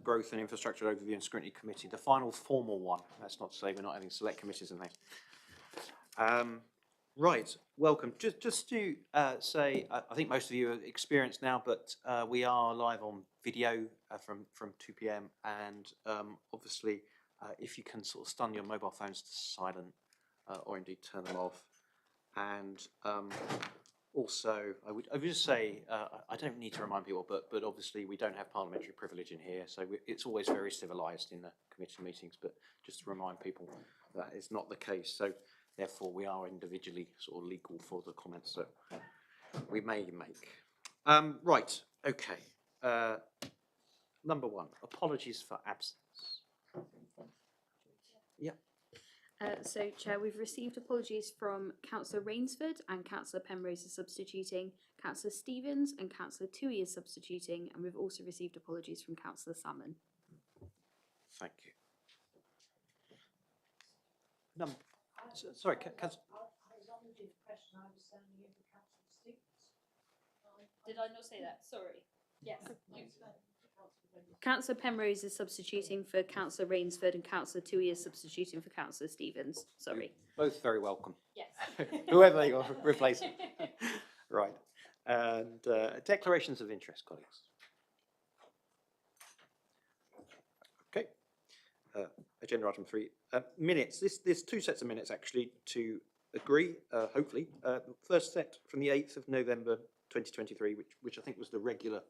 Growth and Infrastructure Overview and Scrutiny Committee, the final formal one. That's not to say we're not having select committees and things. Right, welcome. Just to say, I think most of you are experienced now, but we are live on video from 2 p.m. and obviously, if you can sort of stun your mobile phones to silent or indeed turn them off, and also, I would just say, I don't need to remind people, but obviously we don't have parliamentary privilege in here, so it's always very civilised in the committee meetings, but just to remind people that is not the case. So therefore we are individually sort of legal for the comments that we may make. Right, okay. Number one, apologies for absence. Yeah. So, Chair, we've received apologies from Councillor Rainsford and Councillor Penrose is substituting, Councillor Stevens and Councillor Toohey is substituting, and we've also received apologies from Councillor Salmon. Thank you. Sorry, Councillor. I was on the question, I was standing in for Councillor Stevens. Did I not say that? Sorry. Yes. Councillor Penrose is substituting for Councillor Rainsford and Councillor Toohey is substituting for Councillor Stevens. Sorry. Both very welcome. Yes. Whoever they are replacing. Right. And declarations of interest, colleagues. Okay. Agenda item 3. Minutes. There's two sets of minutes actually to agree, hopefully. First set from the 8th of November 2023, which I think was the regular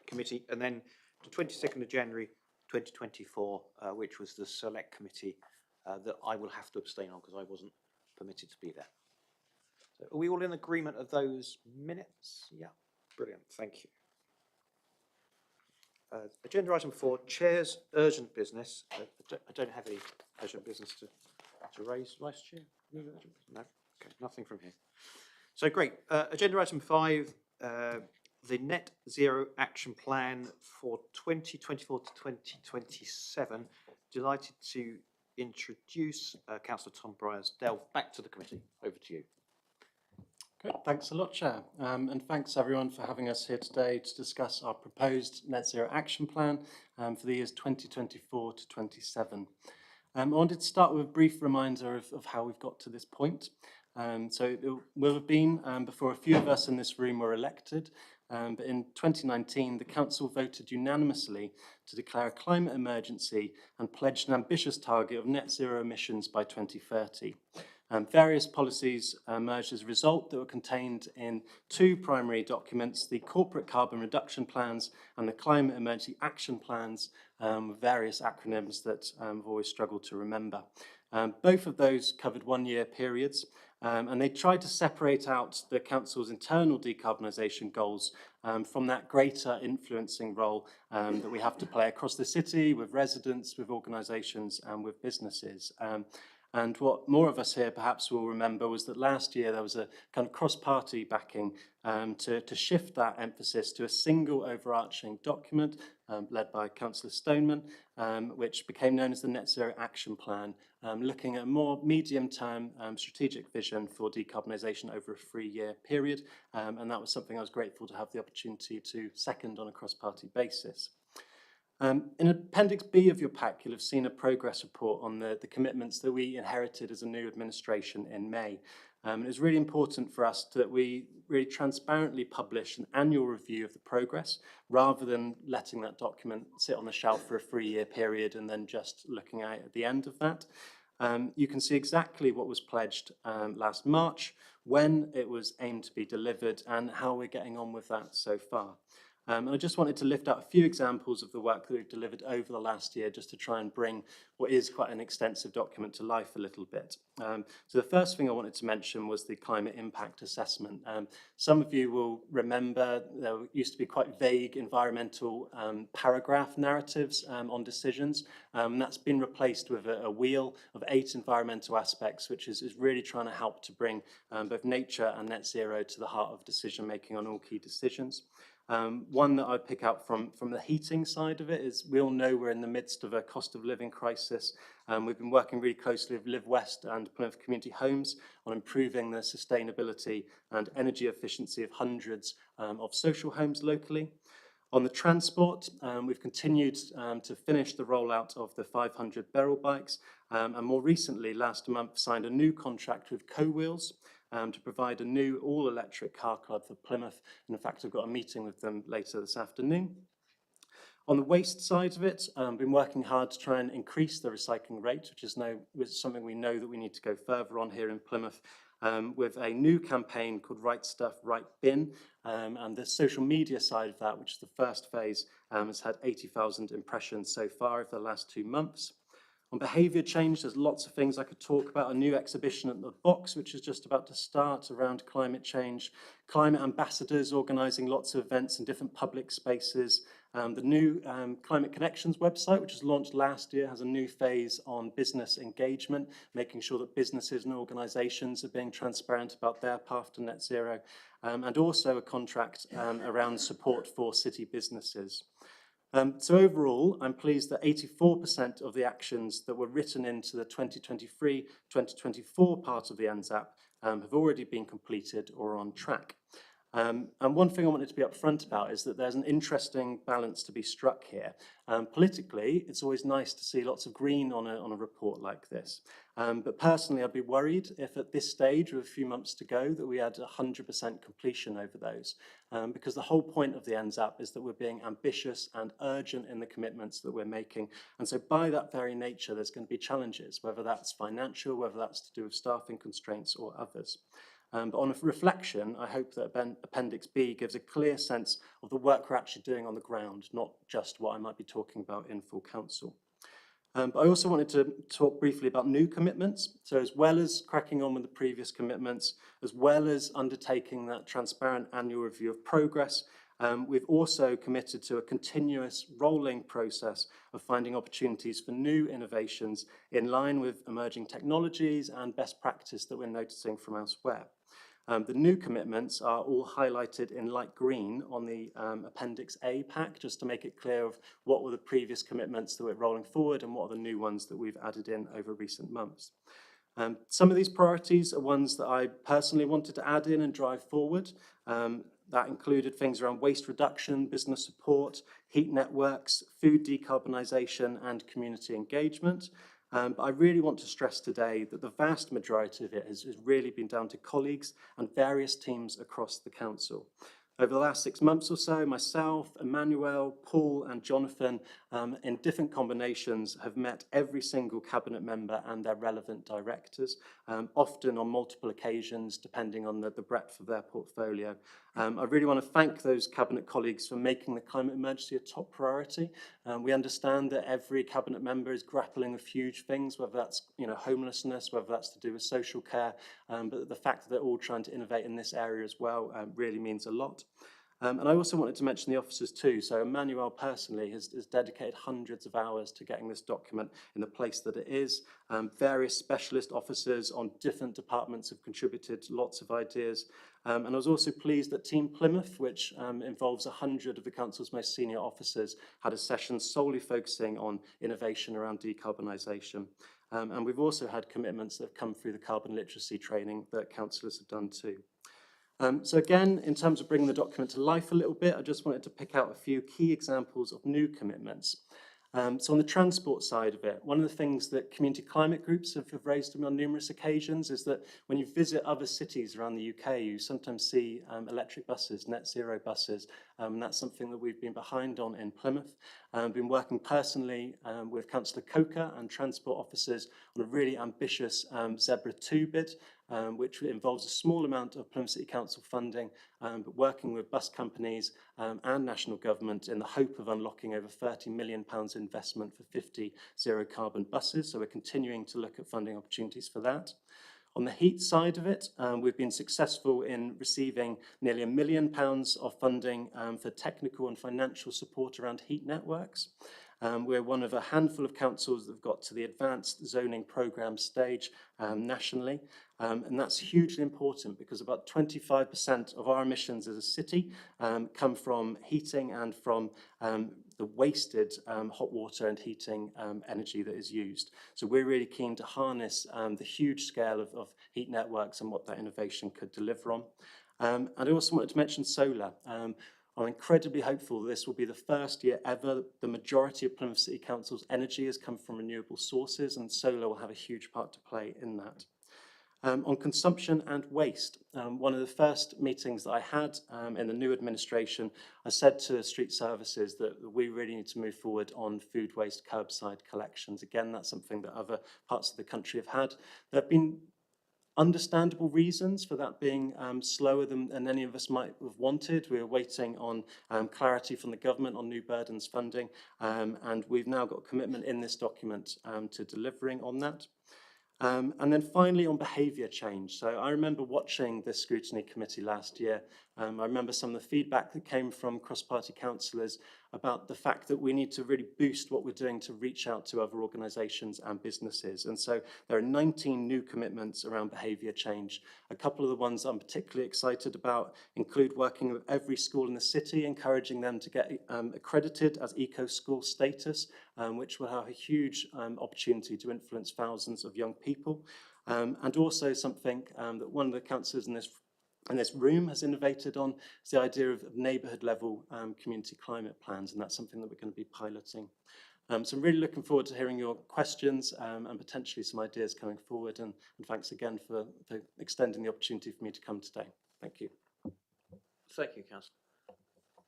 committee, and then the 22nd of January 2024, which was the select committee that I will have to abstain on because I wasn't permitted to be there. So are we all in agreement of those minutes? Yeah, brilliant, thank you. Agenda item 4, Chair's urgent business. I don't have any urgent business to raise. Vice Chair? No, okay, nothing from here. So great. Agenda item 5, the Net Zero Action Plan for 2024 to 2027. Delighted to introduce Councillor Tom Bryers-Delve back to the committee. Over to you. Great, thanks a lot, Chair. And thanks everyone for having us here today to discuss our proposed Net Zero Action Plan for the years 2024 to 27. I wanted to start with a brief reminder of how we've got to this point. So it will have been before a few of us in this room were elected, but in 2019 the Council voted unanimously to declare a climate emergency and pledged an ambitious target of net zero emissions by 2030. Various policies emerged as a result that were contained in two primary documents, the Corporate Carbon Reduction Plans and the Climate Emergency Action Plans, with various acronyms that I've always struggled to remember. Both of those covered one-year periods, and they tried to separate out the Council's internal decarbonisation goals from that greater influencing role that we have to play across the city, with residents, with organisations and with businesses. And what more of us here perhaps will remember was that last year there was a kind of cross-party backing to shift that emphasis to a single overarching document led by Councillor Stoneman, which became known as the Net Zero Action Plan, looking at a more medium-term strategic vision for decarbonisation over a 3-year period. And that was something I was grateful to have the opportunity to second on a cross-party basis. In Appendix B of your pack, you'll have seen a progress report on the commitments that we inherited as a new administration in May. It was really important for us that we really transparently publish an annual review of the progress, rather than letting that document sit on the shelf for a 3-year period and then just looking at the end of that. You can see exactly what was pledged last March, when it was aimed to be delivered, and how we're getting on with that so far. I just wanted to lift out a few examples of the work that we've delivered over the last year, just to try and bring what is quite an extensive document to life a little bit. So the first thing I wanted to mention was the climate impact assessment. Some of you will remember there used to be quite vague environmental paragraph narratives on decisions. That's been replaced with a wheel of 8 environmental aspects, which is really trying to help to bring both nature and net zero to the heart of decision making on all key decisions. One that I'd pick out from the heating side of it is, we all know we're in the midst of a cost of living crisis. We've been working really closely with Live West and Plymouth Community Homes on improving the sustainability and energy efficiency of hundreds of social homes locally. On the transport, we've continued to finish the rollout of the 500 Beryl bikes, and more recently, last month, signed a new contract with Co-Wheels to provide a new all-electric car club for Plymouth. And in fact, I've got a meeting with them later this afternoon. On the waste side of it, been working hard to try and increase the recycling rate, which is something we know that we need to go further on here in Plymouth, with a new campaign called Right Stuff, Right Bin, and the social media side of that, which is the first phase, has had 80,000 impressions so far over the last 2 months. On behaviour change, there's lots of things I could talk about. A new exhibition at the Box, which is just about to start around climate change. Climate ambassadors organising lots of events in different public spaces. The new Climate Connections website, which was launched last year, has a new phase on business engagement, making sure that businesses and organisations are being transparent about their path to net zero, and also a contract around support for city businesses. So overall, I'm pleased that 84% of the actions that were written into the 2023-2024 part of the NZAP have already been completed or are on track. And one thing I wanted to be upfront about is that there's an interesting balance to be struck here. Politically, it's always nice to see lots of green on a report like this. But personally, I'd be worried if at this stage, with a few months to go, that we had 100% completion over those. Because the whole point of the NZAP is that we're being ambitious and urgent in the commitments that we're making. And so by that very nature, there's going to be challenges, whether that's financial, whether that's to do with staffing constraints or others. But on a reflection, I hope that Appendix B gives a clear sense of the work we're actually doing on the ground, not just what I might be talking about in full council. But I also wanted to talk briefly about new commitments. So as well as cracking on with the previous commitments, as well as undertaking that transparent annual review of progress, we've also committed to a continuous rolling process of finding opportunities for new innovations in line with emerging technologies and best practice that we're noticing from elsewhere. The new commitments are all highlighted in light green on the Appendix A pack, just to make it clear of what were the previous commitments that we're rolling forward and what are the new ones that we've added in over recent months. Some of these priorities are ones that I personally wanted to add in and drive forward. That included things around waste reduction, business support, heat networks, food decarbonisation and community engagement. But I really want to stress today that the vast majority of it has really been down to colleagues and various teams across the council. Over the last 6 months or so, myself, Emmanuel, Paul and Jonathan, in different combinations, have met every single cabinet member and their relevant directors, often on multiple occasions, depending on the breadth of their portfolio. I really want to thank those cabinet colleagues for making the climate emergency a top priority. We understand that every cabinet member is grappling with huge things, whether that's homelessness, whether that's to do with social care, but the fact that they're all trying to innovate in this area as well really means a lot. And I also wanted to mention the officers too. So Emmanuel personally has dedicated hundreds of hours to getting this document in the place that it is. Various specialist officers on different departments have contributed lots of ideas. And I was also pleased that Team Plymouth, which involves 100 of the council's most senior officers, had a session solely focusing on innovation around decarbonisation. And we've also had commitments that have come through the carbon literacy training that councillors have done too. So again, in terms of bringing the document to life a little bit, I just wanted to pick out a few key examples of new commitments. So on the transport side of it, one of the things that community climate groups have raised to me on numerous occasions is that when you visit other cities around the UK, you sometimes see electric buses, net zero buses, and that's something that we've been behind on in Plymouth. I've been working personally with Councillor Coker and transport officers on a really ambitious Zebra 2 bid, which involves a small amount of Plymouth City Council funding, but working with bus companies and national government in the hope of unlocking over £30 million investment for 50 zero carbon buses. So we're continuing to look at funding opportunities for that. On the heat side of it, we've been successful in receiving nearly £1 million of funding for technical and financial support around heat networks. We're one of a handful of councils that have got to the advanced zoning programme stage nationally, and that's hugely important because about 25% of our emissions as a city come from heating and from the wasted hot water and heating energy that is used. So we're really keen to harness the huge scale of heat networks and what that innovation could deliver on. And I also wanted to mention solar. I'm incredibly hopeful this will be the first year ever the majority of Plymouth City Council's energy has come from renewable sources, and solar will have a huge part to play in that. On consumption and waste, one of the first meetings that I had in the new administration, I said to Street Services that we really need to move forward on food waste curbside collections. Again, that's something that other parts of the country have had. There have been understandable reasons for that being slower than any of us might have wanted. We were waiting on clarity from the government on new burdens funding, and we've now got commitment in this document to delivering on that. And then finally on behaviour change. So I remember watching this scrutiny committee last year. I remember some of the feedback that came from cross-party councillors about the fact that we need to really boost what we're doing to reach out to other organisations and businesses. And so there are 19 new commitments around behaviour change. A couple of the ones I'm particularly excited about include working with every school in the city, encouraging them to get accredited as eco-school status, which will have a huge opportunity to influence thousands of young people. And also something that one of the councillors in this room has innovated on is the idea of neighbourhood level community climate plans, and that's something that we're going to be piloting. So I'm really looking forward to hearing your questions and potentially some ideas coming forward, and thanks again for extending the opportunity for me to come today. Thank you. Thank you, Councillor.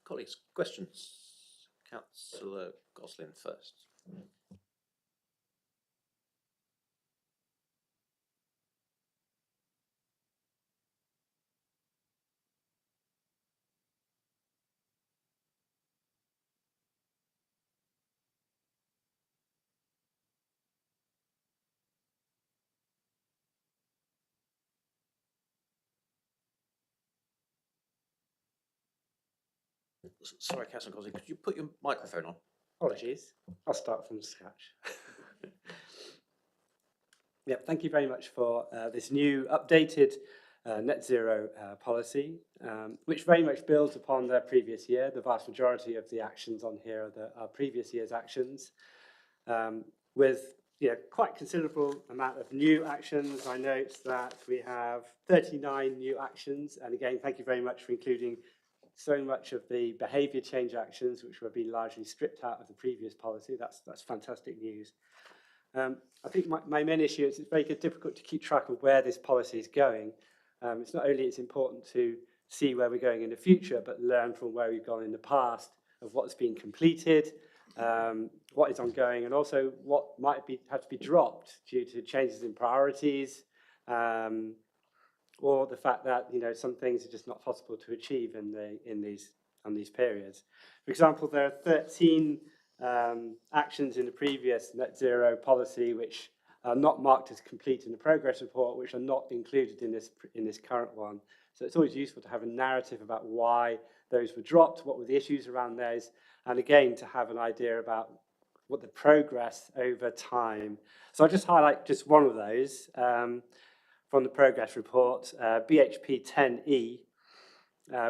Colleagues, questions? Councillor Goslin first. Sorry, Councillor Goslin, could you put your microphone on? Apologies, I'll start from scratch. Yeah, thank you very much for this new updated net zero policy, which very much builds upon the previous year. The vast majority of the actions on here are previous year's actions, with quite considerable amount of new actions. I note that we have 39 new actions, and again, thank you very much for including so much of the behaviour change actions, which were being largely stripped out of the previous policy. That's fantastic news. I think my main issue is it's very difficult to keep track of where this policy is going. It's not only it's important to see where we're going in the future, but learn from where we've gone in the past of what's been completed, what is ongoing, and also what might have to be dropped due to changes in priorities, or the fact that some things are just not possible to achieve in these periods. For example, there are 13 actions in the previous net zero policy which are not marked as complete in the progress report, which are not included in this current one. So it's always useful to have a narrative about why those were dropped, what were the issues around those, and again to have an idea about what the progress over time. So I'll just highlight just one of those from the progress report, BHP 10E,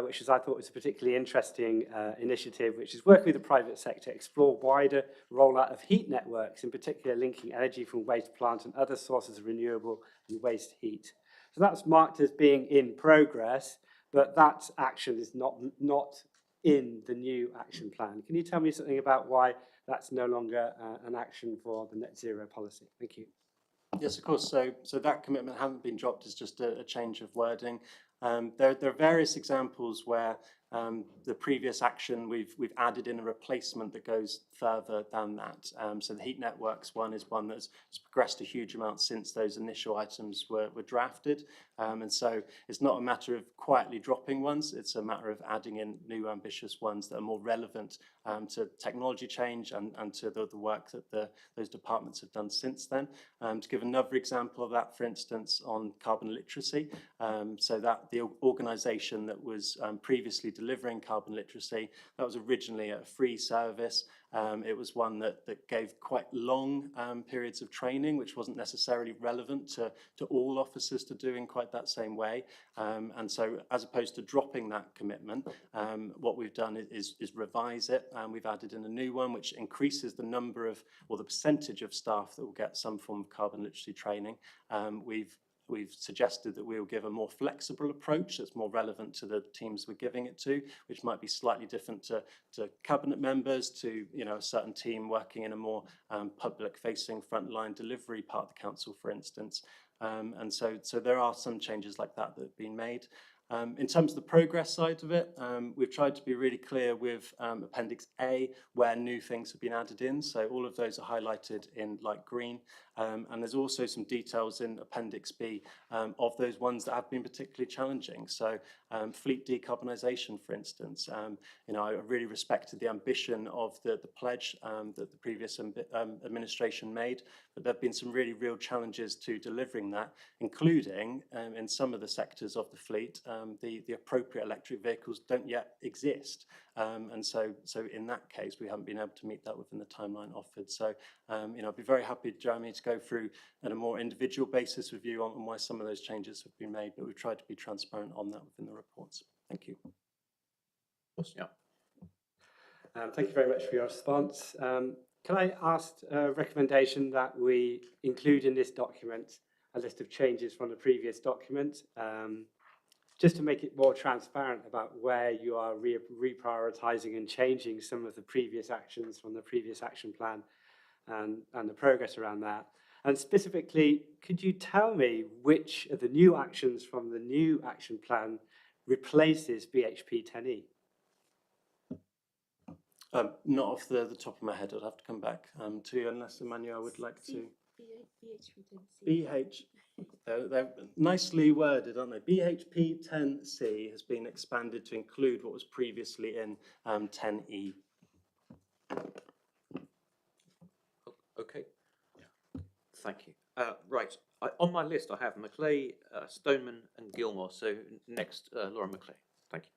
which I thought was a particularly interesting initiative, which is working with the private sector to explore wider rollout of heat networks, in particular linking energy from waste plants and other sources of renewable and waste heat. So that's marked as being in progress, but that action is not in the new action plan. Can you tell me something about why that's no longer an action for the net zero policy? Thank you. Yes, of course. So that commitment hasn't been dropped. It's just a change of wording. There are various examples where the previous action we've added in a replacement that goes further than that. So the heat networks one is one that's progressed a huge amount since those initial items were drafted. And so it's not a matter of quietly dropping ones, it's a matter of adding in new ambitious ones that are more relevant to technology change and to the work that those departments have done since then. To give another example of that, for instance, on carbon literacy, so that the organisation that was previously delivering carbon literacy, that was originally a free service. It was one that gave quite long periods of training, which wasn't necessarily relevant to all officers to do in quite that same way. And so as opposed to dropping that commitment, what we've done is revise it, and we've added in a new one which increases the number of, or the percentage of staff that will get some form of carbon literacy training. we've suggested that we'll give a more flexible approach that's more relevant to the teams we're giving it to, which might be slightly different to cabinet members, to a certain team working in a more public-facing frontline delivery part of the council, for instance. And so there are some changes like that that have been made. In terms of the progress side of it, we've tried to be really clear with Appendix A where new things have been added in. So all of those are highlighted in light green. And there's also some details in Appendix B of those ones that have been particularly challenging. So fleet decarbonisation, for instance. I really respected the ambition of the pledge that the previous administration made, but there have been some really real challenges to delivering that, including in some of the sectors of the fleet, the appropriate electric vehicles don't yet exist. And so in that case, we haven't been able to meet that within the timeline offered. So, I'd be very happy, Jeremy, to go through at a more individual basis with you on why some of those changes have been made, but we've tried to be transparent on that within the reports. Thank you. Yeah. Thank you very much for your response. Can I ask a recommendation that we include in this document a list of changes from the previous document, just to make it more transparent about where you are reprioritising and changing some of the previous actions from the previous action plan and the progress around that. And specifically, could you tell me which of the new actions from the new action plan replaces BHP 10E? Not off the top of my head, I'd have to come back to you, unless Emmanuel would like to. BH, they're nicely worded, aren't they? BHP 10C has been expanded to include what was previously in 10E. Okay. Thank you. Right. On my list, I have Maclay, Stoneman, and Gilmore. So next, Laura Maclay. Thank you.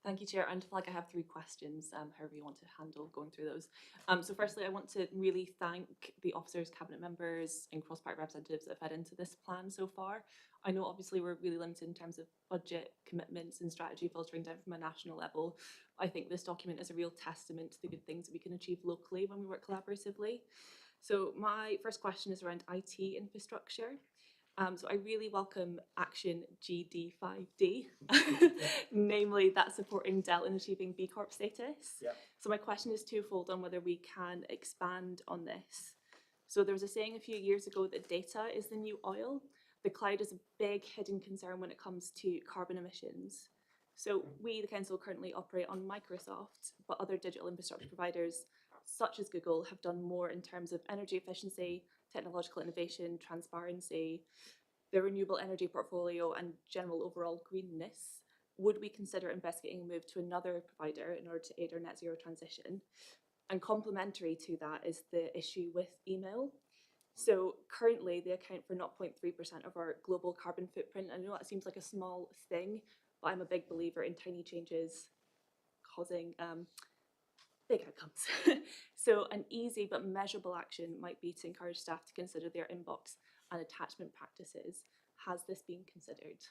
Thank you, Chair. And to flag, I have 3 questions, however you want to handle going through those. So firstly, I want to really thank the officers, cabinet members and cross-party representatives that have fed into this plan so far. I know obviously we're really limited in terms of budget commitments and strategy filtering down from a national level. I think this document is a real testament to the good things that we can achieve locally when we work collaboratively. So my first question is around IT infrastructure. So I really welcome action GD5D, namely that supporting Dell in achieving B Corp status. Yeah. So my question is twofold on whether we can expand on this. So there was a saying a few years ago that data is the new oil. The cloud is a big hidden concern when it comes to carbon emissions. So we, the council, currently operate on Microsoft, but other digital infrastructure providers such as Google have done more in terms of energy efficiency, technological innovation, transparency, their renewable energy portfolio and general overall greenness. Would we consider investigating a move to another provider in order to aid our net zero transition? And complementary to that is the issue with email. So currently they account for 0.3% of our global carbon footprint. I know that seems like a small thing, but I'm a big believer in tiny changes causing big outcomes. So an easy but measurable action might be to encourage staff to consider their inbox and attachment practices. Has this been considered?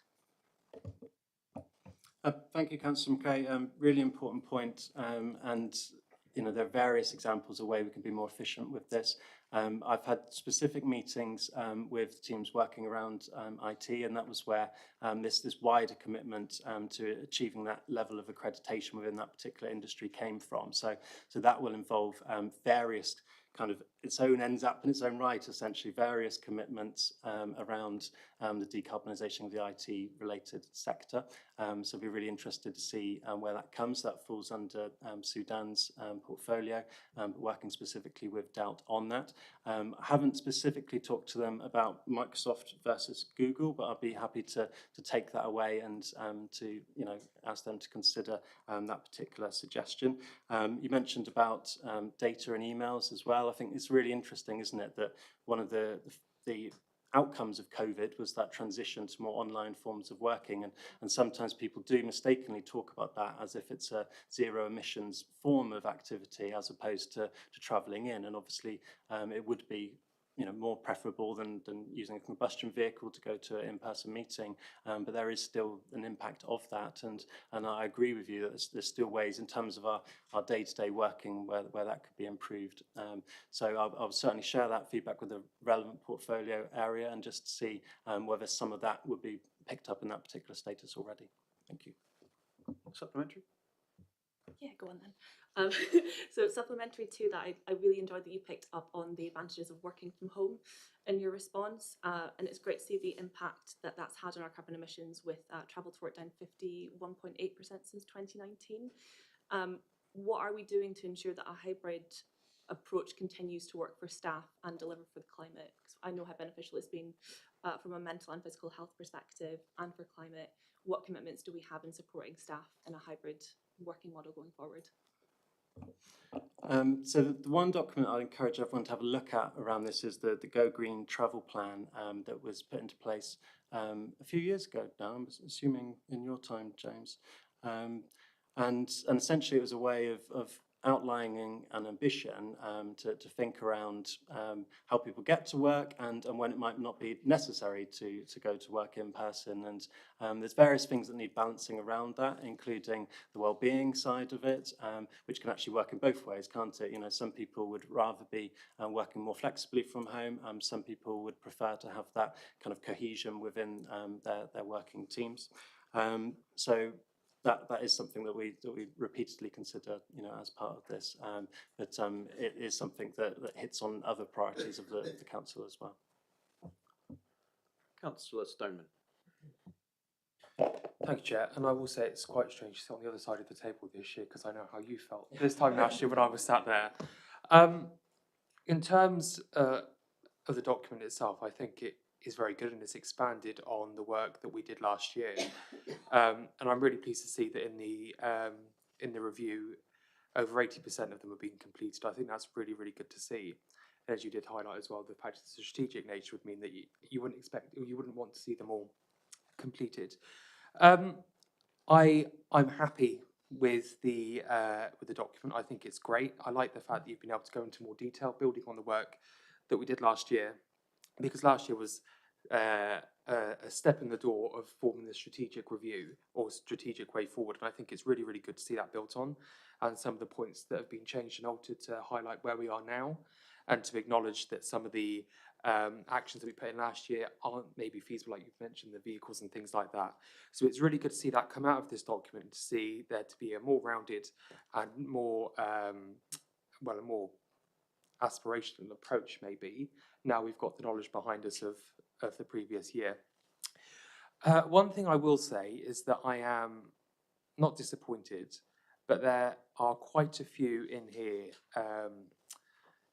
Thank you, Councillor McKay. Really important point, and there are various examples of ways we can be more efficient with this. I've had specific meetings with teams working around IT, and that was where this wider commitment to achieving that level of accreditation within that particular industry came from. So that will involve various kind of its own ends up in its own right, essentially, various commitments around the decarbonisation of the IT related sector. So we're really interested to see where that comes. That falls under Sudan's portfolio, but working specifically with DELT on that. I haven't specifically talked to them about Microsoft versus Google, but I'll be happy to take that away and to ask them to consider that particular suggestion. You mentioned about data and emails as well. I think it's really interesting, isn't it, that one of the outcomes of COVID was that transition to more online forms of working, and sometimes people do mistakenly talk about that as if it's a zero emissions form of activity as opposed to travelling in, and obviously it would be more preferable than using a combustion vehicle to go to an in-person meeting, but there is still an impact of that, and I agree with you that there's still ways in terms of our day-to-day working where that could be improved. So I'll certainly share that feedback with the relevant portfolio area and just see whether some of that would be picked up in that particular status already. Thank you. Supplementary? Yeah, go on then. So supplementary to that, I really enjoyed that you picked up on the advantages of working from home in your response, and it's great to see the impact that that's had on our carbon emissions, with travel to work down 51.8% since 2019. What are we doing to ensure that a hybrid approach continues to work for staff and deliver for the climate? Because I know how beneficial it's been from a mental and physical health perspective and for climate. What commitments do we have in supporting staff in a hybrid working model going forward? So the one document I'd encourage everyone to have a look at around this is the Go Green travel plan that was put into place a few years ago now, I'm assuming in your time, James. And essentially it was a way of outlining an ambition to think around how people get to work and when it might not be necessary to go to work in person. And there's various things that need balancing around that, including the well-being side of it, which can actually work in both ways, can't it? Some people would rather be working more flexibly from home. Some people would prefer to have that kind of cohesion within their working teams. So that is something that we repeatedly consider, as part of this. But it is something that hits on other priorities of the council as well. Councillor Stoneman. Thank you, Chair. And I will say it's quite strange to sit on the other side of the table this year, because I know how you felt this time last year when I was sat there. In terms of the document itself, I think it is very good and it's expanded on the work that we did last year. And I'm really pleased to see that in the review, over 80% of them have been completed. I think that's really, really good to see. And as you did highlight as well, the fact that the strategic nature would mean that you wouldn't expect, or you wouldn't want to see them all completed. I'm happy with the document. I think it's great. I like the fact that you've been able to go into more detail, building on the work that we did last year, because last year was a step in the door of forming the strategic review or strategic way forward. And I think it's really, really good to see that built on, and some of the points that have been changed and altered to highlight where we are now, and to acknowledge that some of the actions that we put in last year aren't maybe feasible, like you've mentioned, the vehicles and things like that. So it's really good to see that come out of this document, to see there to be a more rounded and more, a more aspirational approach maybe. Now we've got the knowledge behind us of the previous year. One thing I will say is that I am not disappointed, but there are quite a few in here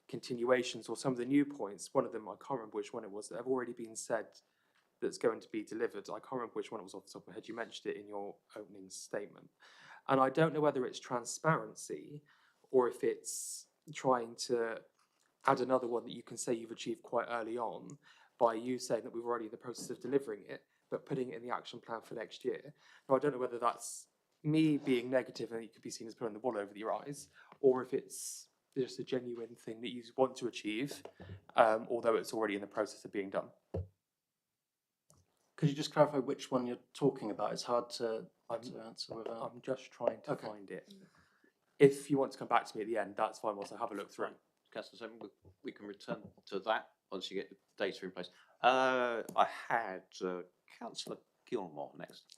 continuations or some of the new points. One of them, I can't remember which one it was, that have already been said that's going to be delivered. I can't remember which one it was off the top of my head. You mentioned it in your opening statement. And I don't know whether it's transparency or if it's trying to add another one that you can say you've achieved quite early on by you saying that we're already in the process of delivering it, but putting it in the action plan for next year. Now, I don't know whether that's me being negative and it could be seen as pulling the wool over your eyes, or if it's just a genuine thing that you want to achieve, although it's already in the process of being done. Could you just clarify which one you're talking about? It's hard to answer without. I'm just trying to find it. If you want to come back to me at the end, that's fine. Whilst I have a look through. Councillor Stoneman, we can return to that once you get the data in place. I had Councillor Gilmore next.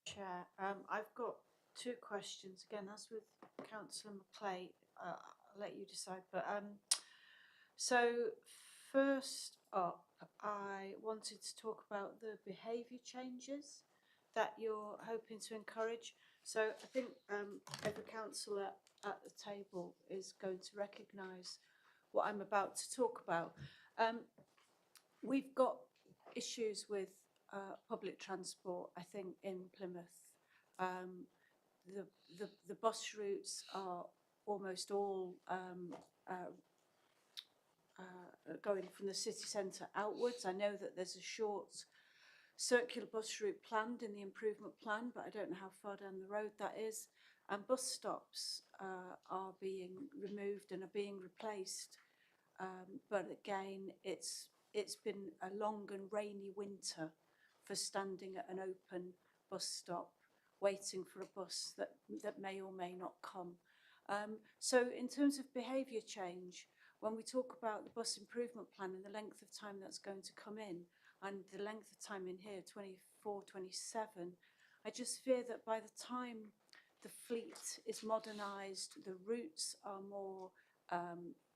Chair, I've got two questions. Again, that's with Councillor McClay. I'll let you decide. But so first up, I wanted to talk about the behaviour changes that you're hoping to encourage. So I think every councillor at the table is going to recognise what I'm about to talk about. We've got issues with public transport, I think, in Plymouth. The bus routes are almost all going from the city centre outwards. I know that there's a short circular bus route planned in the improvement plan, but I don't know how far down the road that is. and bus stops are being removed and are being replaced. But again, it's been a long and rainy winter for standing at an open bus stop waiting for a bus that may or may not come. So in terms of behaviour change, when we talk about the bus improvement plan and the length of time that's going to come in, and the length of time in here, 24, 27, I just fear that by the time the fleet is modernised, the routes are more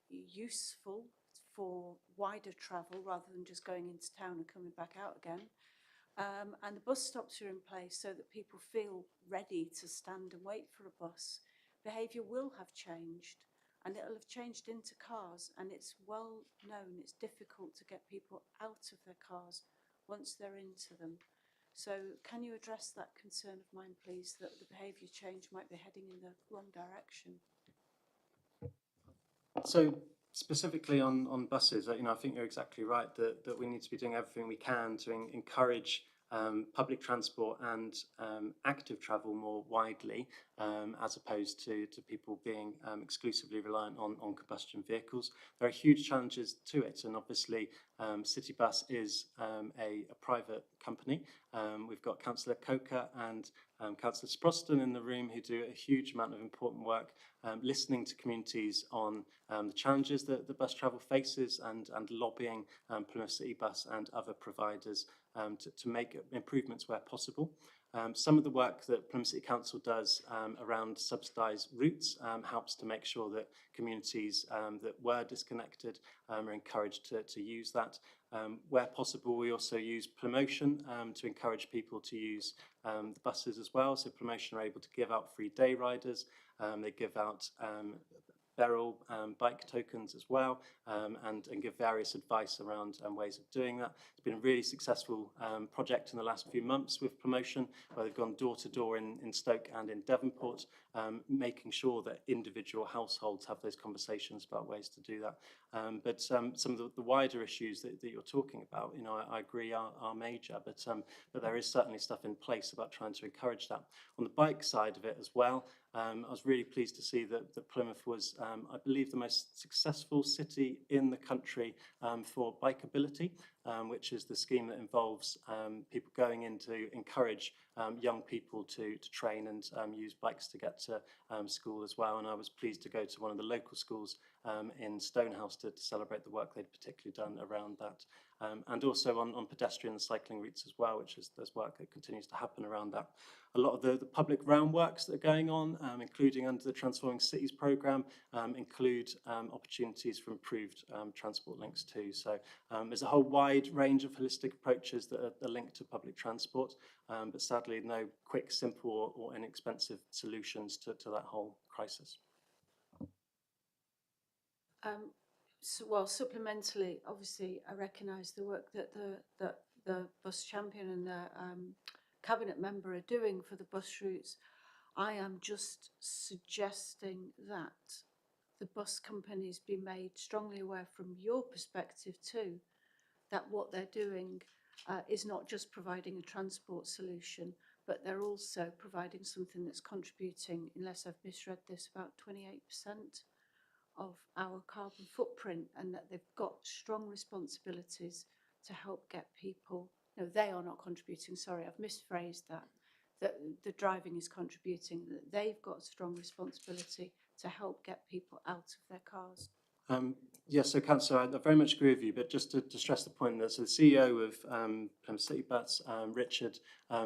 useful for wider travel rather than just going into town and coming back out again. And the bus stops are in place so that people feel ready to stand and wait for a bus. Behaviour will have changed, and it'll have changed into cars, and it's well known it's difficult to get people out of their cars once they're into them. So can you address that concern of mine, please, that the behaviour change might be heading in the wrong direction? So specifically on buses, I think you're exactly right that we need to be doing everything we can to encourage public transport and active travel more widely, as opposed to people being exclusively reliant on combustion vehicles. There are huge challenges to it, and obviously Citybus is a private company. We've got Councillor Coker and Councillor Sproston in the room, who do a huge amount of important work listening to communities on the challenges that the bus travel faces, and lobbying Plymouth City Bus and other providers to make improvements where possible. Some of the work that Plymouth City Council does around subsidised routes helps to make sure that communities that were disconnected are encouraged to use that. Where possible, we also use promotion to encourage people to use the buses as well. So promotion are able to give out free day riders. They give out Beryl bike tokens as well, and give various advice around ways of doing that. It's been a really successful project in the last few months with promotion, where they've gone door to door in Stoke and in Devonport, making sure that individual households have those conversations about ways to do that. But some of the wider issues that you're talking about, I agree are major, but there is certainly stuff in place about trying to encourage that. On the bike side of it as well, I was really pleased to see that Plymouth was, I believe, the most successful city in the country for bikeability, which is the scheme that involves people going in to encourage young people to train and use bikes to get to school as well. And I was pleased to go to one of the local schools in Stonehouse to celebrate the work they'd particularly done around that. And also on pedestrian and cycling routes as well, there's work that continues to happen around that. A lot of the public realm works that are going on, including under the Transforming Cities programme, include opportunities for improved transport links too. So there's a whole wide range of holistic approaches that are linked to public transport, but sadly no quick, simple or inexpensive solutions to that whole crisis. Well, supplementally, obviously, I recognise the work that the bus champion and the cabinet member are doing for the bus routes. I am just suggesting that the bus companies be made strongly aware from your perspective too, that what they're doing is not just providing a transport solution, but they're also providing something that's contributing, unless I've misread this, about 28% of our carbon footprint, and that they've got strong responsibilities to help get people, no, they are not contributing, sorry, I've misphrased that the driving is contributing, that they've got a strong responsibility to help get people out of their cars. Yes, so Councillor, I very much agree with you, but just to stress the point that so the CEO of Plymouth City Bus, Richard,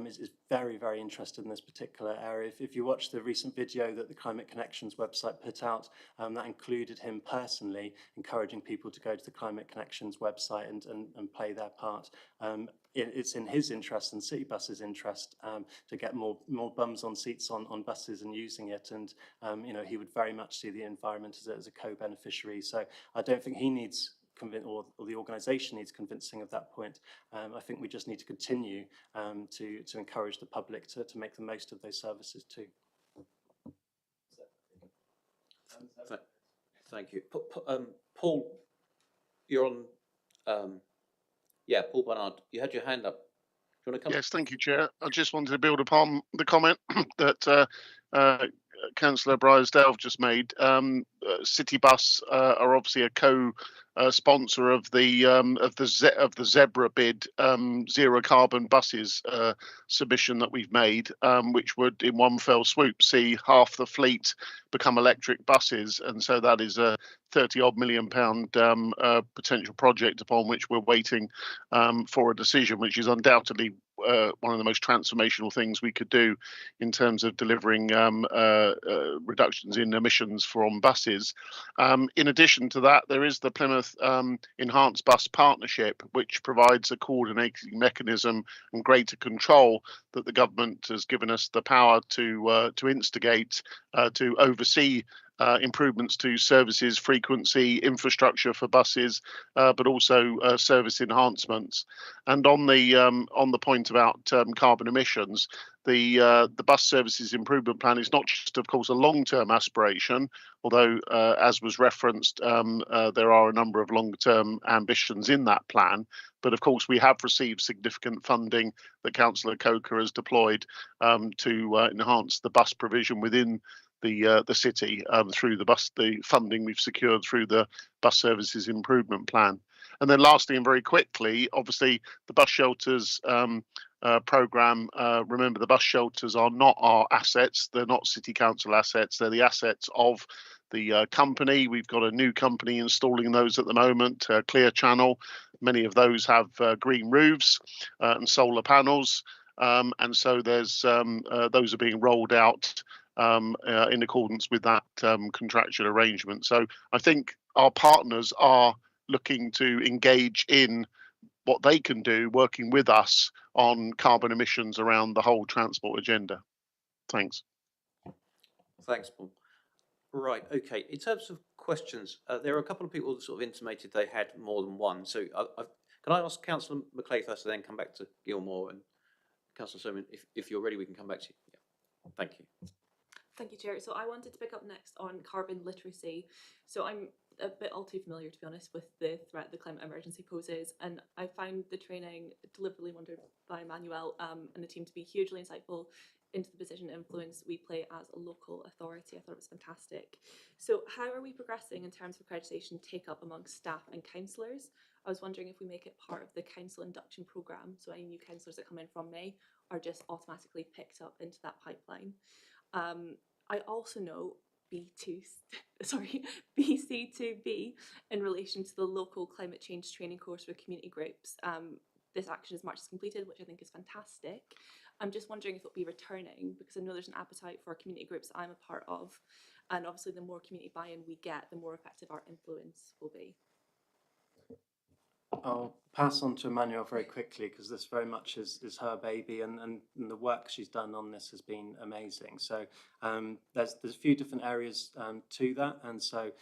is very, very interested in this particular area. If you watch the recent video that the Climate Connections website put out, that included him personally encouraging people to go to the Climate Connections website and play their part. It's in his interest and City Bus's interest to get more bums on seats on buses and using it, and he would very much see the environment as a co-beneficiary. So I don't think he needs or the organisation needs convincing of that point. I think we just need to continue to encourage the public to make the most of those services too. Thank you. Paul, you're on. Yeah, Paul Barnard, you had your hand up. Do you want to come? Yes, thank you, Chair. I just wanted to build upon the comment that Councillor Bryansdale just made, City Bus are obviously a co-sponsor of the Zebra bid, zero carbon buses submission that we've made, which would in one fell swoop see half the fleet become electric buses, and so that is a 30-odd million pound potential project upon which we're waiting for a decision, which is undoubtedly one of the most transformational things we could do in terms of delivering reductions in emissions from buses. In addition to that, there is the Plymouth Enhanced Bus Partnership, which provides a coordinating mechanism and greater control that the government has given us the power to instigate, to oversee improvements to services, frequency, infrastructure for buses, but also service enhancements. And on the point about carbon emissions, the bus services improvement plan is not just, of course, a long-term aspiration, although as was referenced, there are a number of long-term ambitions in that plan. But of course, we have received significant funding that Councillor Coker has deployed to enhance the bus provision within the city through the funding we've secured through the bus services improvement plan. And then lastly, and very quickly, obviously the bus shelters programme. Remember, the bus shelters are not our assets. They're not City Council assets. They're the assets of the company. We've got a new company installing those at the moment, Clear Channel. Many of those have green roofs and solar panels. And so there's those are being rolled out in accordance with that contractual arrangement. So I think our partners are looking to engage in what they can do, working with us on carbon emissions around the whole transport agenda. Thanks. Thanks, Paul. Right, okay. In terms of questions, there are a couple of people that sort of intimated they had more than one. So can I ask Councillor Macleay first and then come back to Gilmore, and Councillor Sermon, if you're ready, we can come back to you. Yeah. Thank you. Thank you, Chair. So I wanted to pick up next on carbon literacy. So I'm a bit all too familiar, to be honest, with the threat the climate emergency poses, and I found the training deliberately wondered by Manuel and the team to be hugely insightful into the position and influence we play as a local authority. I thought it was fantastic. So how are we progressing in terms of accreditation take up amongst staff and councillors? I was wondering if we make it part of the council induction programme, so any new councillors that come in from May are just automatically picked up into that pipeline. I also know BC2B in relation to the local climate change training course for community groups. This action is March is completed, which I think is fantastic. I'm just wondering if it'll be returning, because I know there's an appetite for community groups I'm a part of, and obviously the more community buy-in we get, the more effective our influence will be. I'll pass on to Emmanuel very quickly, because this very much is her baby, and the work she's done on this has been amazing. So there's a few different areas to that, and so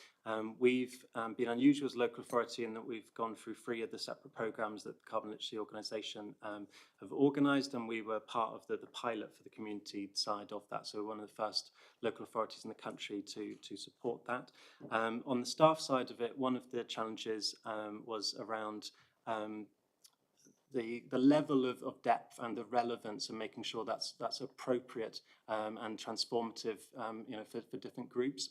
we've been unusual as a local authority in that we've gone through 3 of the separate programmes that the Carbon Literacy Organisation have organised, and we were part of the pilot for the community side of that. So we're one of the first local authorities in the country to support that. On the staff side of it, one of the challenges was around the level of depth and the relevance, and making sure that's appropriate and transformative, for different groups.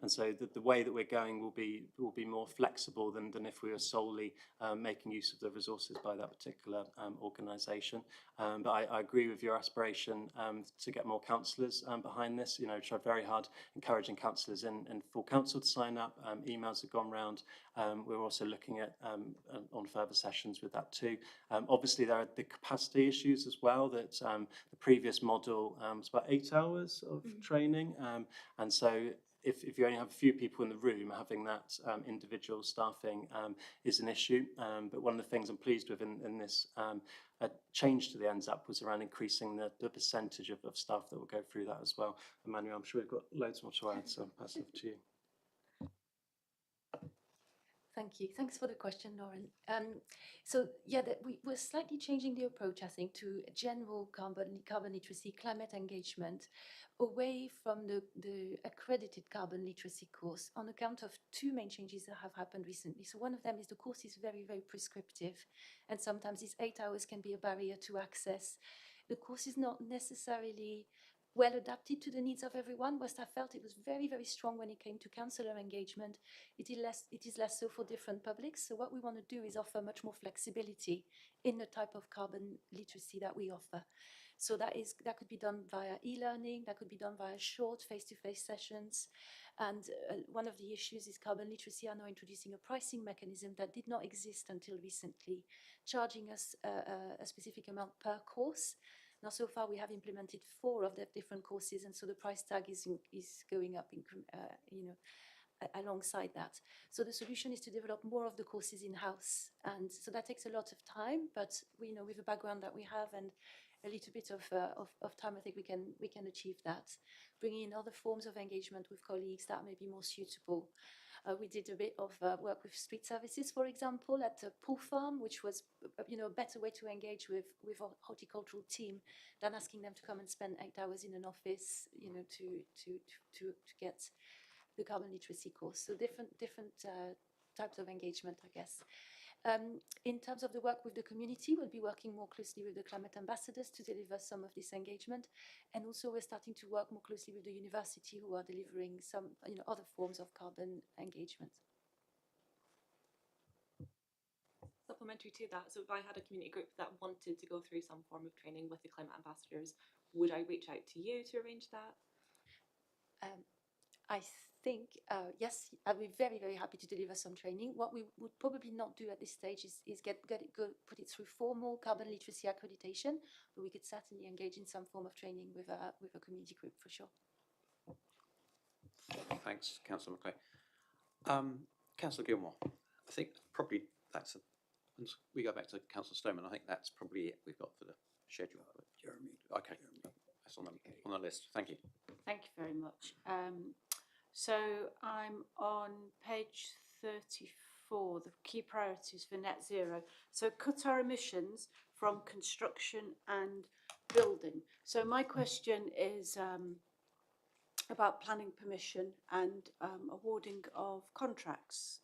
And so the way that we're going will be more flexible than if we were solely making use of the resources by that particular organisation. But I agree with your aspiration to get more councillors behind this. Tried very hard encouraging councillors in full council to sign up. Emails have gone round. We're also looking at on further sessions with that too. Obviously, there are the capacity issues as well. That the previous model was about 8 hours of training, and so if you only have a few people in the room, having that individual staffing is an issue. But one of the things I'm pleased with in this change to the NZAP was around increasing the percentage of staff that will go through that as well. Emmanuel, I'm sure we've got loads more to add, so I'll pass it to you. Thank you. Thanks for the question, Lauren. We're slightly changing the approach, I think, to general carbon literacy, climate engagement, away from the accredited carbon literacy course, on account of 2 main changes that have happened recently. So one of them is the course is very, very prescriptive, and sometimes these 8 hours can be a barrier to access. The course is not necessarily well adapted to the needs of everyone, whilst I felt it was very, very strong when it came to councillor engagement. It is less so for different publics. So what we want to do is offer much more flexibility in the type of carbon literacy that we offer. So that could be done via e-learning, that could be done via short face-to-face sessions. And one of the issues is carbon literacy are now introducing a pricing mechanism that did not exist until recently, charging us a specific amount per course. Now, so far, we have implemented 4 of the different courses, and so the price tag is going up, alongside that. So the solution is to develop more of the courses in-house, and so that takes a lot of time. But we know with the background that we have and a little bit of time, I think we can achieve that. Bringing in other forms of engagement with colleagues that may be more suitable. We did a bit of work with street services, for example, at a pool farm, which was, a better way to engage with our horticultural team than asking them to come and spend 8 hours in an office, to get the carbon literacy course. So different types of engagement, I guess. In terms of the work with the community, we'll be working more closely with the climate ambassadors to deliver some of this engagement. And also we're starting to work more closely with the university, who are delivering some other forms of carbon engagement. Supplementary to that, so if I had a community group that wanted to go through some form of training with the climate ambassadors, would I reach out to you to arrange that? I think, yes, I'd be very, very happy to deliver some training. What we would probably not do at this stage is put it through formal carbon literacy accreditation, but we could certainly engage in some form of training with a community group for sure. Thanks, Councillor Macleay. Councillor Gilmore, I think probably that's once we go back to Councillor Stoneman, I think that's probably it we've got for the schedule. Jeremy. Okay, that's on the list. Thank you. Thank you very much. So I'm on page 34, the key priorities for net zero. So cut our emissions from construction and building. So my question is about planning permission and awarding of contracts.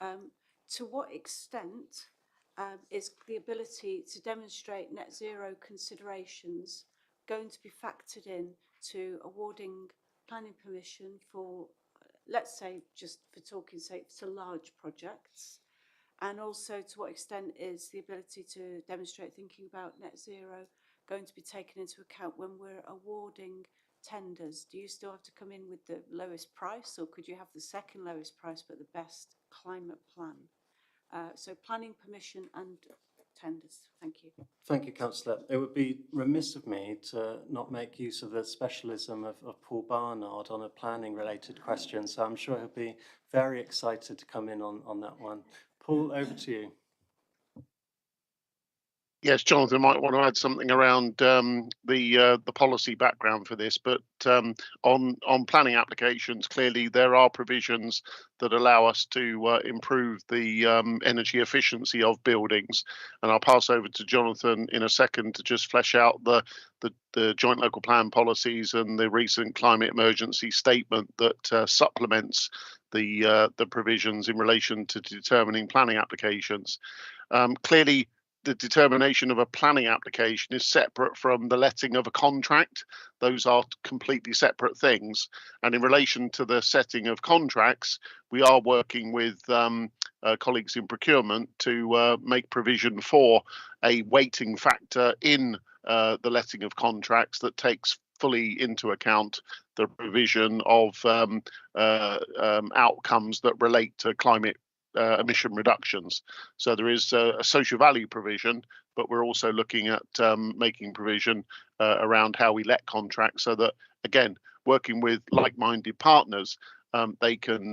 To what extent is the ability to demonstrate net zero considerations going to be factored in to awarding planning permission for, let's say, just for talking's sake, to large projects? And also, to what extent is the ability to demonstrate thinking about net zero going to be taken into account when we're awarding tenders? Do you still have to come in with the lowest price, or could you have the second lowest price but the best climate plan? So planning permission and tenders. Thank you. Thank you, Councillor. It would be remiss of me to not make use of the specialism of Paul Barnard on a planning-related question, so I'm sure he'll be very excited to come in on that one. Paul, over to you. Yes, Jonathan might want to add something around the policy background for this, but on planning applications, clearly there are provisions that allow us to improve the energy efficiency of buildings, and I'll pass over to Jonathan in a second to just flesh out the joint local plan policies and the recent climate emergency statement that supplements the provisions in relation to determining planning applications. Clearly, the determination of a planning application is separate from the letting of a contract. Those are completely separate things. And in relation to the setting of contracts, we are working with colleagues in procurement to make provision for a weighting factor in the letting of contracts that takes fully into account the provision of outcomes that relate to climate emission reductions. So there is a social value provision, but we're also looking at making provision around how we let contracts, so that, again, working with like-minded partners, they can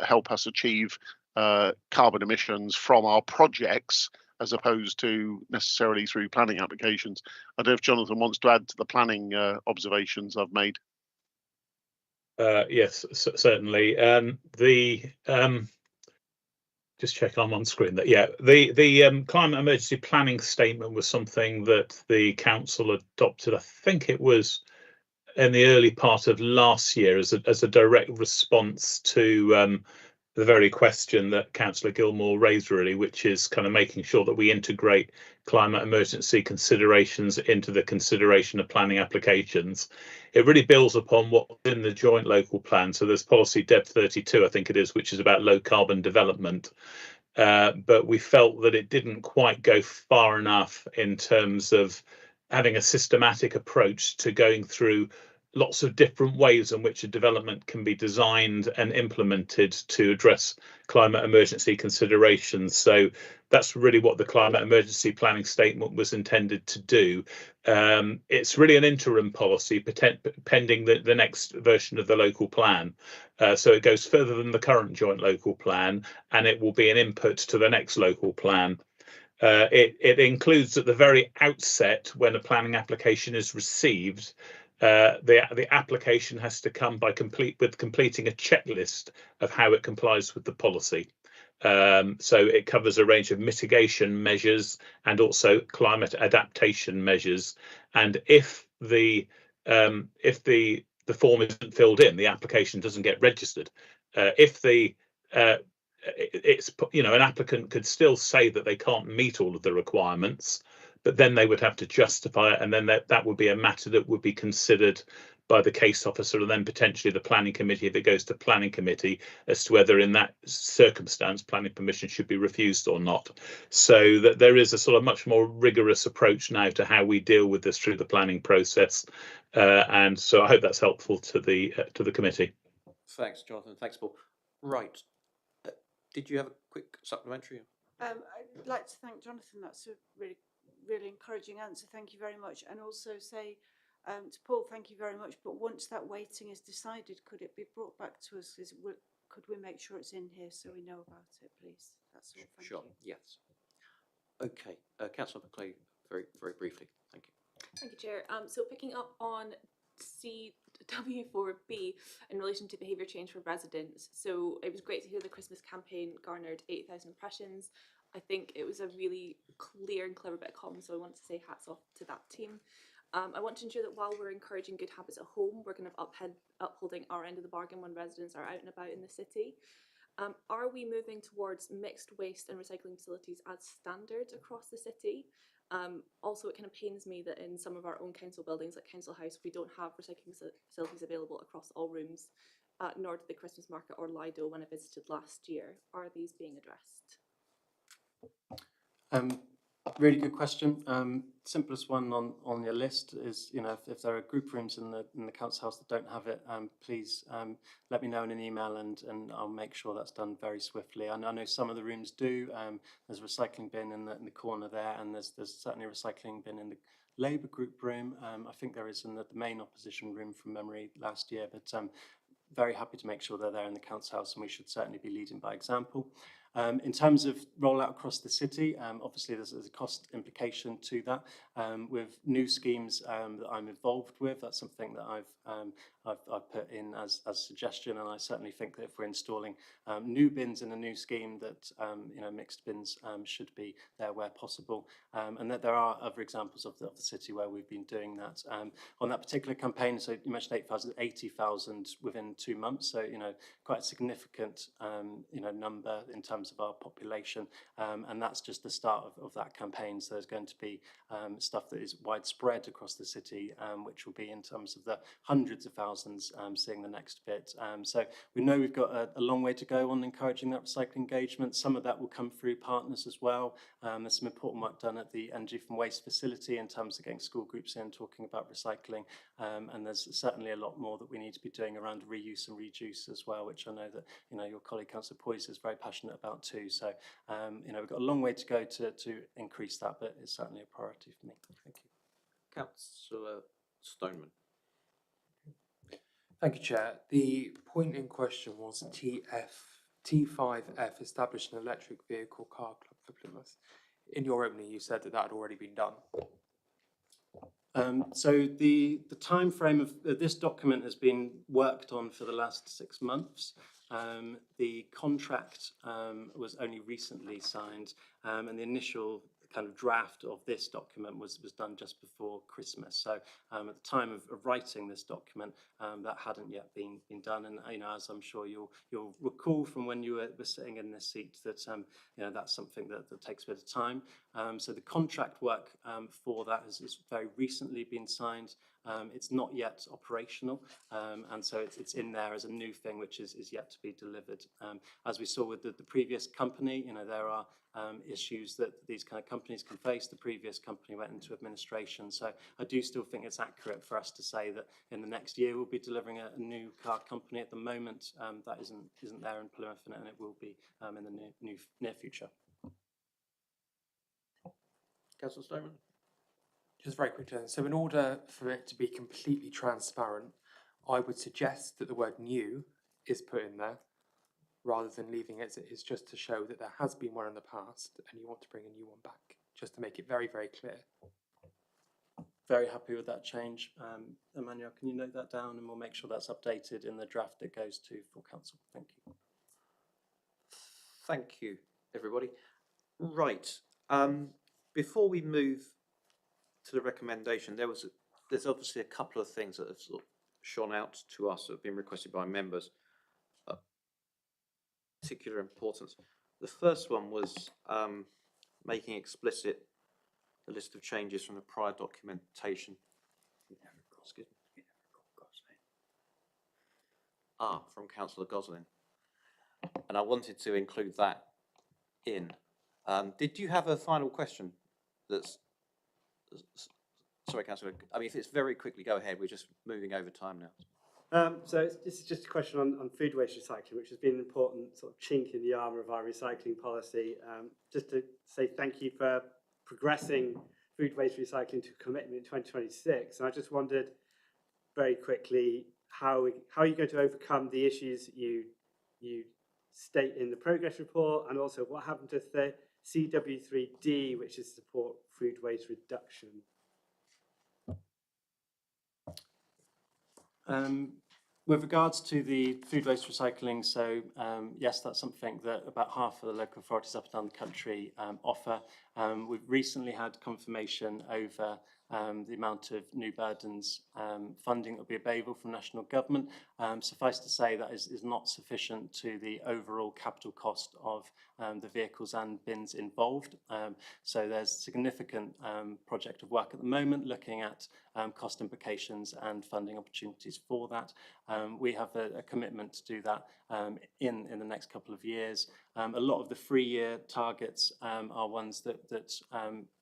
help us achieve carbon emissions from our projects as opposed to necessarily through planning applications. I don't know if Jonathan wants to add to the planning observations I've made. Yes, certainly. Just checking I'm on screen. That the climate emergency planning statement was something that the council adopted. I think it was in the early part of last year as a direct response to the very question that Councillor Gilmore raised, really, which is kind of making sure that we integrate climate emergency considerations into the consideration of planning applications. It really builds upon what's in the joint local plan. So there's policy DEB 32, I think it is, which is about low carbon development. But we felt that it didn't quite go far enough in terms of having a systematic approach to going through lots of different ways in which a development can be designed and implemented to address climate emergency considerations. So that's really what the climate emergency planning statement was intended to do. It's really an interim policy pending the next version of the local plan. So it goes further than the current joint local plan, and it will be an input to the next local plan. It includes at the very outset, when a planning application is received, the application has to come with completing a checklist of how it complies with the policy. So it covers a range of mitigation measures and also climate adaptation measures. And if the form isn't filled in, the application doesn't get registered. It's, you know, an applicant could still say that they can't meet all of the requirements, but then they would have to justify it, and then that would be a matter that would be considered by the case officer and then potentially the planning committee if it goes to planning committee as to whether in that circumstance planning permission should be refused or not. So that there is a sort of much more rigorous approach now to how we deal with this through the planning process, and so I hope that's helpful to the committee. Thanks, Jonathan. Thanks, Paul. Right. Did you have a quick supplementary? I'd like to thank Jonathan. That's a really encouraging answer. Thank you very much. And also say to Paul, thank you very much. But once that weighting is decided, could it be brought back to us? Could we make sure it's in here so we know about it, please? That's all. Thank Sure. you. Yes. Okay. Councillor McClay, very briefly. Thank you. Thank you, Chair. So picking up on CW4B in relation to behaviour change for residents. So it was great to hear the Christmas campaign garnered 8,000 impressions. I think it was a really clear and clever bit of comms, so I want to say hats off to that team. I want to ensure that while we're encouraging good habits at home, we're kind of upholding our end of the bargain when residents are out and about in the city. Are we moving towards mixed waste and recycling facilities as standard across the city? Also, it kind of pains me that in some of our own council buildings, like Council House, we don't have recycling facilities available across all rooms, nor did the Christmas market or Lido when I visited last year. Are these being addressed? Really good question. Simplest one on your list is, you know, if there are group rooms in the council house that don't have it, please let me know in an email and I'll make sure that's done very swiftly. I know some of the rooms do. There's a recycling bin in the corner there, and there's certainly a recycling bin in the Labour group room. I think there is in the main opposition room from memory last year, but very happy to make sure they're there in the council house, and we should certainly be leading by example. In terms of rollout across the city, obviously there's a cost implication to that. With new schemes that I'm involved with, that's something that I've put in as a suggestion, and I certainly think that if we're installing new bins in a new scheme, that you know, mixed bins should be there where possible, and that there are other examples of the city where we've been doing that. On that particular campaign, so you mentioned 80,000 within 2 months, so you know, quite a significant you know, number in terms of our population, and that's just the start of that campaign. So there's going to be stuff that is widespread across the city, which will be in terms of the hundreds of thousands seeing the next bit. So we know we've got a long way to go on encouraging that recycling engagement. Some of that will come through partners as well. There's some important work done at the Energy from Waste facility in terms of getting school groups in talking about recycling, and there's certainly a lot more that we need to be doing around reuse and reduce as well, which I know that, you know, your colleague Councillor Poyser is very passionate about too. So you know, we've got a long way to go to increase that, but it's certainly a priority for me. Thank you. Councillor Stoneman. Thank you, Chair. The point in question was T5F, established an electric vehicle car club for Plymouth. In your opening, you said that had already been done. So the time frame of this document has been worked on for the last 6 months. The contract was only recently signed, and the initial kind of draft of this document was done just before Christmas. So at the time of writing this document, that hadn't yet been done. And as I'm sure you'll recall from when you were sitting in this seat, that that's something that takes a bit of time. So the contract work for that has very recently been signed. It's not yet operational, and so it's in there as a new thing which is yet to be delivered. As we saw with the previous company, there are issues that these kind of companies can face. The previous company went into administration, so I do still think it's accurate for us to say that in the next year we'll be delivering a new car company. At the moment, that isn't there in Plymouth, and it will be in the near future. Councillor Stoneman? Just very quickly then. So in order for it to be completely transparent, I would suggest that the word new is put in there, rather than leaving it as it is, just to show that there has been one in the past and you want to bring a new one back, just to make it very, very clear. Very happy with that change. Emmanuel, can you note that down, and we'll make sure that's updated in the draft that goes to full council. Thank you. Thank you, everybody. Right. Before we move to the recommendation, there's obviously a couple of things that have sort of shone out to us that have been requested by members of particular importance. The first one was making explicit the list of changes from the prior documentation. Excuse me. From Councillor Gosling. And I wanted to include that in. Did you have a final question? Sorry, Councillor. I mean, if it's very quickly, go ahead. We're just moving over time now. So this is just a question on food waste recycling, which has been an important sort of chink in the armour of our recycling policy. Just to say thank you for progressing food waste recycling to commitment in 2026. And I just wondered very quickly, how are you going to overcome the issues that you state in the progress report, and also what happened to the CW3D, which is support food waste reduction? With regards to the food waste recycling, so yes, that's something that about half of the local authorities up and down the country offer. We've recently had confirmation over the amount of new burdens funding that will be available from national government. Suffice to say that is not sufficient to the overall capital cost of the vehicles and bins involved. So there's significant project of work at the moment looking at cost implications and funding opportunities for that. We have a commitment to do that in the next couple of years. A lot of the 3-year targets are ones that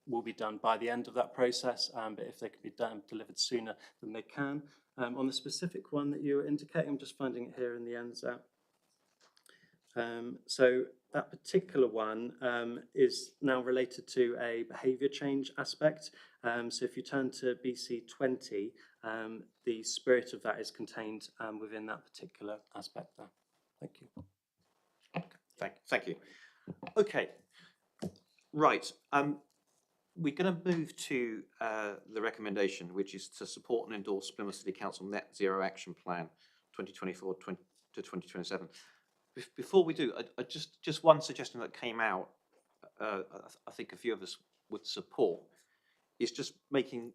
will be done by the end of that process, but if they can be delivered sooner, then they can. On the specific one that you were indicating, I'm just finding it here in the ends out. So that particular one is now related to a behaviour change aspect. So if you turn to BC20, the spirit of that is contained within that particular aspect there. Thank you. Thank you. Okay. Right. We're going to move to the recommendation, which is to support and endorse Plymouth City Council Net Zero Action Plan 2024 to 2027. Before we do, just one suggestion that came out, I think a few of us would support, is just making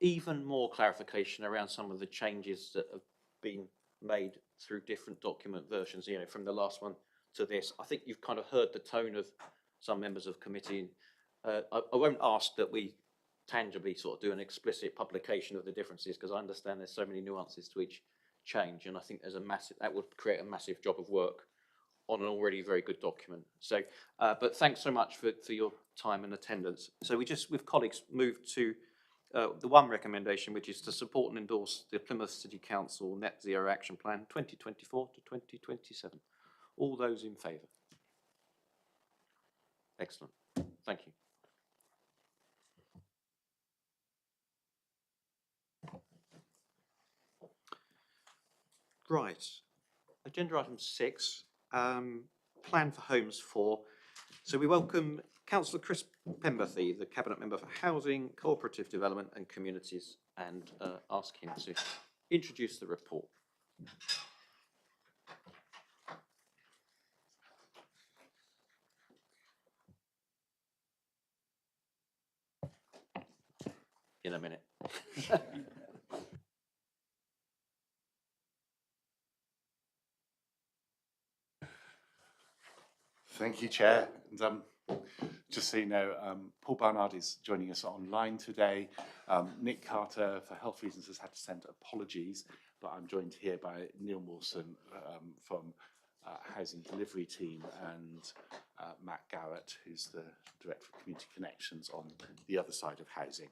even more clarification around some of the changes that have been made through different document versions, from the last one to this. I think you've kind of heard the tone of some members of committee. I won't ask that we tangibly sort of do an explicit publication of the differences, because I understand there's so many nuances to each change, and I think there's that would create a massive job of work on an already very good document. So, but thanks so much for your time and attendance. So we just, with colleagues, moved to the one recommendation, which is to support and endorse the Plymouth City Council Net Zero Action Plan 2024 to 2027. All those in favour? Excellent. Thank you. Right. Agenda item 6, Plan for Homes 4. So we welcome Councillor Chris Pemberthy, the Cabinet Member for Housing, Cooperative Development and Communities, and ask him to introduce the report. in a minute. Thank you, Chair. And just so you know, Paul Barnard is joining us online today. Nick Carter, for health reasons, has had to send apologies, but I'm joined here by Neil Mawson from Housing Delivery Team and Matt Garrett, who's the Director of Community Connections on the other side of housing.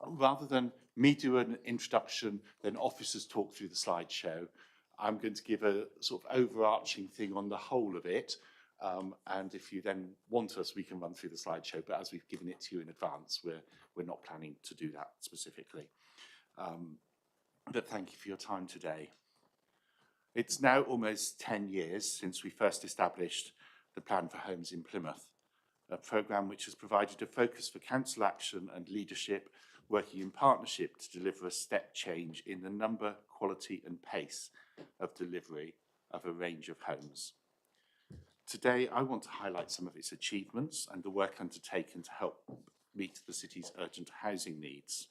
Rather than me do an introduction, then officers talk through the slideshow, I'm going to give a sort of overarching thing on the whole of it. And if you then want us, we can run through the slideshow. But as we've given it to you in advance, we're not planning to do that specifically. But thank you for your time today. It's now almost 10 years since we first established the Plan for Homes in Plymouth, a programme which has provided a focus for council action and leadership, working in partnership to deliver a step change in the number, quality and pace of delivery of a range of homes. Today, I want to highlight some of its achievements and the work undertaken to help meet the city's urgent housing needs.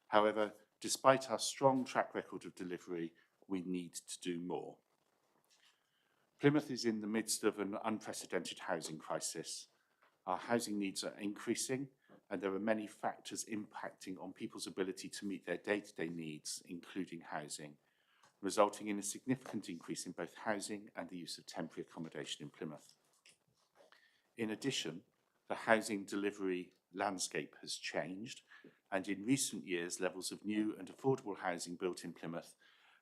However, despite our strong track record of delivery, we need to do more. Plymouth is in the midst of an unprecedented housing crisis. Our housing needs are increasing, and there are many factors impacting on people's ability to meet their day-to-day needs, including housing, resulting in a significant increase in both housing and the use of temporary accommodation in Plymouth. In addition, the housing delivery landscape has changed, and in recent years, levels of new and affordable housing built in Plymouth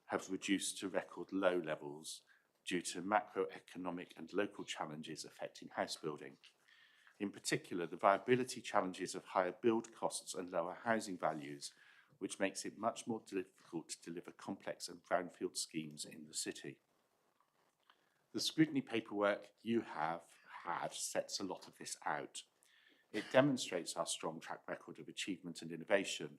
have reduced to record low levels due to macroeconomic and local challenges affecting house building. In particular, the viability challenges of higher build costs and lower housing values, which makes it much more difficult to deliver complex and brownfield schemes in the city. The scrutiny paperwork you have had sets a lot of this out. It demonstrates our strong track record of achievement and innovation,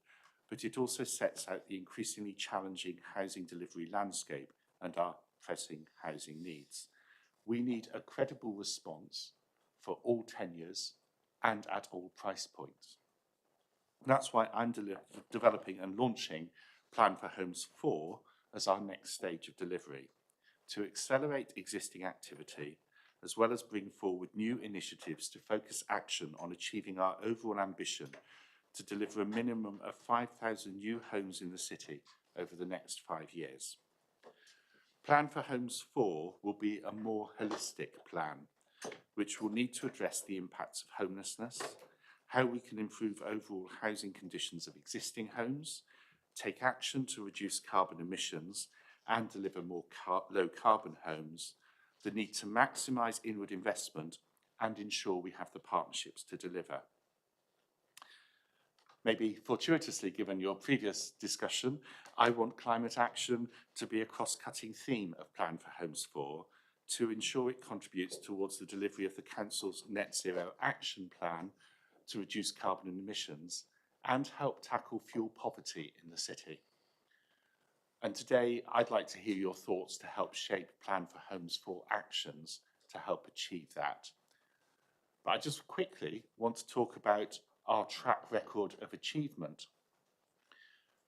but it also sets out the increasingly challenging housing delivery landscape and our pressing housing needs. We need a credible response for all tenures and at all price points. That's why I'm developing and launching Plan for Homes 4 as our next stage of delivery, to accelerate existing activity, as well as bring forward new initiatives to focus action on achieving our overall ambition to deliver a minimum of 5,000 new homes in the city over the next 5 years. Plan for Homes 4 will be a more holistic plan, which will need to address the impacts of homelessness, how we can improve overall housing conditions of existing homes, take action to reduce carbon emissions and deliver more low carbon homes, the need to maximise inward investment and ensure we have the partnerships to deliver. Maybe fortuitously, given your previous discussion, I want climate action to be a cross-cutting theme of Plan for Homes 4 to ensure it contributes towards the delivery of the Council's Net Zero Action Plan to reduce carbon emissions and help tackle fuel poverty in the city. And today, I'd like to hear your thoughts to help shape Plan for Homes 4 actions to help achieve that. But I just quickly want to talk about our track record of achievement,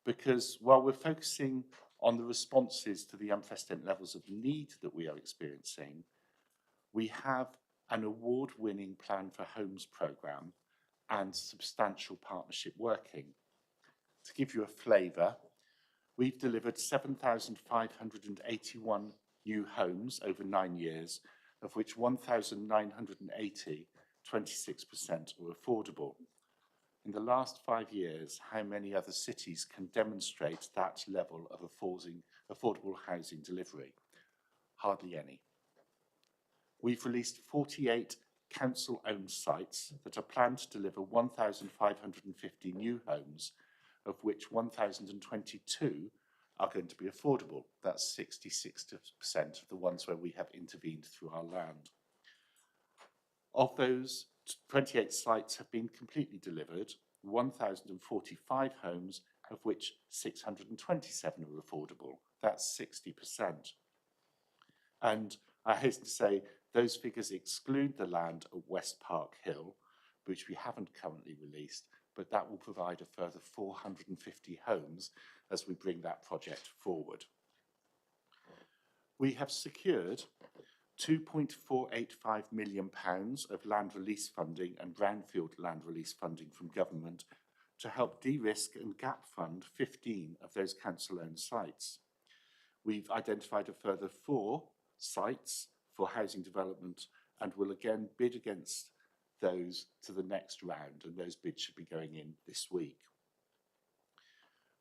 because while we're focusing on the responses to the unprecedented levels of need that we are experiencing, we have an award-winning Plan for Homes programme and substantial partnership working. To give you a flavour, we've delivered 7,581 new homes over 9 years, of which 1,980, 26% were affordable. In the last 5 years, how many other cities can demonstrate that level of affordable housing delivery? Hardly any. We've released 48 council-owned sites that are planned to deliver 1,550 new homes, of which 1,022 are going to be affordable. That's 66% of the ones where we have intervened through our land. Of those, 28 sites have been completely delivered, 1,045 homes, of which 627 are affordable. That's 60%. And I hasten to say, those figures exclude the land at West Park Hill, which we haven't currently released, but that will provide a further 450 homes as we bring that project forward. We have secured £2.485 million of land release funding and brownfield land release funding from government to help de-risk and gap fund 15 of those council-owned sites. We've identified a further 4 sites for housing development and will again bid against those to the next round, and those bids should be going in this week.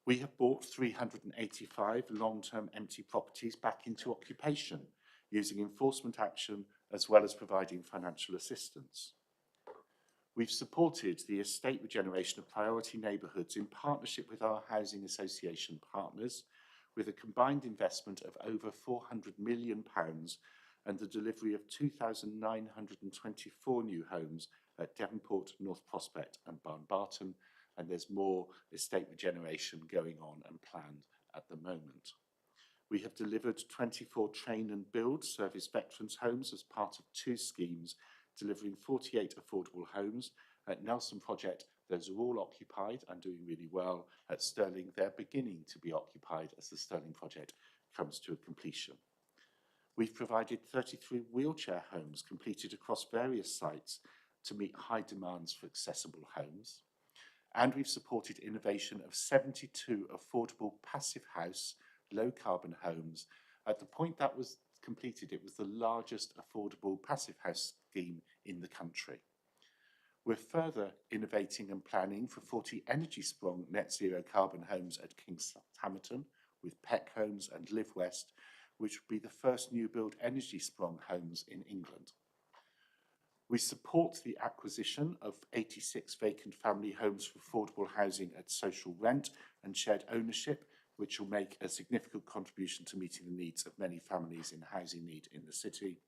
We have brought 385 long-term empty properties back into occupation using enforcement action as well as providing financial assistance. We've supported the estate regeneration of priority neighbourhoods in partnership with our housing association partners, with a combined investment of over £400 million and the delivery of 2,924 new homes at Devonport, North Prospect and Barnbarton, and there's more estate regeneration going on and planned at the moment. We have delivered 24 train and build service veterans homes as part of 2 schemes, delivering 48 affordable homes. At Nelson Project, those are all occupied and doing really well. At Stirling, they're beginning to be occupied as the Stirling project comes to a completion. We've provided 33 wheelchair homes completed across various sites to meet high demands for accessible homes. And we've supported innovation of 72 affordable passive house, low carbon homes. At the point that was completed, it was the largest affordable passive house scheme in the country. We're further innovating and planning for 40 energy-sprung net zero carbon homes at Kingshamerton with Peck Homes and Live West, which would be the first new build energy-sprung homes in England. We support the acquisition of 86 vacant family homes for affordable housing at social rent and shared ownership, which will make a significant contribution to meeting the needs of many families in housing need in the city.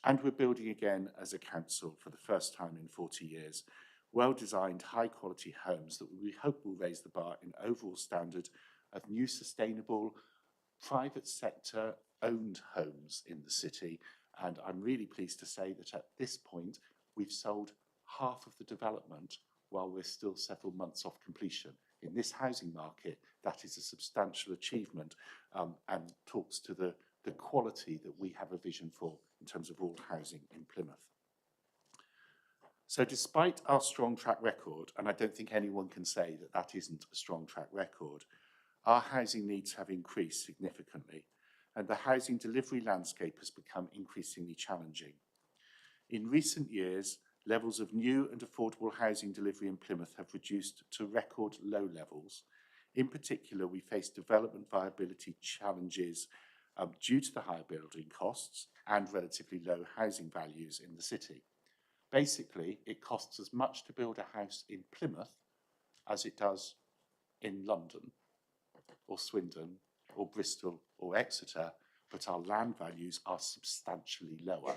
And we're building again as a council for the first time in 40 years, well-designed, high-quality homes that we hope will raise the bar in overall standard of new sustainable private sector owned homes in the city. And I'm really pleased to say that at this point, we've sold half of the development while we're still several months off completion. In this housing market, that is a substantial achievement and talks to the quality that we have a vision for in terms of all housing in Plymouth. So despite our strong track record, and I don't think anyone can say that that isn't a strong track record, our housing needs have increased significantly, and the housing delivery landscape has become increasingly challenging. In recent years, levels of new and affordable housing delivery in Plymouth have reduced to record low levels. In particular, we face development viability challenges due to the higher building costs and relatively low housing values in the city. Basically, it costs as much to build a house in Plymouth as it does in London or Swindon or Bristol or Exeter, but our land values are substantially lower.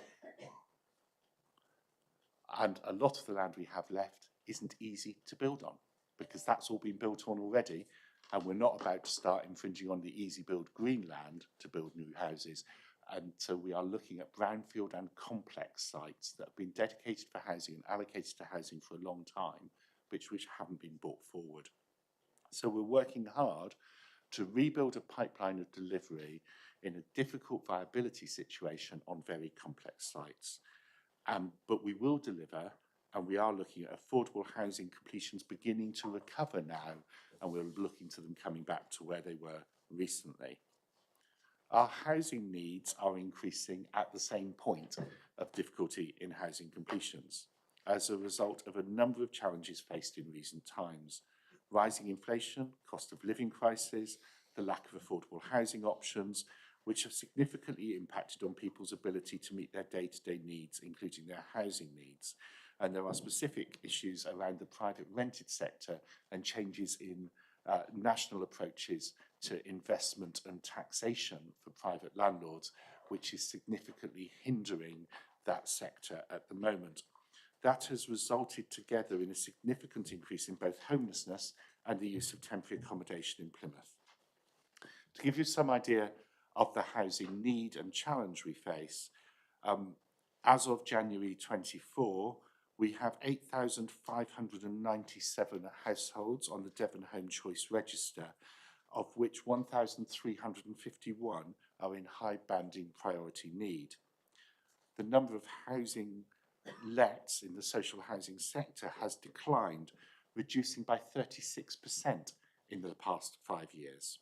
And a lot of the land we have left isn't easy to build on because that's all been built on already, and we're not about to start infringing on the easy build green land to build new houses. And so we are looking at brownfield and complex sites that have been dedicated for housing and allocated to housing for a long time, which haven't been brought forward. So we're working hard to rebuild a pipeline of delivery in a difficult viability situation on very complex sites. But we will deliver, and we are looking at affordable housing completions beginning to recover now, and we're looking to them coming back to where they were recently. Our housing needs are increasing at the same point of difficulty in housing completions as a result of a number of challenges faced in recent times. Rising inflation, cost of living crisis, the lack of affordable housing options, which have significantly impacted on people's ability to meet their day-to-day needs, including their housing needs. And there are specific issues around the private rented sector and changes in national approaches to investment and taxation for private landlords, which is significantly hindering that sector at the moment. That has resulted together in a significant increase in both homelessness and the use of temporary accommodation in Plymouth. To give you some idea of the housing need and challenge we face, as of January 24, We have 8,597 households on the Devon Home Choice Register, of which 1,351 are in high banding priority need. The number of housing lets in the social housing sector has declined, reducing by 36% in the past 5 years.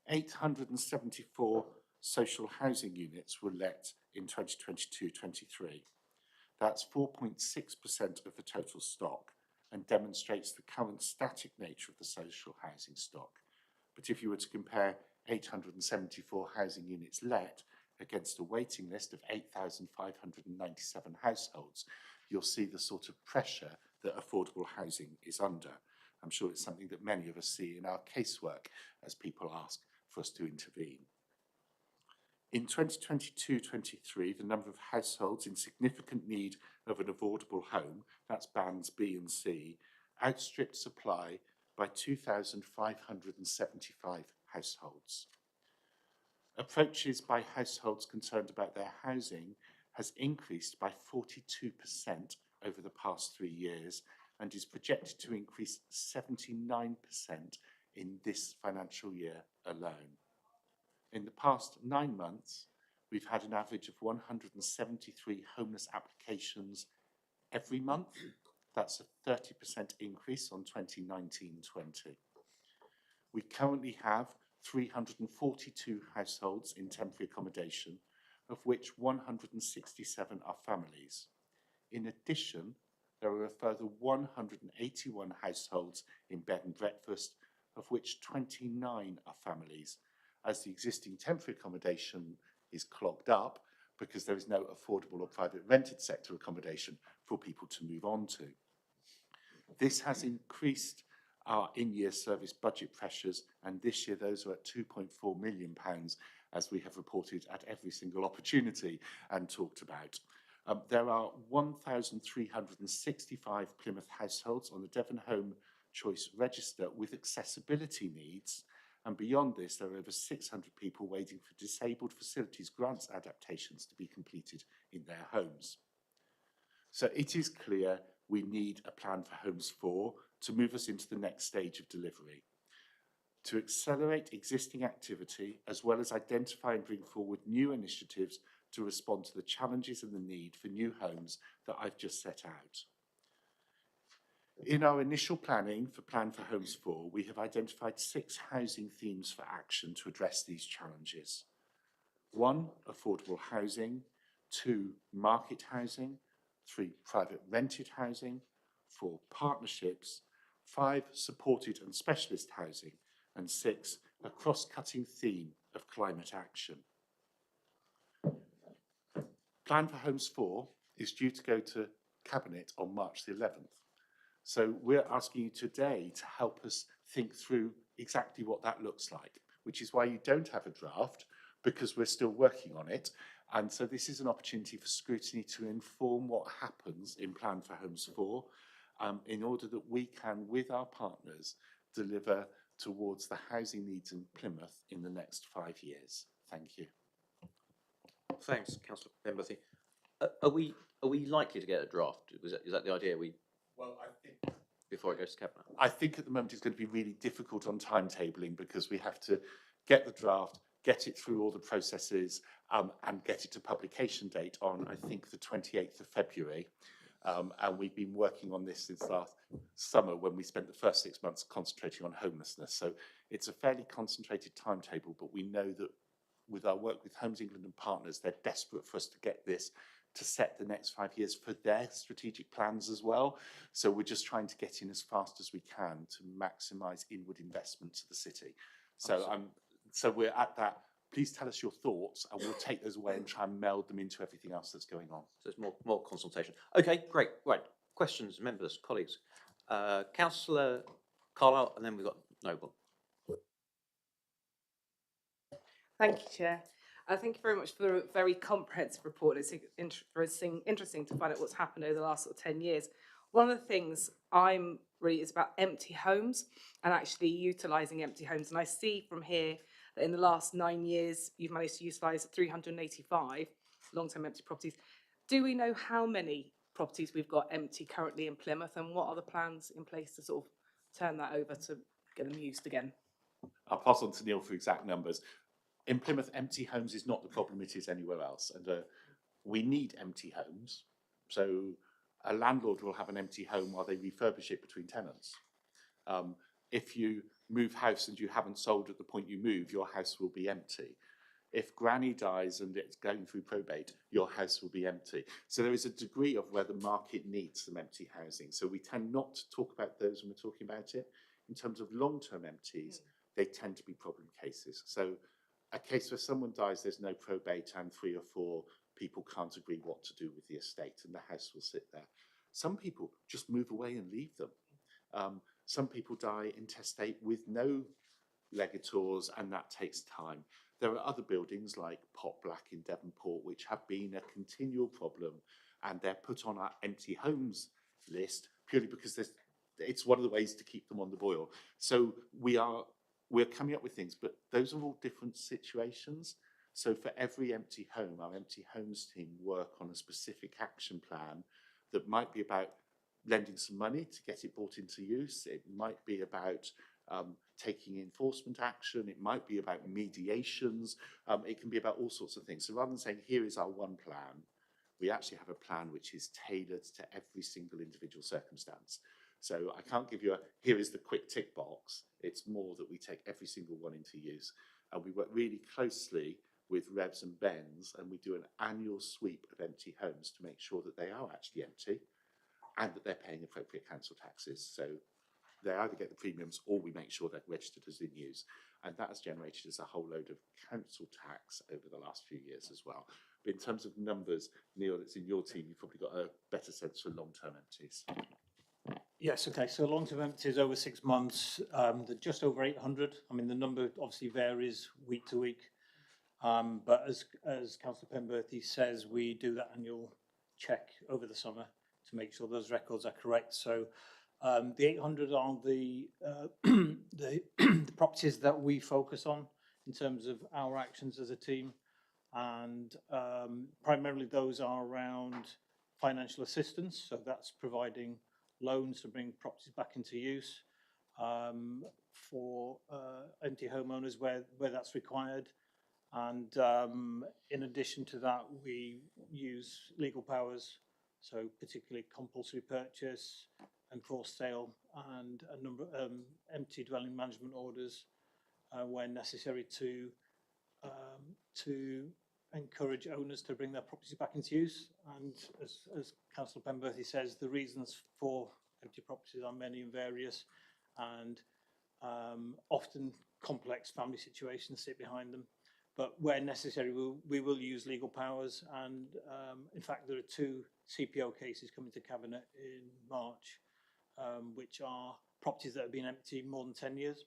874 social housing units were let in 2022-23. That's 4.6% of the total stock and demonstrates the current static nature of the social housing stock. But if you were to compare 874 housing units let against a waiting list of 8,597 households, you'll see the sort of pressure that affordable housing is under. I'm sure it's something that many of us see in our casework as people ask for us to intervene. In 2022-23, the number of households in significant need of an affordable home, that's bands B and C, outstripped supply by 2,575 households. Approaches by households concerned about their housing has increased by 42% over the past 3 years and is projected to increase 79% in this financial year alone. In the past 9 months, we've had an average of 173 homeless applications every month. That's a 30% increase on 2019-20. We currently have 342 households in temporary accommodation, of which 167 are families. In addition, there are a further 181 households in bed and breakfast, of which 29 are families, as the existing temporary accommodation is clogged up because there is no affordable or private rented sector accommodation for people to move on to. This has increased our in-year service budget pressures, and this year those are at £2.4 million, as we have reported at every single opportunity and talked about. There are 1,365 Plymouth households on the Devon Home Choice Register with accessibility needs, and beyond this there are over 600 people waiting for disabled facilities grants adaptations to be completed in their homes. So it is clear we need a plan for Homes 4 to move us into the next stage of delivery, to accelerate existing activity as well as identify and bring forward new initiatives to respond to the challenges and the need for new homes that I've just set out. In our initial planning for Plan for Homes 4, we have identified 6 housing themes for action to address these challenges. 1, affordable housing. 2, market housing. 3, private rented housing. 4, partnerships. 5, supported and specialist housing. And 6, a cross-cutting theme of climate action. Plan for Homes 4 is due to go to Cabinet on March the 11th. So we're asking you today to help us think through exactly what that looks like, which is why you don't have a draft, because we're still working on it. And so this is an opportunity for Scrutiny to inform what happens in Plan for Homes 4, in order that we can, with our partners, deliver towards the housing needs in Plymouth in the next 5 years. Thank you. Thanks, Councillor Pemberthy. Are we likely to get a draft? Is that the idea? Well, I think before it goes to Cabinet? I think at the moment it's going to be really difficult on timetabling because we have to get the draft, get it through all the processes, and get it to publication date on, I think, the 28th of February. And we've been working on this since last summer when we spent the first 6 months concentrating on homelessness. So it's a fairly concentrated timetable, but we know that with our work with Homes England and partners, they're desperate for us to get this to set the next 5 years for their strategic plans as well. So we're just trying to get in as fast as we can to maximise inward investment to the city. So so we're at that. Please tell us your thoughts and we'll take those away and try and meld them into everything else that's going on. So there's more consultation. Okay, great. Right. Questions, members, colleagues. Councillor Carlisle, and then we've got Noble. Thank you, Chair. Thank you very much for a very comprehensive report. It's interesting to find out what's happened over the last sort of 10 years. One of the things I'm really is about empty homes and actually utilising empty homes. And I see from here that in the last 9 years, you've managed to utilise 385 long-term empty properties. Do we know how many properties we've got empty currently in Plymouth, and what are the plans in place to sort of turn that over to get them used again? I'll pass on to Neil for exact numbers. In Plymouth, empty homes is not the problem it is anywhere else. And we need empty homes. So a landlord will have an empty home while they refurbish it between tenants. If you move house and you haven't sold at the point you move, your house will be empty. If granny dies and it's going through probate, your house will be empty. So there is a degree of where the market needs some empty housing. So we tend not to talk about those when we're talking about it. In terms of long-term empties, they tend to be problem cases. So a case where someone dies, there's no probate and 3 or 4 people can't agree what to do with the estate and the house will sit there. Some people just move away and leave them. Some people die intestate with no legators, and that takes time. There are other buildings like Pot Black in Devonport which have been a continual problem, and they're put on our empty homes list purely because it's one of the ways to keep them on the boil. So we're coming up with things, but those are all different situations. So for every empty home, our empty homes team work on a specific action plan that might be about lending some money to get it brought into use. It might be about taking enforcement action. It might be about mediations. It can be about all sorts of things. So rather than saying, here is our one plan, we actually have a plan which is tailored to every single individual circumstance. So I can't give you here is the quick tick box. It's more that we take every single one into use. And we work really closely with Revs and Bens, and we do an annual sweep of empty homes to make sure that they are actually empty and that they're paying appropriate council taxes. So they either get the premiums or we make sure they're registered as in use. And that has generated us a whole load of council tax over the last few years as well. But in terms of numbers, Neil, it's in your team, you've probably got a better sense for long-term empties. Yes, okay, so long-term empties over 6 months, they're just over 800. I mean, the number obviously varies week to week. But as Councillor Penberthy says, we do that annual check over the summer to make sure those records are correct. So the 800 are the the properties that we focus on in terms of our actions as a team, and primarily those are around financial assistance. So that's providing loans to bring properties back into use for empty homeowners where that's required. And in addition to that, we use legal powers, so particularly compulsory purchase, enforced sale, and a number of empty dwelling management orders where necessary to encourage owners to bring their properties back into use. And as Councillor Penberthy says, the reasons for empty properties are many and various, and often complex family situations sit behind them. But where necessary, we will use legal powers. And in fact, there are 2 CPO cases coming to Cabinet in March, which are properties that have been empty more than 10 years.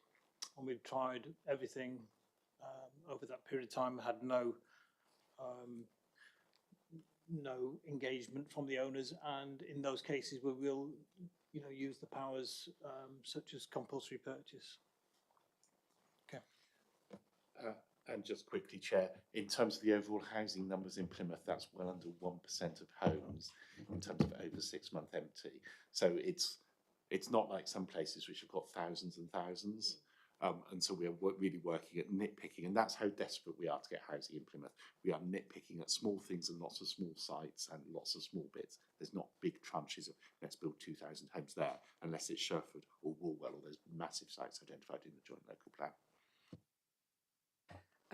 And we've tried everything over that period of time, had no engagement from the owners. And in those cases, we will use the powers such as compulsory purchase. Okay. And just quickly, Chair, in terms of the overall housing numbers in Plymouth, that's well under 1% of homes in terms of over 6 month empty. So it's not like some places which have got thousands and thousands. And so we're really working at nitpicking, and that's how desperate we are to get housing in Plymouth. We are nitpicking at small things and lots of small sites and lots of small bits. There's not big tranches of let's build 2,000 homes there, unless it's Sherford or Woolwell or those massive sites identified in the joint local plan.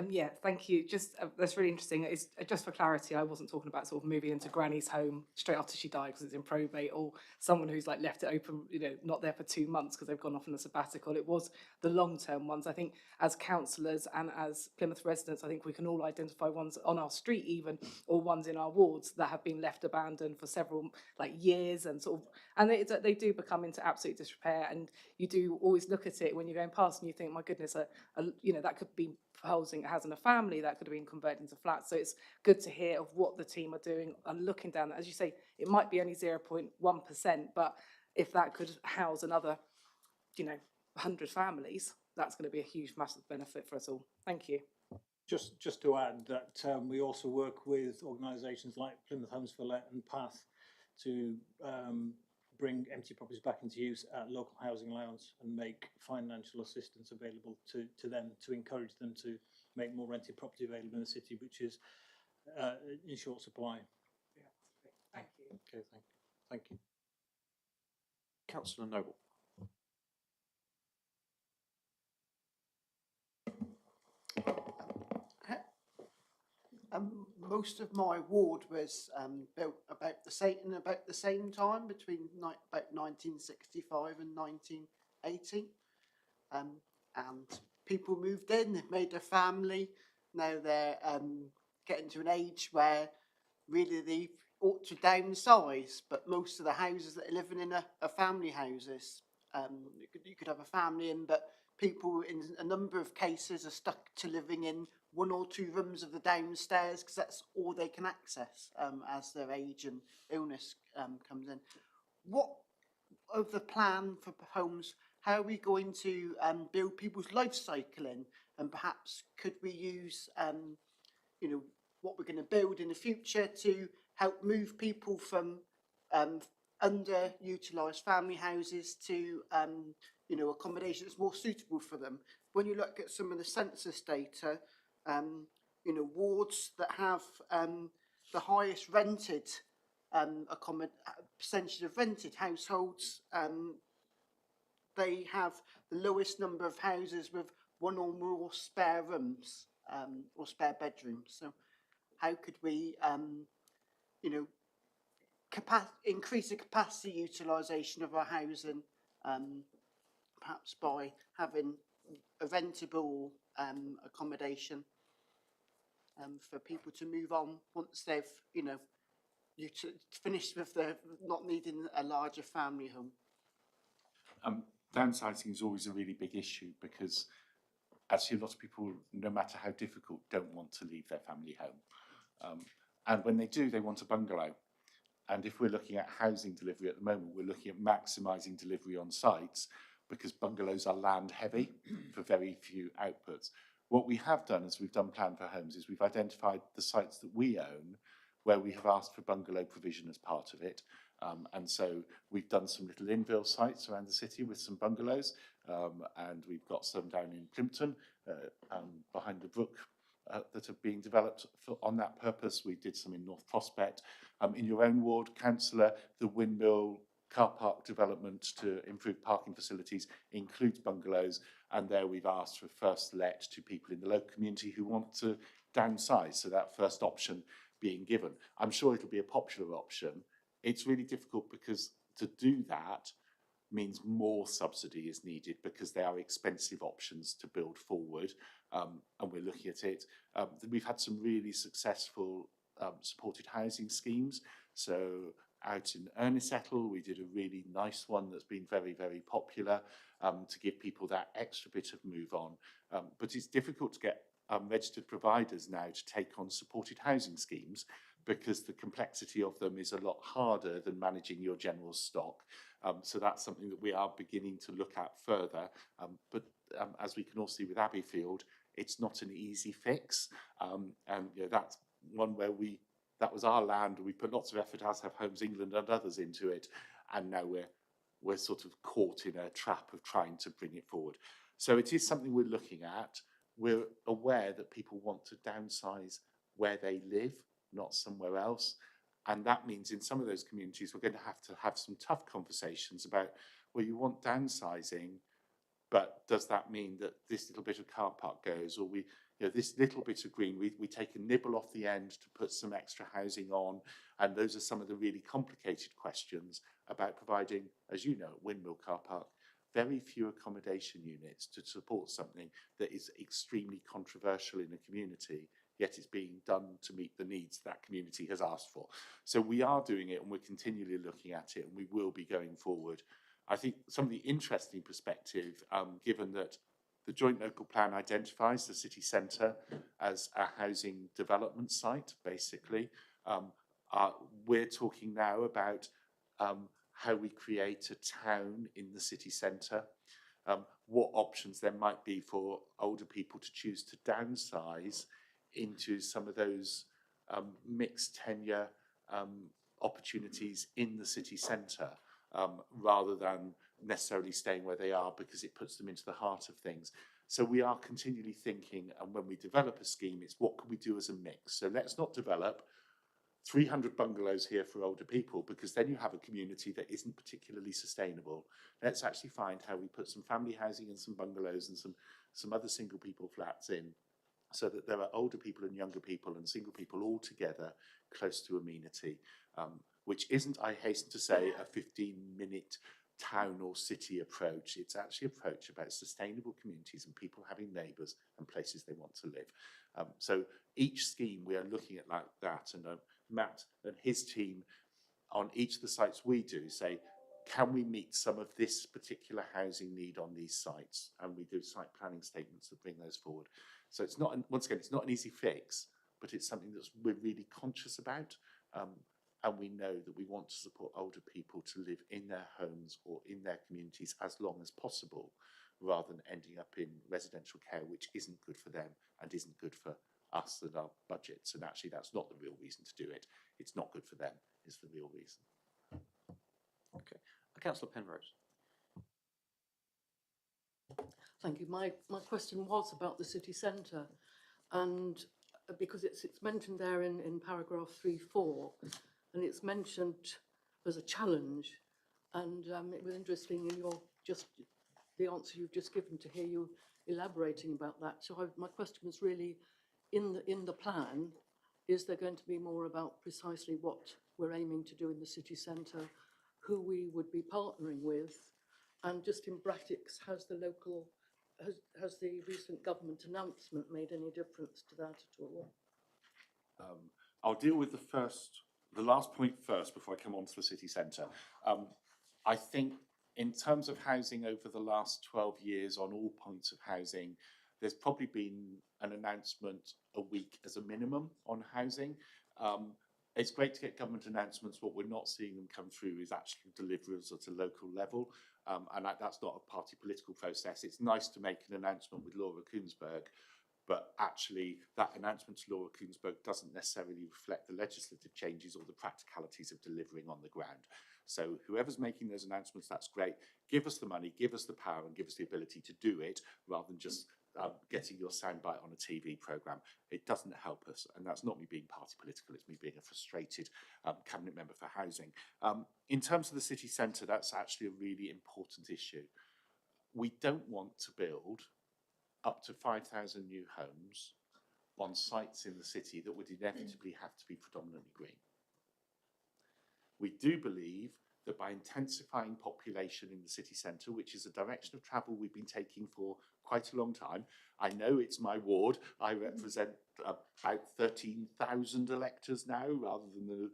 Yeah, thank you. Just that's really interesting. It's just for clarity, I wasn't talking about sort of moving into granny's home straight after she died because it's in probate, or someone who's like left it open, not there for 2 months because they've gone off on a sabbatical. It was the long-term ones. I think as councillors and as Plymouth residents, I think we can all identify ones on our street even, or ones in our wards that have been left abandoned for several years, and they do become into absolute disrepair. And you do always look at it when you're going past and you think, my goodness, that could be housing it has in a family that could have been converted into flats. So it's good to hear of what the team are doing and looking down that. As you say, it might be only 0.1%, but if that could house another 100 families, that's going to be a huge, massive benefit for us all. Thank you. Just to add that we also work with organisations like Plymouth Homes for Let and PATH to bring empty properties back into use at local housing allowance and make financial assistance available to them to encourage them to make more rented property available in the city, which is in short supply. Yeah, thank you. Okay, thank you. Councillor Noble. Most of my ward was built about the same time, between about 1965 and 1980, and people moved in. They've made a family. Now they're getting to an age where really they ought to downsize. But most of the houses that are living in are family houses. You could have a family in, but people in a number of cases are stuck to living in 1 or 2 rooms of the downstairs because that's all they can access as their age and illness comes in. What of the plan for homes? How are we going to build people's life cycle in? And perhaps could we use, what we're going to build in the future to help move people from underutilised family houses to accommodation that's more suitable for them? When you look at some of the census data, wards that have the highest rented percentage of rented households, they have the lowest number of houses with 1 or more spare rooms or spare bedrooms. So how could we, increase the capacity utilisation of our housing, perhaps by having a rentable accommodation for people to move on once they've, finished with the not needing a larger family home. Downsizing is always a really big issue because actually a lot of people, no matter how difficult, don't want to leave their family home. And when they do, they want a bungalow. And if we're looking at housing delivery at the moment, we're looking at maximising delivery on sites because bungalows are land heavy for very few outputs. What we have done as we've done Plan for Homes is we've identified the sites that we own where we have asked for bungalow provision as part of it. And so we've done some little infill sites around the city with some bungalows, and we've got some down in Plymouth, behind the brook, that are being developed on that purpose. We did some in North Prospect. In your own ward, councillor, the Windmill car park development to improve parking facilities includes bungalows, and there we've asked for first let to people in the local community who want to downsize, so that first option being given. I'm sure it'll be a popular option. It's really difficult because to do that means more subsidy is needed because they are expensive options to build forward, and we're looking at it. We've had some really successful supported housing schemes. So out in Erniesettle, we did a really nice one that's been very, very popular to give people that extra bit of move on. But it's difficult to get registered providers now to take on supported housing schemes because the complexity of them is a lot harder than managing your general stock. So that's something that we are beginning to look at further. But as we can all see with Abbeyfield, it's not an easy fix. And that's one where that was our land. We put lots of effort, as have Homes England and others, into it. And now we're sort of caught in a trap of trying to bring it forward. So it is something we're looking at. We're aware that people want to downsize where they live, not somewhere else. And that means in some of those communities, we're going to have some tough conversations about, well, you want downsizing, but does that mean that this little bit of car park goes, or this little bit of green, we take a nibble off the end to put some extra housing on? And those are some of the really complicated questions about providing, as you know, at Windmill Car Park, very few accommodation units to support something that is extremely controversial in a community, yet it's being done to meet the needs that community has asked for. So we are doing it, and we're continually looking at it, and we will be going forward. I think some of the interesting perspective, given that the Joint Local Plan identifies the city centre as a housing development site, basically, we're talking now about how we create a town in the city centre, what options there might be for older people to choose to downsize into some of those mixed tenure opportunities in the city centre, rather than necessarily staying where they are, because it puts them into the heart of things. So we are continually thinking, and when we develop a scheme, it's what can we do as a mix? So let's not develop 300 bungalows here for older people, because then you have a community that isn't particularly sustainable. Let's actually find how we put some family housing and some bungalows and some other single people flats in, so that there are older people and younger people and single people all together close to amenity, which isn't, I hasten to say, a 15-minute town or city approach. It's actually an approach about sustainable communities and people having neighbours and places they want to live. So each scheme we are looking at like that, and Matt and his team on each of the sites we do say, can we meet some of this particular housing need on these sites? And we do site planning statements that bring those forward. So it's not, once again, it's not an easy fix, but it's something that we're really conscious about. And we know that we want to support older people to live in their homes or in their communities as long as possible, rather than ending up in residential care, which isn't good for them and isn't good for us and our budgets. And actually, that's not the real reason to do it. It's not good for them, is the real reason. Okay. Councillor Penrose. Thank you. My question was about the city centre, and because it's mentioned there in paragraph 3.4, and it's mentioned as a challenge, and it was interesting in your the answer you've just given to hear you elaborating about that. So my question was really, in the plan, is there going to be more about precisely what we're aiming to do in the city centre, who we would be partnering with, and just in brackets, has the recent government announcement made any difference to that at all? I'll deal with the last point first before I come on to the city centre. I think in terms of housing over the last 12 years on all points of housing, there's probably been an announcement a week as a minimum on housing. It's great to get government announcements. What we're not seeing them come through is actually deliverers at a local level. And that's not a party political process. It's nice to make an announcement with Laura Kuenssberg, but actually that announcement to Laura Kuenssberg doesn't necessarily reflect the legislative changes or the practicalities of delivering on the ground. So whoever's making those announcements, that's great. Give us the money, give us the power, and give us the ability to do it, rather than just getting your soundbite on a TV programme. It doesn't help us, and that's not me being party political, it's me being a frustrated cabinet member for housing. In terms of the city centre, that's actually a really important issue. We don't want to build up to 5,000 new homes on sites in the city that would inevitably have to be predominantly green. We do believe that by intensifying population in the city centre, which is a direction of travel we've been taking for quite a long time. I know it's my ward. I represent about 13,000 electors now, rather than the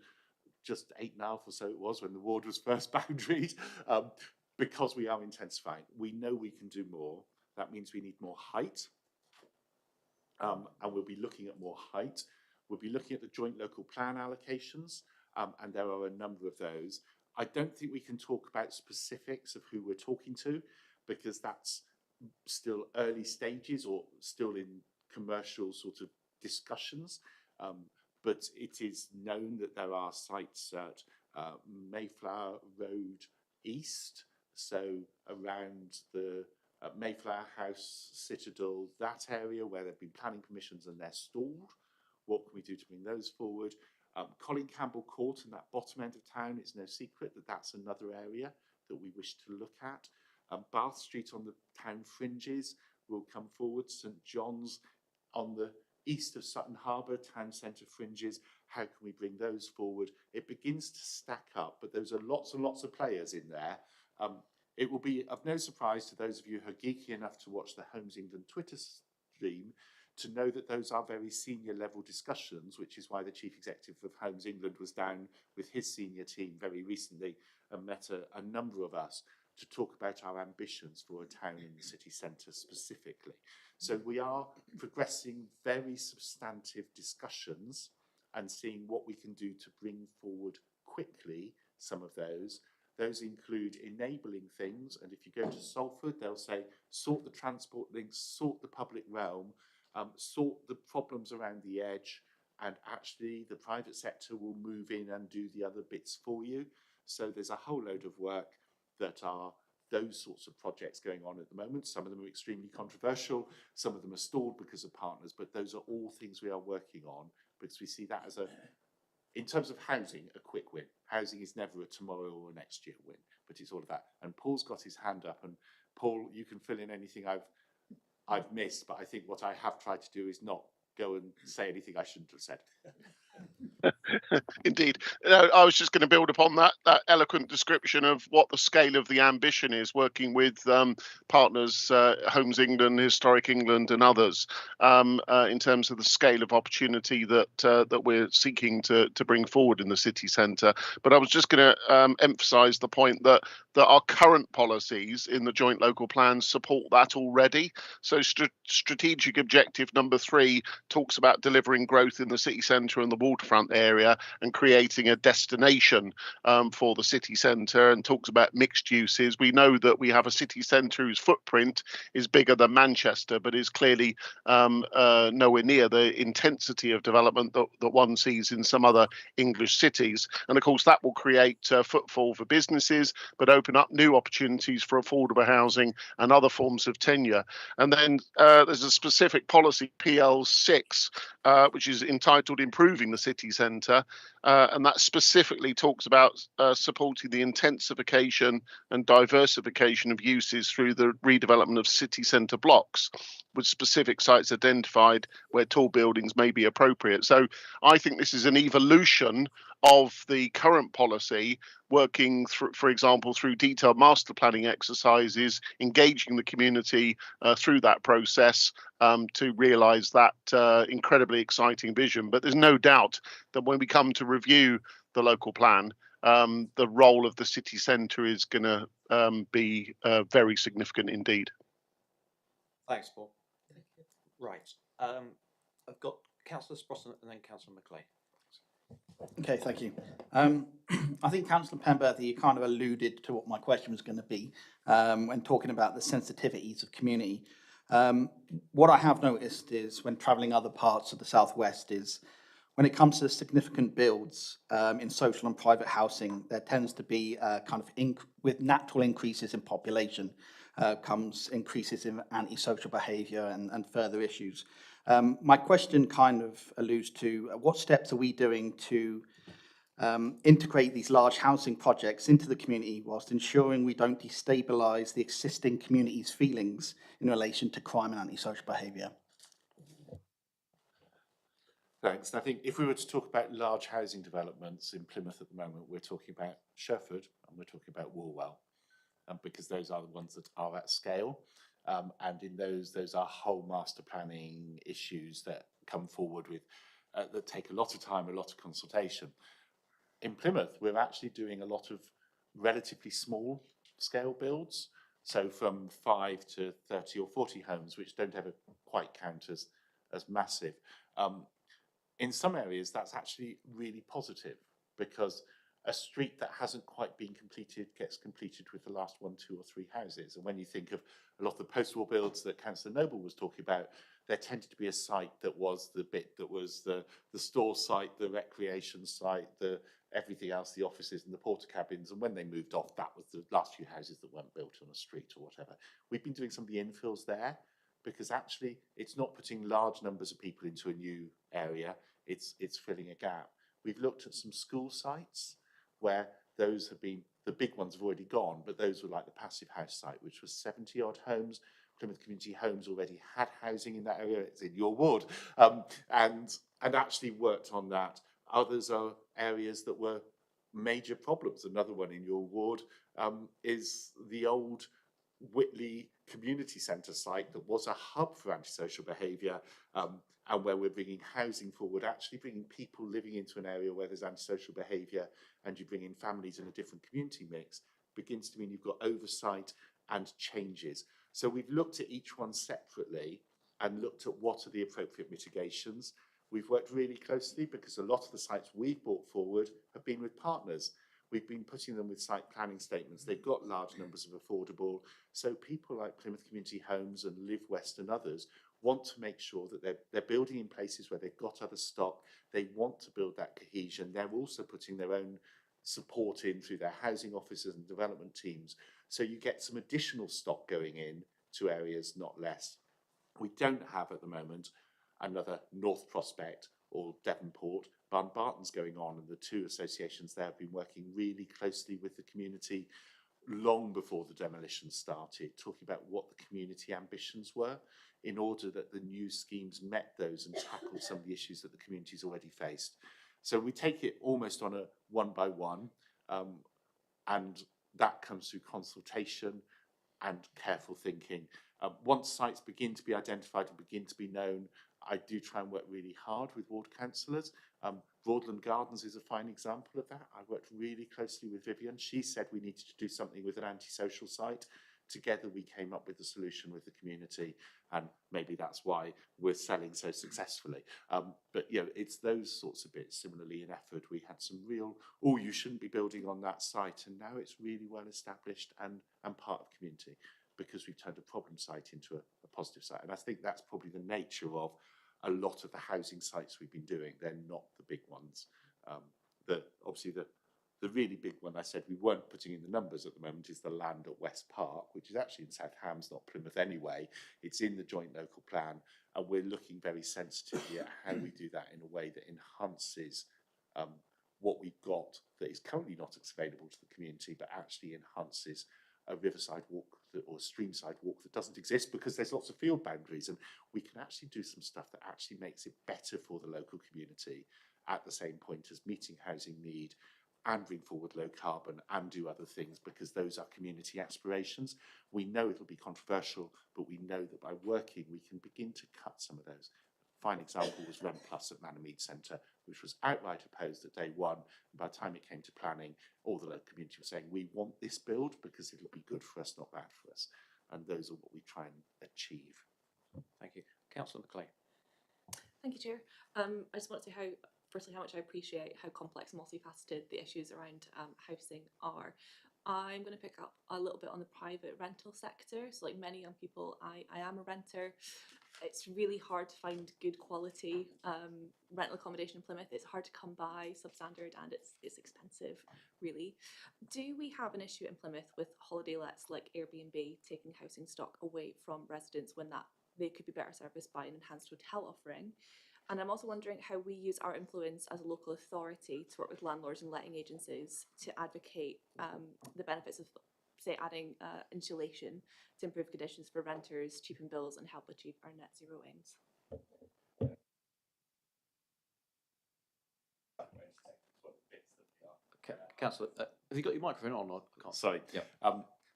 just 8.5 or so it was when the ward was first boundaried, because we are intensifying. We know we can do more. That means we need more height, and we'll be looking at more height. We'll be looking at the joint local plan allocations, and there are a number of those. I don't think we can talk about specifics of who we're talking to, because that's still early stages or still in commercial sort of discussions. But it is known that there are sites at Mayflower Road East, so around the Mayflower House, Citadel, that area where there have been planning permissions and they're stalled. What can we do to bring those forward? Colin Campbell Court in that bottom end of town, it's no secret that that's another area that we wish to look at. Bath Street on the town fringes will come forward. St John's on the east of Sutton Harbour, town centre fringes, how can we bring those forward? It begins to stack up, but those are lots and lots of players in there. It will be of no surprise to those of you who are geeky enough to watch the Homes England Twitter stream to know that those are very senior level discussions, which is why the Chief Executive of Homes England was down with his senior team very recently and met a number of us to talk about our ambitions for a town in the city centre specifically. So we are progressing very substantive discussions and seeing what we can do to bring forward quickly some of those. Those include enabling things, and if you go to Salford, they'll say, sort the transport links, sort the public realm, sort the problems around the edge, and actually the private sector will move in and do the other bits for you. So there's a whole load of work that are those sorts of projects going on at the moment. Some of them are extremely controversial, some of them are stalled because of partners, but those are all things we are working on because we see that as a, in terms of housing, a quick win. Housing is never a tomorrow or a next year win, but it's all of that. And Paul's got his hand up, and Paul, you can fill in anything I've missed, but I think what I have tried to do is not go and say anything I shouldn't have said. Indeed. I was just going to build upon that eloquent description of what the scale of the ambition is, working with partners, Homes England, Historic England and others, in terms of the scale of opportunity that we're seeking to bring forward in the city centre. But I was just going to emphasise the point that our current policies in the joint local plans support that already. So strategic objective number 3 talks about delivering growth in the city centre and the waterfront area and creating a destination for the city centre, and talks about mixed uses. We know that we have a city centre whose footprint is bigger than Manchester, but is clearly nowhere near the intensity of development that one sees in some other English cities. And of course that will create footfall for businesses, but open up new opportunities for affordable housing and other forms of tenure. And then there's a specific policy, PL6, which is entitled Improving the City Centre, and that specifically talks about supporting the intensification and diversification of uses through the redevelopment of city centre blocks, with specific sites identified where tall buildings may be appropriate. So I think this is an evolution of the current policy, working through, for example, through detailed master planning exercises, engaging the community through that process to realise that incredibly exciting vision. But there's no doubt that when we come to review the local plan, the role of the city centre is going to be very significant indeed. Thanks, Paul. Right. I've got Councillor Sprosson and then Councillor Macleay. Okay, thank you. I think Councillor Penberthy, you kind of alluded to what my question was going to be when talking about the sensitivities of community. What I have noticed is when travelling other parts of the southwest is when it comes to significant builds in social and private housing, there tends to be with natural increases in population comes increases in antisocial behaviour and further issues. My question kind of alludes to what steps are we doing to integrate these large housing projects into the community whilst ensuring we don't destabilise the existing community's feelings in relation to crime and antisocial behaviour? Thanks. I think if we were to talk about large housing developments in Plymouth at the moment, we're talking about Sherford and we're talking about Woolwell, because those are the ones that are at scale. And in those are whole master planning issues that come forward with, that take a lot of time, a lot of consultation. In Plymouth, we're actually doing a lot of relatively small scale builds. So from 5 to 30 or 40 homes, which don't ever quite count as massive. In some areas, that's actually really positive because a street that hasn't quite been completed gets completed with the last 1, 2 or 3 houses. And when you think of a lot of the post-war builds that Councillor Noble was talking about, there tended to be a site that was the bit that was the store site, the recreation site, the everything else, the offices and the porter cabins. And when they moved off, that was the last few houses that weren't built on a street or whatever. We've been doing some of the infills there because actually it's not putting large numbers of people into a new area, it's filling a gap. We've looked at some school sites where those have been, the big ones have already gone, but those were like the Passive House site, which was 70 odd homes. Plymouth Community Homes already had housing in that area, it's in your ward, and actually worked on that. Others are areas that were major problems. Another one in your ward is the old Whitley Community Centre site that was a hub for antisocial behaviour, and where we're bringing housing forward, actually bringing people living into an area where there's antisocial behaviour and you bring in families in a different community mix, begins to mean you've got oversight and changes. So we've looked at each one separately and looked at what are the appropriate mitigations. We've worked really closely because a lot of the sites we've brought forward have been with partners. We've been putting them with site planning statements. They've got large numbers of affordable. So people like Plymouth Community Homes and Live West and others want to make sure that they're building in places where they've got other stock. They want to build that cohesion. They're also putting their own support in through their housing officers and development teams. So you get some additional stock going in to areas, not less. We don't have at the moment another North Prospect or Devonport. Barton's going on, and the two associations there have been working really closely with the community long before the demolition started, talking about what the community ambitions were in order that the new schemes met those and tackled some of the issues that the community's already faced. So we take it almost on a one by one, and that comes through consultation and careful thinking. Once sites begin to be identified and begin to be known, I do try and work really hard with ward councillors. Broadland Gardens is a fine example of that. I worked really closely with Vivian. She said we needed to do something with an antisocial site. Together we came up with a solution with the community, and maybe that's why we're selling so successfully. But you know, it's those sorts of bits. Similarly in Efford, we had some real, oh, you shouldn't be building on that site, and now it's really well established and part of community, because we've turned a problem site into a positive site. And I think that's probably the nature of a lot of the housing sites we've been doing. They're not the big ones. Obviously the really big one I said we weren't putting in the numbers at the moment is the land at West Park, which is actually in South Hams, not Plymouth anyway. It's in the joint local plan, and we're looking very sensitively at how we do that in a way that enhances what we've got that is currently not available to the community, but actually enhances a riverside walk or a streamside walk that doesn't exist because there's lots of field boundaries, and we can actually do some stuff that actually makes it better for the local community at the same point as meeting housing need and bring forward low carbon and do other things, because those are community aspirations. We know it'll be controversial, but we know that by working we can begin to cut some of those. Fine example was Rem Plus at Manamead Centre, which was outright opposed at day one. And by the time it came to planning, all the local community was saying, we want this build because it'll be good for us, not bad for us. And those are what we try and achieve. Thank you. Councillor McLean. Thank you, Chair. I just want to say firstly, how much I appreciate how complex and multifaceted the issues around housing are. I'm going to pick up a little bit on the private rental sector. So like many young people, I am a renter. It's really hard to find good quality rental accommodation in Plymouth. It's hard to come by, substandard, and it's expensive, really. Do we have an issue in Plymouth with holiday lets like Airbnb taking housing stock away from residents when that they could be better serviced by an enhanced hotel offering? And I'm also wondering how we use our influence as a local authority to work with landlords and letting agencies to advocate the benefits of, say, adding insulation to improve conditions for renters, cheapen bills, and help achieve our net zero aims. Councillor, have you got your microphone on? Or I can't. Sorry. Yeah.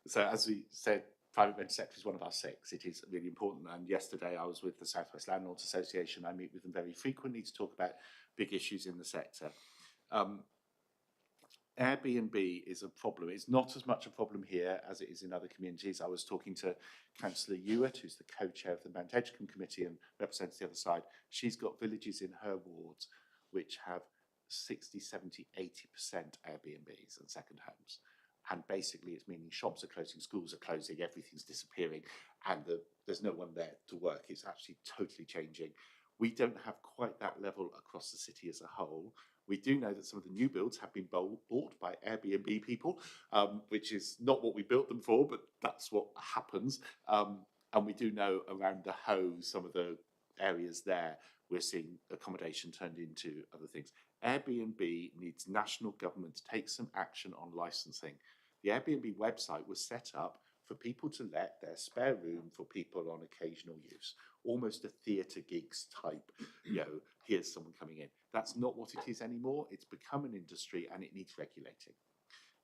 So as we said, private rented sector is one of our six. It is really important. And yesterday I was with the South West Landlords Association. I meet with them very frequently to talk about big issues in the sector. Airbnb is a problem. It's not as much a problem here as it is in other communities. I was talking to Councillor Ewart, who's the co-chair of the Mount Edgecombe Committee and represents the other side. She's got villages in her wards which have 60, 70, 80% Airbnbs and second homes. And basically it's meaning shops are closing, schools are closing, everything's disappearing, and there's no one there to work. It's actually totally changing. We don't have quite that level across the city as a whole. We do know that some of the new builds have been bought by Airbnb people, which is not what we built them for, but that's what happens. And we do know around the Hoe, some of the areas there, we're seeing accommodation turned into other things. Airbnb needs national government to take some action on licensing. The Airbnb website was set up for people to let their spare room for people on occasional use, almost a theatre gigs type, here's someone coming in. That's not what it is anymore. It's become an industry and it needs regulating.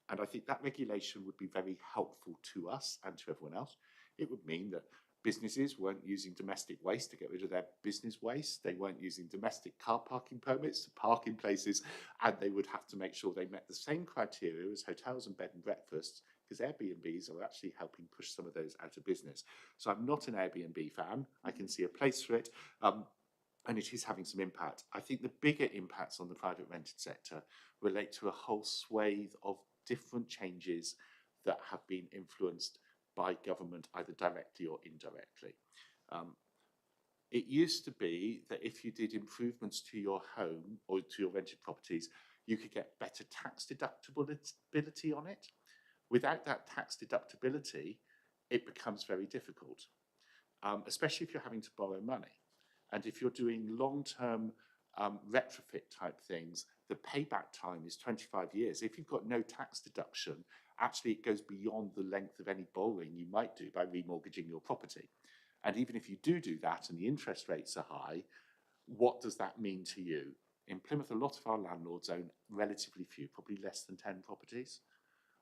And I think that regulation would be very helpful to us and to everyone else. It would mean that businesses weren't using domestic waste to get rid of their business waste. They weren't using domestic car parking permits to park in places, and they would have to make sure they met the same criteria as hotels and bed and breakfasts, because Airbnbs are actually helping push some of those out of business. So I'm not an Airbnb fan. I can see a place for it, and it is having some impact. I think the bigger impacts on the private rented sector relate to a whole swathe of different changes that have been influenced by government, either directly or indirectly. It used to be that if you did improvements to your home or to your rented properties, you could get better tax deductibility on it. Without that tax deductibility, it becomes very difficult, especially if you're having to borrow money. And if you're doing long-term retrofit type things, the payback time is 25 years. If you've got no tax deduction, actually it goes beyond the length of any borrowing you might do by remortgaging your property. And even if you do that and the interest rates are high, what does that mean to you? In Plymouth, a lot of our landlords own relatively few, probably less than 10 properties.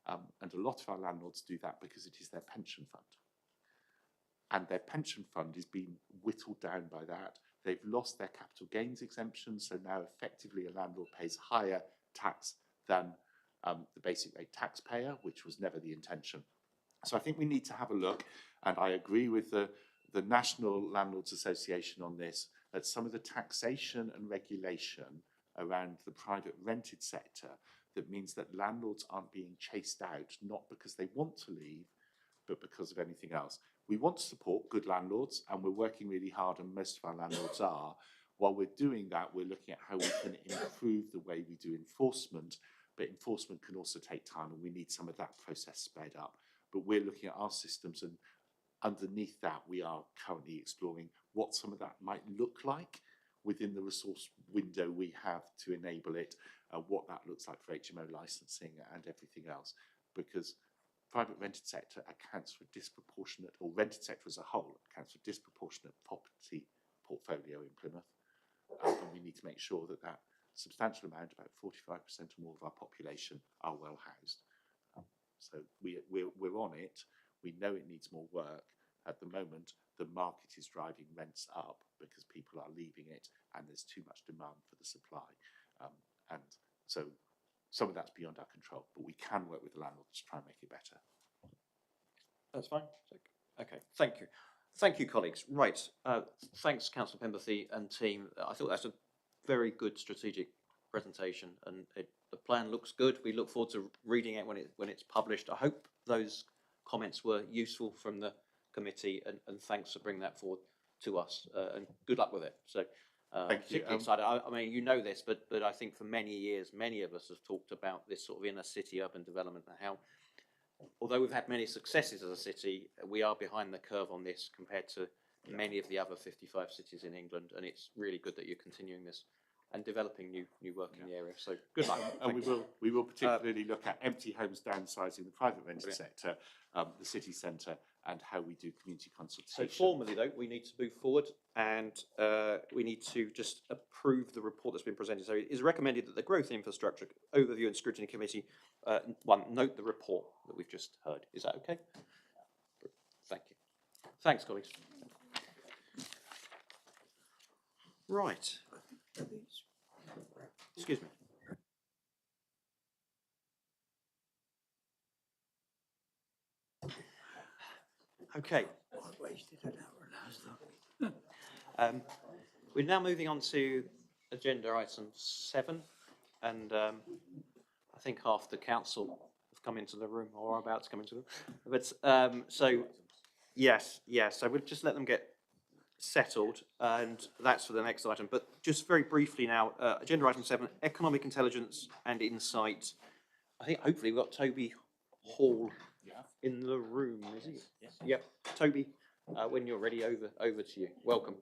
And a lot of our landlords do that because it is their pension fund. And their pension fund is being whittled down by that. They've lost their capital gains exemption, so now effectively a landlord pays higher tax than the basic rate taxpayer, which was never the intention. So I think we need to have a look, and I agree with the National Landlords Association on this, that some of the taxation and regulation around the private rented sector, that means that landlords aren't being chased out, not because they want to leave, but because of anything else. We want to support good landlords, and we're working really hard, and most of our landlords are. While we're doing that, we're looking at how we can improve the way we do enforcement, but enforcement can also take time, and we need some of that process sped up. But we're looking at our systems, and underneath that, we are currently exploring what some of that might look like within the resource window we have to enable it, what that looks like for HMO licensing and everything else, because private rented sector accounts for disproportionate, or rented sector as a whole accounts for disproportionate property portfolio in Plymouth, and we need to make sure that that substantial amount, about 45% or more of our population, are well housed. So we're on it. We know it needs more work. At the moment, the market is driving rents up because people are leaving it, and there's too much demand for the supply. And so some of that's beyond our control, but we can work with the landlords to try and make it better. That's fine. Okay, thank you. Thank you, colleagues. Right, thanks, Councillor Pemberthy and team. I thought that's a very good strategic presentation, and the plan looks good. We look forward to reading it when it's published. I hope those comments were useful from the committee, and thanks for bringing that forward to us, and good luck with it. So particularly excited. I mean, you know this, but I think for many years, many of us have talked about this sort of inner city urban development, and how, although we've had many successes as a city, we are behind the curve on this compared to many of the other 55 cities in England, and it's really good that you're continuing this and developing new work in the area. So good luck. And we will particularly look at empty homes downsizing, the private rented sector, the city centre, and how we do community consultation. So formally, though, we need to move forward, and we need to just approve the report that's been presented. So it is recommended that the Growth Infrastructure Overview and Scrutiny Committee, note the report that we've just heard. Is that okay? Thank you. Thanks, colleagues. Right. Excuse me. Okay. We're now moving on to agenda item 7, and I think half the council have come into the room or are about to come into the room. But so yes, so we'll just let them get settled, and that's for the next item. But just very briefly now, agenda item 7, economic intelligence and insight. I think hopefully we've got Toby Hall in the room, is he? Yes. Yep. Toby, when you're ready, over to you. Welcome.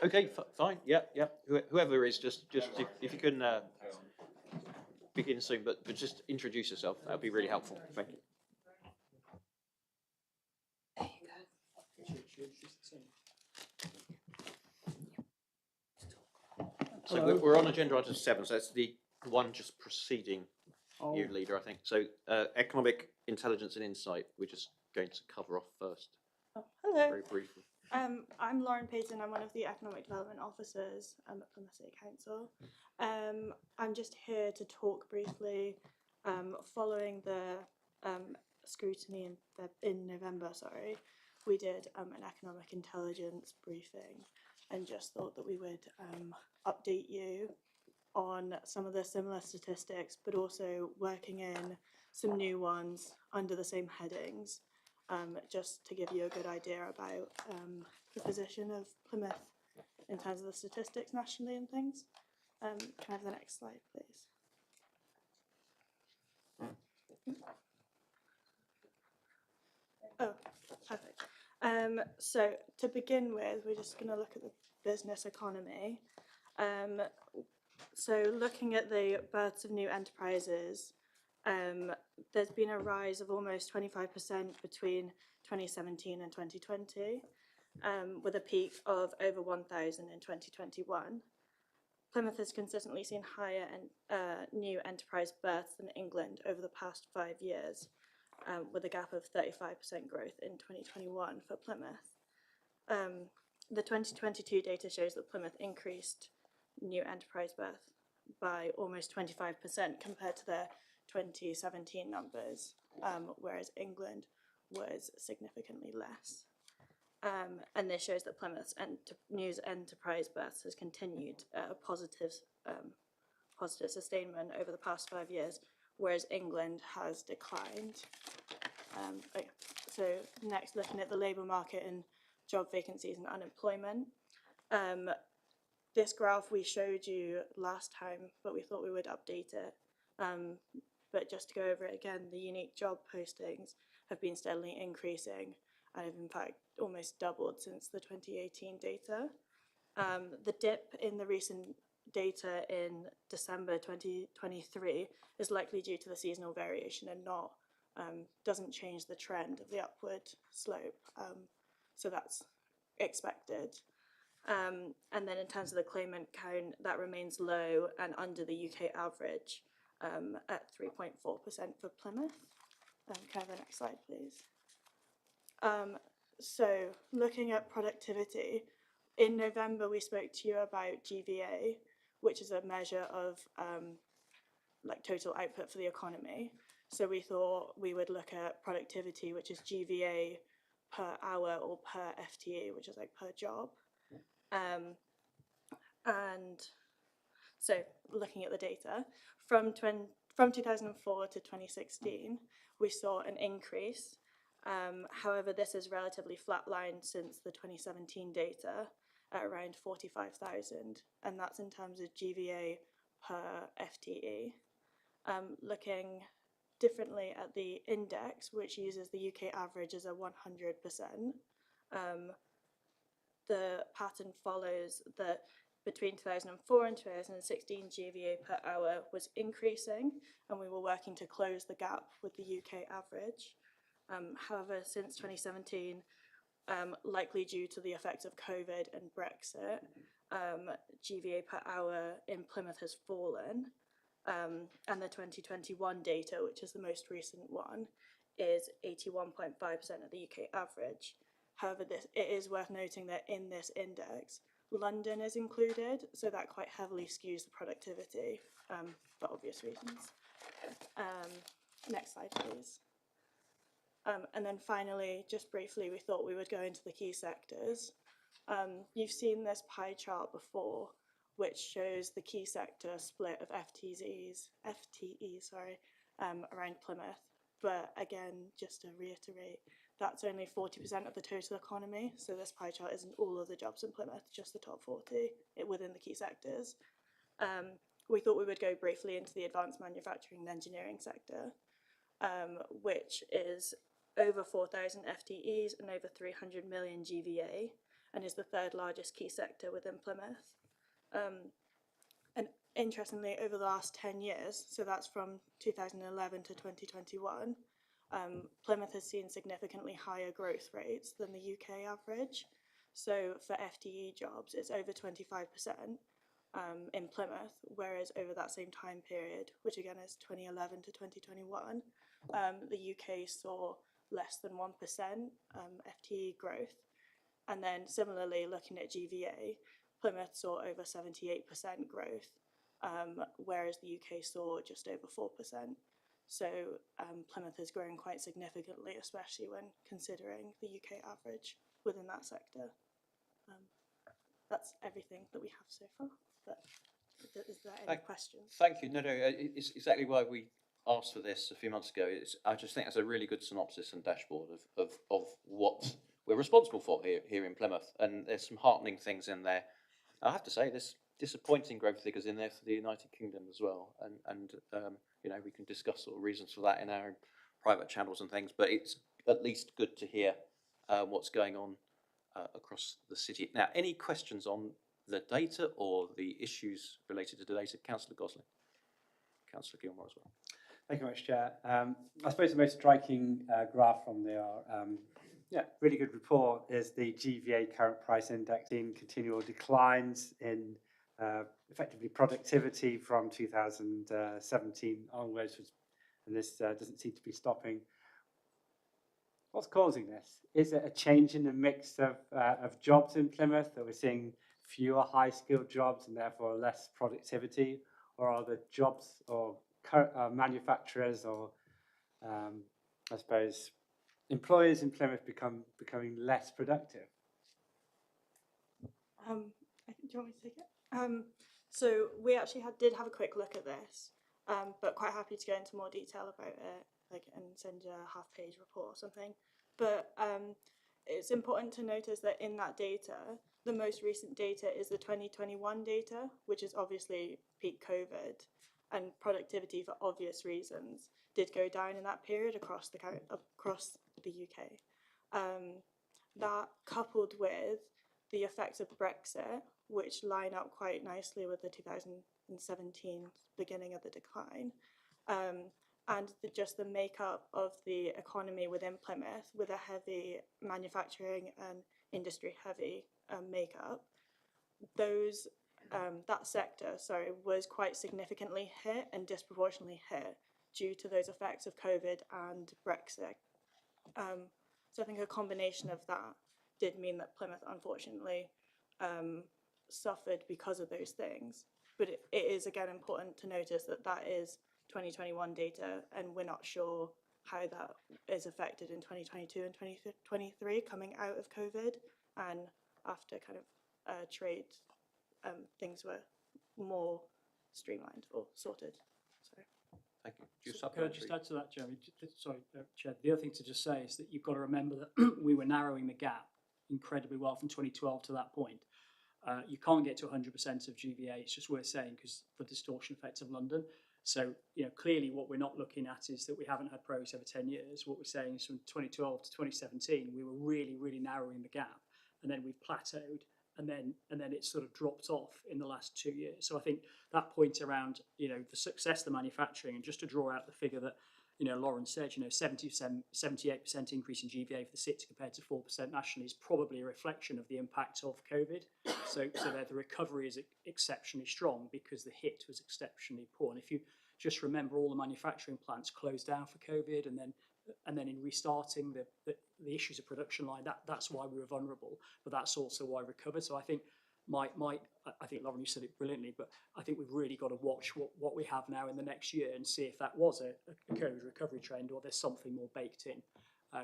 Okay, fine. Yeah. Whoever is, just if you can begin soon, but just introduce yourself. That would be really helpful. Thank you. So we're on agenda item 7. So that's the one just preceding you, leader, I think. So economic intelligence and insight. We're just going to cover off first. Hello. Very briefly. I'm Lauren Payton. I'm one of the Economic Development Officers at Plymouth City Council. I'm just here to talk briefly following the scrutiny in November, we did an economic intelligence briefing and just thought that we would update you on some of the similar statistics, but also working in some new ones under the same headings, just to give you a good idea about the position of Plymouth in terms of the statistics nationally and things. Can I have the next slide, please? Oh, perfect. So to begin with, we're just going to look at the business economy. So looking at the births of new enterprises, there's been a rise of almost 25% between 2017 and 2020, with a peak of over 1,000 in 2021. Plymouth has consistently seen higher new enterprise births than England over the past 5 years, with a gap of 35% growth in 2021 for Plymouth. The 2022 data shows that Plymouth increased new enterprise birth by almost 25% compared to their 2017 numbers, whereas England was significantly less. And this shows that Plymouth's new enterprise births has continued a positive sustainment over the past 5 years, whereas England has declined. Okay. So next, looking at the labour market and job vacancies and unemployment. This graph we showed you last time, but we thought we would update it. But just to go over it again, the unique job postings have been steadily increasing and have in fact almost doubled since the 2018 data. The dip in the recent data in December 2023 is likely due to the seasonal variation and doesn't change the trend of the upward slope. So that's expected. And then in terms of the claimant count, that remains low and under the UK average at 3.4% for Plymouth. Can I have the next slide, please? So looking at productivity, in November we spoke to you about GVA, which is a measure of like total output for the economy. So we thought we would look at productivity, which is GVA per hour or per FTE, which is like per job. And so looking at the data, from 2004 to 2016, we saw an increase. However, this is relatively flatlined since the 2017 data at around 45,000, and that's in terms of GVA per FTE. Looking differently at the index, which uses the UK average as a 100%, the pattern follows that between 2004 and 2016, GVA per hour was increasing, and we were working to close the gap with the UK average. However, since 2017, likely due to the effects of COVID and Brexit, GVA per hour in Plymouth has fallen, and the 2021 data, which is the most recent one, is 81.5% of the UK average. However, it is worth noting that in this index, London is included, so that quite heavily skews the productivity for obvious reasons. Next slide, please. And then finally, just briefly, we thought we would go into the key sectors. You've seen this pie chart before, which shows the key sector split of FTEs, around Plymouth. But again, just to reiterate, that's only 40% of the total economy. So this pie chart isn't all of the jobs in Plymouth, just the top 40 within the key sectors. We thought we would go briefly into the advanced manufacturing and engineering sector, which is over 4,000 FTEs and over 300 million GVA, and is the third largest key sector within Plymouth. And interestingly, over the last 10 years, so that's from 2011 to 2021, Plymouth has seen significantly higher growth rates than the UK average. So for FTE jobs, it's over 25% in Plymouth, whereas over that same time period, which again is 2011 to 2021, the UK saw less than 1% FTE growth. And then similarly, looking at GVA, Plymouth saw over 78% growth, whereas the UK saw just over 4%. So Plymouth is growing quite significantly, especially when considering the UK average within that sector. that's everything that we have so far. But is there any questions? Thank you. No, it's exactly why we asked for this a few months ago. I just think that's a really good synopsis and dashboard of what we're responsible for here in Plymouth. And there's some heartening things in there. I have to say, there's disappointing growth figures in there for the United Kingdom as well. And you know, we can discuss sort of reasons for that in our private channels and things, but it's at least good to hear what's going on across the city. Now, any questions on the data or the issues related to the data? Councillor Gosling. Councillor Gilmore as well. Thank you very much, Chair. I suppose the most striking graph from the really good report is the GVA current price index in continual declines in effectively productivity from 2017 onwards, and this doesn't seem to be stopping. What's causing this? Is it a change in the mix of jobs in Plymouth, that we're seeing fewer high-skilled jobs and therefore less productivity, or are the jobs or manufacturers or I suppose employers in Plymouth becoming less productive? Do you want me to take it? So we actually did have a quick look at this, but quite happy to go into more detail about it, and send you a half-page report or something. But it's important to notice that in that data, the most recent data is the 2021 data, which is obviously peak COVID, and productivity, for obvious reasons, did go down in that period across the UK. That, coupled with the effects of Brexit, which line up quite nicely with the 2017 beginning of the decline, and just the makeup of the economy within Plymouth, with a heavy manufacturing and industry heavy makeup, that sector, was quite significantly hit and disproportionately hit due to those effects of COVID and Brexit. So I think a combination of that did mean that Plymouth, unfortunately, suffered because of those things. But it is, again, important to notice that that is 2021 data, and we're not sure how that is affected in 2022 and 2023 coming out of COVID, and after kind of trade, things were more streamlined or sorted. So. Thank you. Can I just add to that, Jeremy? Sorry, Chair. The other thing to just say is that you've got to remember that we were narrowing the gap incredibly well from 2012 to that point. You can't get to 100% of GVA, it's just worth saying, because the distortion effects of London. So, you know, clearly what we're not looking at is that we haven't had progress over 10 years. What we're saying is from 2012 to 2017, we were really narrowing the gap, and then we've plateaued, and then it sort of dropped off in the last 2 years. So I think that point around, you know, the success of the manufacturing, and just to draw out the figure that, you know, Lauren said, you know, 78% increase in GVA for the city compared to 4% nationally is probably a reflection of the impact of COVID. So that the recovery is exceptionally strong because the hit was exceptionally poor. And if you just remember, all the manufacturing plants closed down for COVID, and then in restarting the issues of production line, that's why we were vulnerable, but that's also why we recovered. So I think I think, Lauren, you said it brilliantly, but I think we've really got to watch what we have now in the next year and see if that was a COVID recovery trend, or there's something more baked in,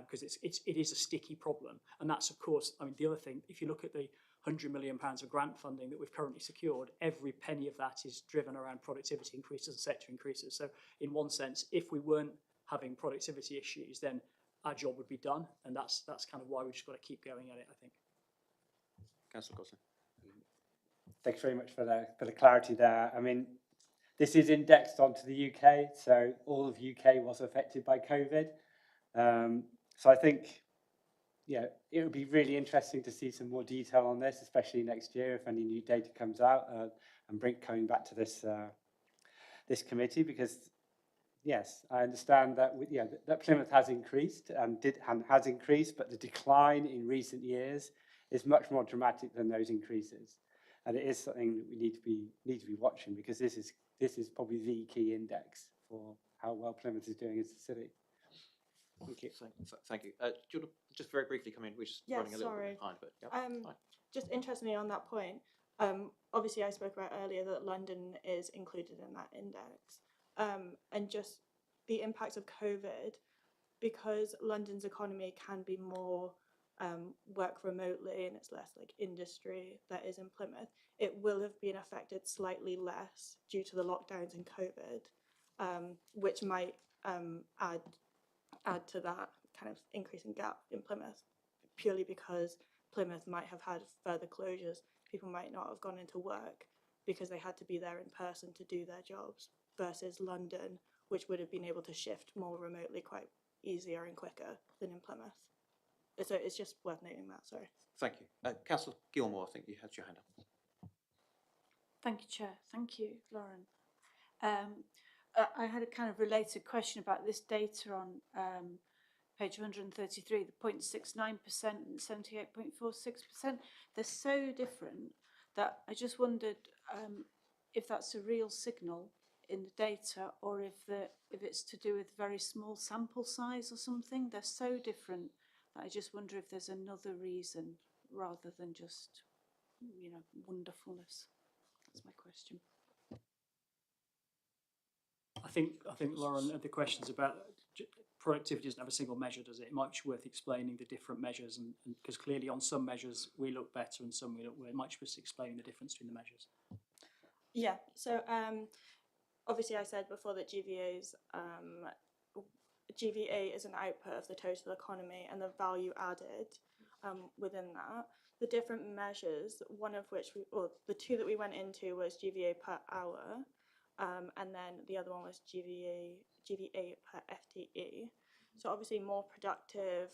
because it is a sticky problem. And that's, of course, I mean, the other thing, if you look at the £100 million of grant funding that we've currently secured, every penny of that is driven around productivity increases and sector increases. So in one sense, if we weren't having productivity issues, then our job would be done. And that's kind of why we've just got to keep going at it, I think. Councillor Gosling. Thanks very much for the clarity there. I mean, this is indexed onto the UK, so all of UK was affected by COVID. So I think, yeah, it would be really interesting to see some more detail on this, especially next year if any new data comes out, and coming back to this this committee, because yes, I understand that that Plymouth has increased and has increased, but the decline in recent years is much more dramatic than those increases. And it is something that we need to be watching, because this is probably the key index for how well Plymouth is doing as a city. Thank you. Thank you. Do you want to just very briefly come in? We're just running a little bit behind, but fine. Just interestingly on that point, obviously I spoke about earlier that London is included in that index, and just the impact of COVID, because London's economy can be more work remotely and it's less like industry that is in Plymouth, it will have been affected slightly less due to the lockdowns and COVID, which might add to that kind of increasing gap in Plymouth, purely because Plymouth might have had further closures. People might not have gone into work because they had to be there in person to do their jobs, versus London, which would have been able to shift more remotely quite easier and quicker than in Plymouth. So it's just worth noting that, sorry. Thank you. Councillor Gilmore, I think you had your hand up. Thank you, Chair. Thank you, Lauren. I had a kind of related question about this data on page 133, the 0.69% and 78.46%. They're so different that I just wondered if that's a real signal in the data, or if it's to do with very small sample size or something. They're so different that I just wonder if there's another reason rather than just, you know, wonderfulness. That's my question. I think Lauren, the question's about productivity doesn't have a single measure, does it? It might be worth explaining the different measures, and because clearly on some measures we look better and some we look worse. It might be worth explaining the difference between the measures. Yeah, so obviously I said before that GVA is an output of the total economy and the value added within that. The different measures, one of which, the two that we went into was GVA per hour, and then the other one was GVA per FTE. So obviously more productive,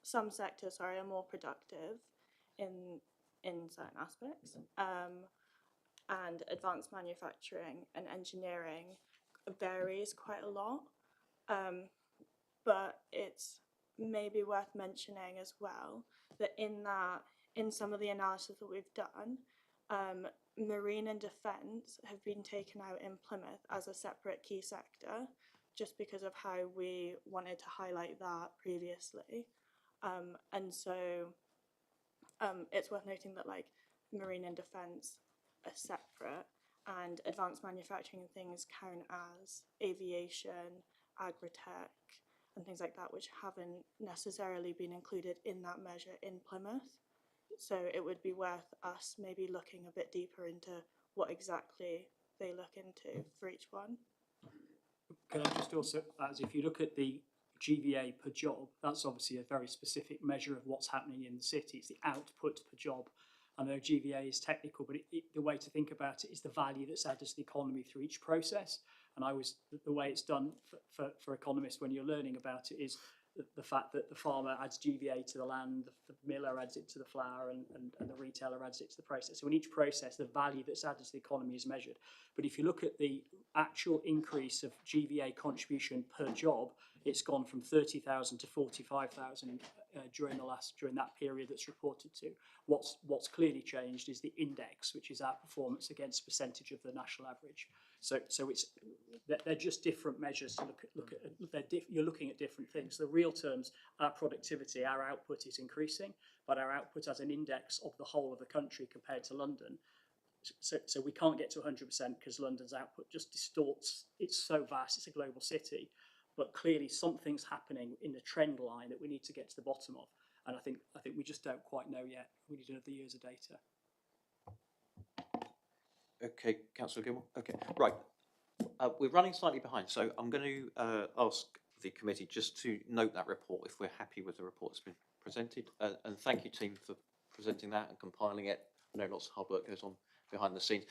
some sectors, are more productive in certain aspects. And advanced manufacturing and engineering varies quite a lot. But it's maybe worth mentioning as well that in some of the analysis that we've done, marine and defence have been taken out in Plymouth as a separate key sector, just because of how we wanted to highlight that previously. And so it's worth noting that like marine and defence are separate, and advanced manufacturing and things count as aviation, agri-tech, and things like that, which haven't necessarily been included in that measure in Plymouth. So it would be worth us maybe looking a bit deeper into what exactly they look into for each one. Can I just also add, if you look at the GVA per job, that's obviously a very specific measure of what's happening in the city. It's the output per job. I know GVA is technical, but the way to think about it is the value that's added to the economy through each process. And the way it's done for economists when you're learning about it is the fact that the farmer adds GVA to the land, the miller adds it to the flour, and the retailer adds it to the process. So in each process, the value that's added to the economy is measured. But if you look at the actual increase of GVA contribution per job, it's gone from 30,000 to 45,000 during that period that's reported to. What's clearly changed is the index, which is our performance against percentage of the national average. So they're just different measures to look at. You're looking at different things. The real terms, our productivity, our output is increasing, but our output as an index of the whole of the country compared to London. So we can't get to 100% because London's output just distorts. It's so vast. It's a global city. But clearly something's happening in the trend line that we need to get to the bottom of. And I think we just don't quite know yet. We need another years of data. Okay, Councillor Gilmore. Okay, right. We're running slightly behind, so I'm going to ask the committee just to note that report if we're happy with the report that's been presented. And thank you, team, for presenting that and compiling it. I know lots of hard work goes on behind the scenes.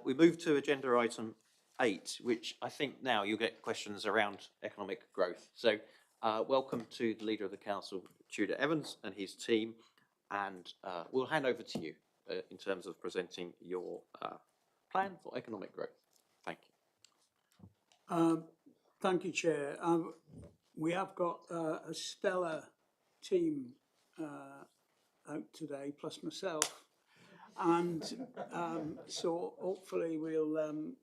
We move to agenda item 8, which I think now you'll get questions around economic growth. So welcome to the Leader of the Council, Tudor Evans, and his team, and we'll hand over to you in terms of presenting your plan for economic growth. Thank you. Thank you, Chair. We have got a stellar team out today, plus myself, and so hopefully we'll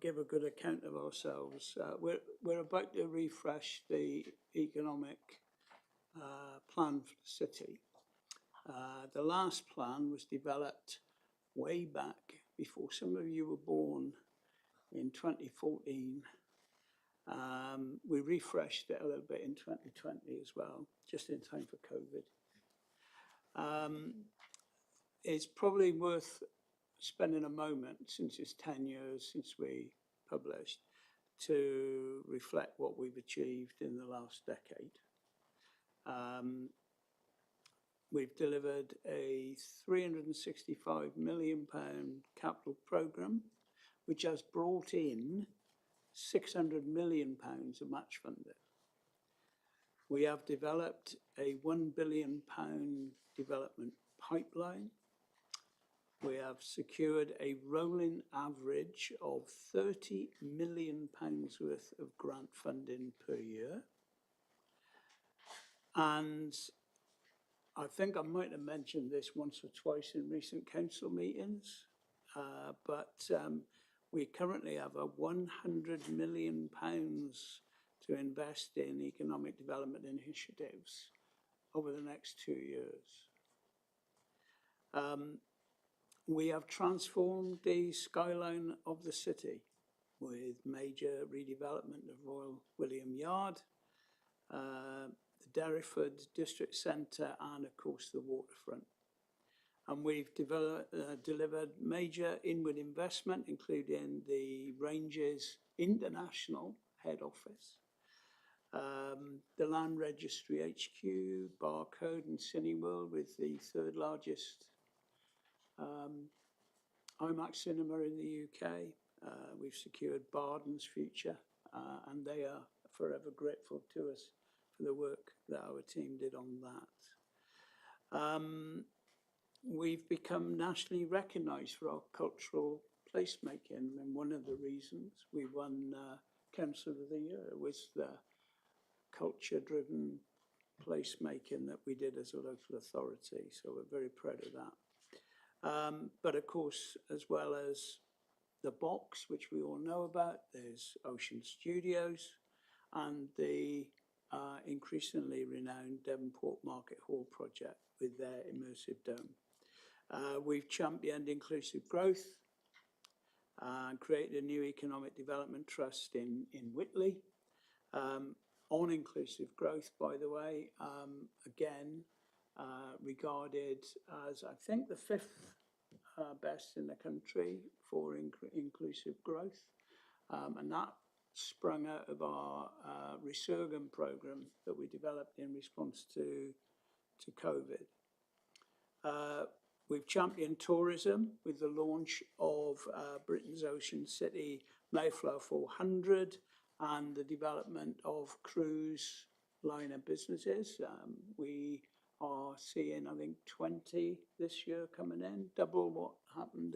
give a good account of ourselves. We're about to refresh the economic plan for the city. The last plan was developed way back before some of you were born in 2014, We refreshed it a little bit in 2020 as well, just in time for COVID. It's probably worth spending a moment, since it's 10 years since we published, to reflect what we've achieved in the last decade. We've delivered a £365 million capital programme, which has brought in £600 million of match funding. We have developed a £1 billion development pipeline. We have secured a rolling average of £30 million worth of grant funding per year. And I think I might have mentioned this once or twice in recent council meetings, but we currently have a £100 million to invest in economic development initiatives over the next 2 years. We have transformed the skyline of the city with major redevelopment of Royal William Yard, the Derriford District Centre, and of course the waterfront. And we've delivered major inward investment, including the Ranges International head office, the Land Registry HQ, Barcode and Cineworld, with the third largest IMAX cinema in the UK. We've secured Barden's future, and they are forever grateful to us for the work that our team did on that. We've become nationally recognised for our cultural placemaking, and one of the reasons we won Council of the Year was the culture-driven placemaking that we did as a local authority, so we're very proud of that. But of course, as well as the box, which we all know about, there's Ocean Studios and the increasingly renowned Devonport Market Hall project with their immersive dome. We've championed inclusive growth and created a new economic development trust in Whitley. On inclusive growth, by the way, again, regarded as, I think, the 5th best in the country for inclusive growth. And that sprung out of our Resurgam programme that we developed in response to COVID. We've championed tourism with the launch of Britain's Ocean City Mayflower 400 and the development of cruise liner businesses. We are seeing, I think, 20 this year coming in, double what happened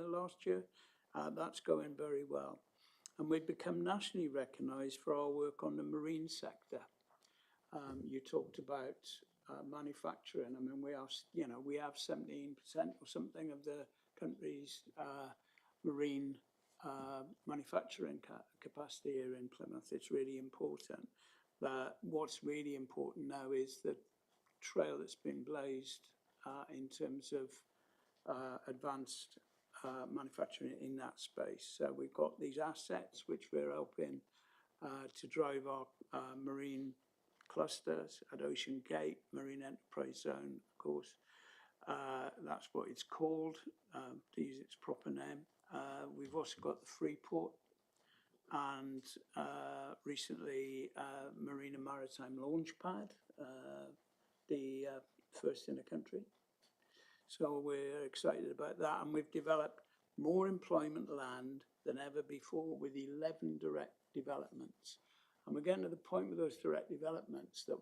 last year. That's going very well. And we've become nationally recognised for our work on the marine sector. You talked about manufacturing. I mean, we have 17% or something of the country's marine manufacturing capacity here in Plymouth. It's really important. But what's really important now is the trail that's been blazed in terms of advanced manufacturing in that space. So we've got these assets which we're helping to drive our marine clusters at Ocean Gate, Marine Enterprise Zone, of course. That's what it's called, to use its proper name. We've also got the Freeport and recently Marine and Maritime Launchpad, the first in the country. So we're excited about that, and we've developed more employment land than ever before with 11 direct developments. And we're getting to the point with those direct developments that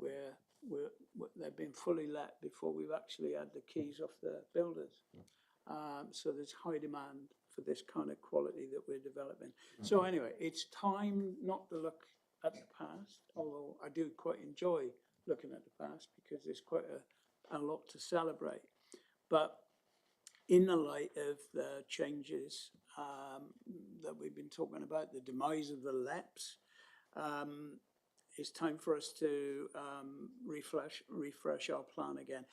they've been fully let before we've actually had the keys off the builders. So there's high demand for this kind of quality that we're developing. So anyway, it's time not to look at the past, although I do quite enjoy looking at the past because there's quite a lot to celebrate. But in the light of the changes that we've been talking about, the demise of the LEPs, it's time for us to refresh our plan again.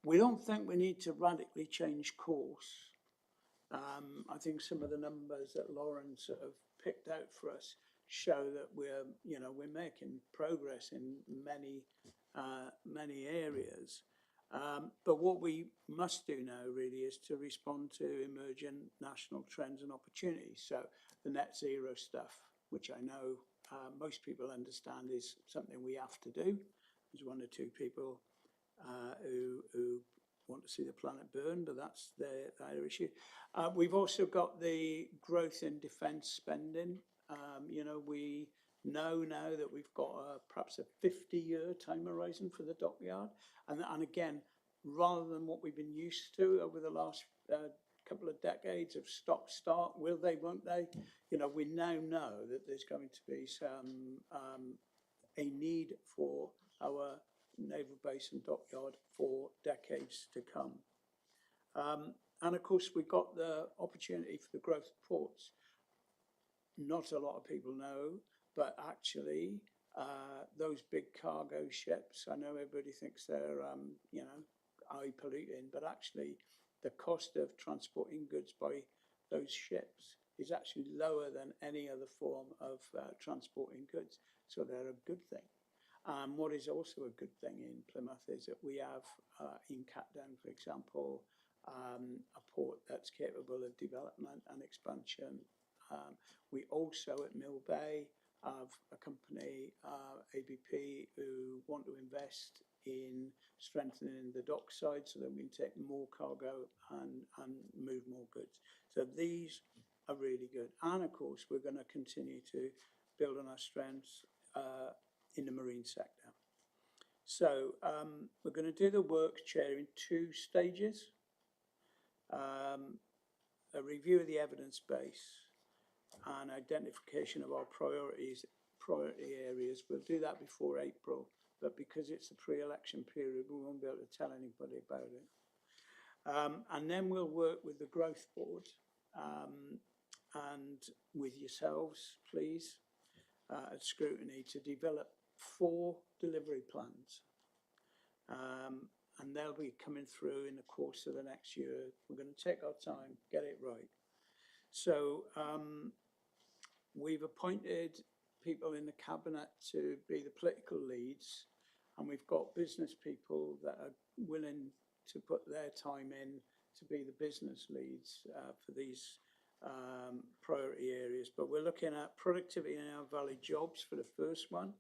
We don't think we need to radically change course. I think some of the numbers that Lauren sort of picked out for us show that we're making progress in many areas. But what we must do now really is to respond to emerging national trends and opportunities. So the net zero stuff, which I know most people understand is something we have to do. There's one or two people who want to see the planet burn, but that's their issue. We've also got the growth in defence spending. We know now that we've got perhaps a 50-year time horizon for the dockyard. And again, rather than what we've been used to over the last couple of decades of stop-start, will they, won't they? We now know that there's going to be a need for our naval base and dockyard for decades to come. And of course, we've got the opportunity for the growth of ports. Not a lot of people know, but actually, those big cargo ships, I know everybody thinks they're, high polluting, but actually the cost of transporting goods by those ships is actually lower than any other form of transporting goods. So they're a good thing. What is also a good thing in Plymouth is that we have, in Catdown, for example, a port that's capable of development and expansion. We also at Mill Bay have a company, ABP, who want to invest in strengthening the dockside so that we can take more cargo and move more goods. So these are really good. And of course, we're going to continue to build on our strengths in the marine sector. So we're going to do the work, Chair, in 2 stages. A review of the evidence base and identification of our priority areas. We'll do that before April, but because it's a pre-election period, we won't be able to tell anybody about it. And then we'll work with the Growth Board and with yourselves, please, at Scrutiny to develop 4 delivery plans. And they'll be coming through in the course of the next year. We're going to take our time, get it right. So we've appointed people in the cabinet to be the political leads, and we've got business people that are willing to put their time in to be the business leads for these priority areas. But we're looking at productivity in our valley jobs for the first one,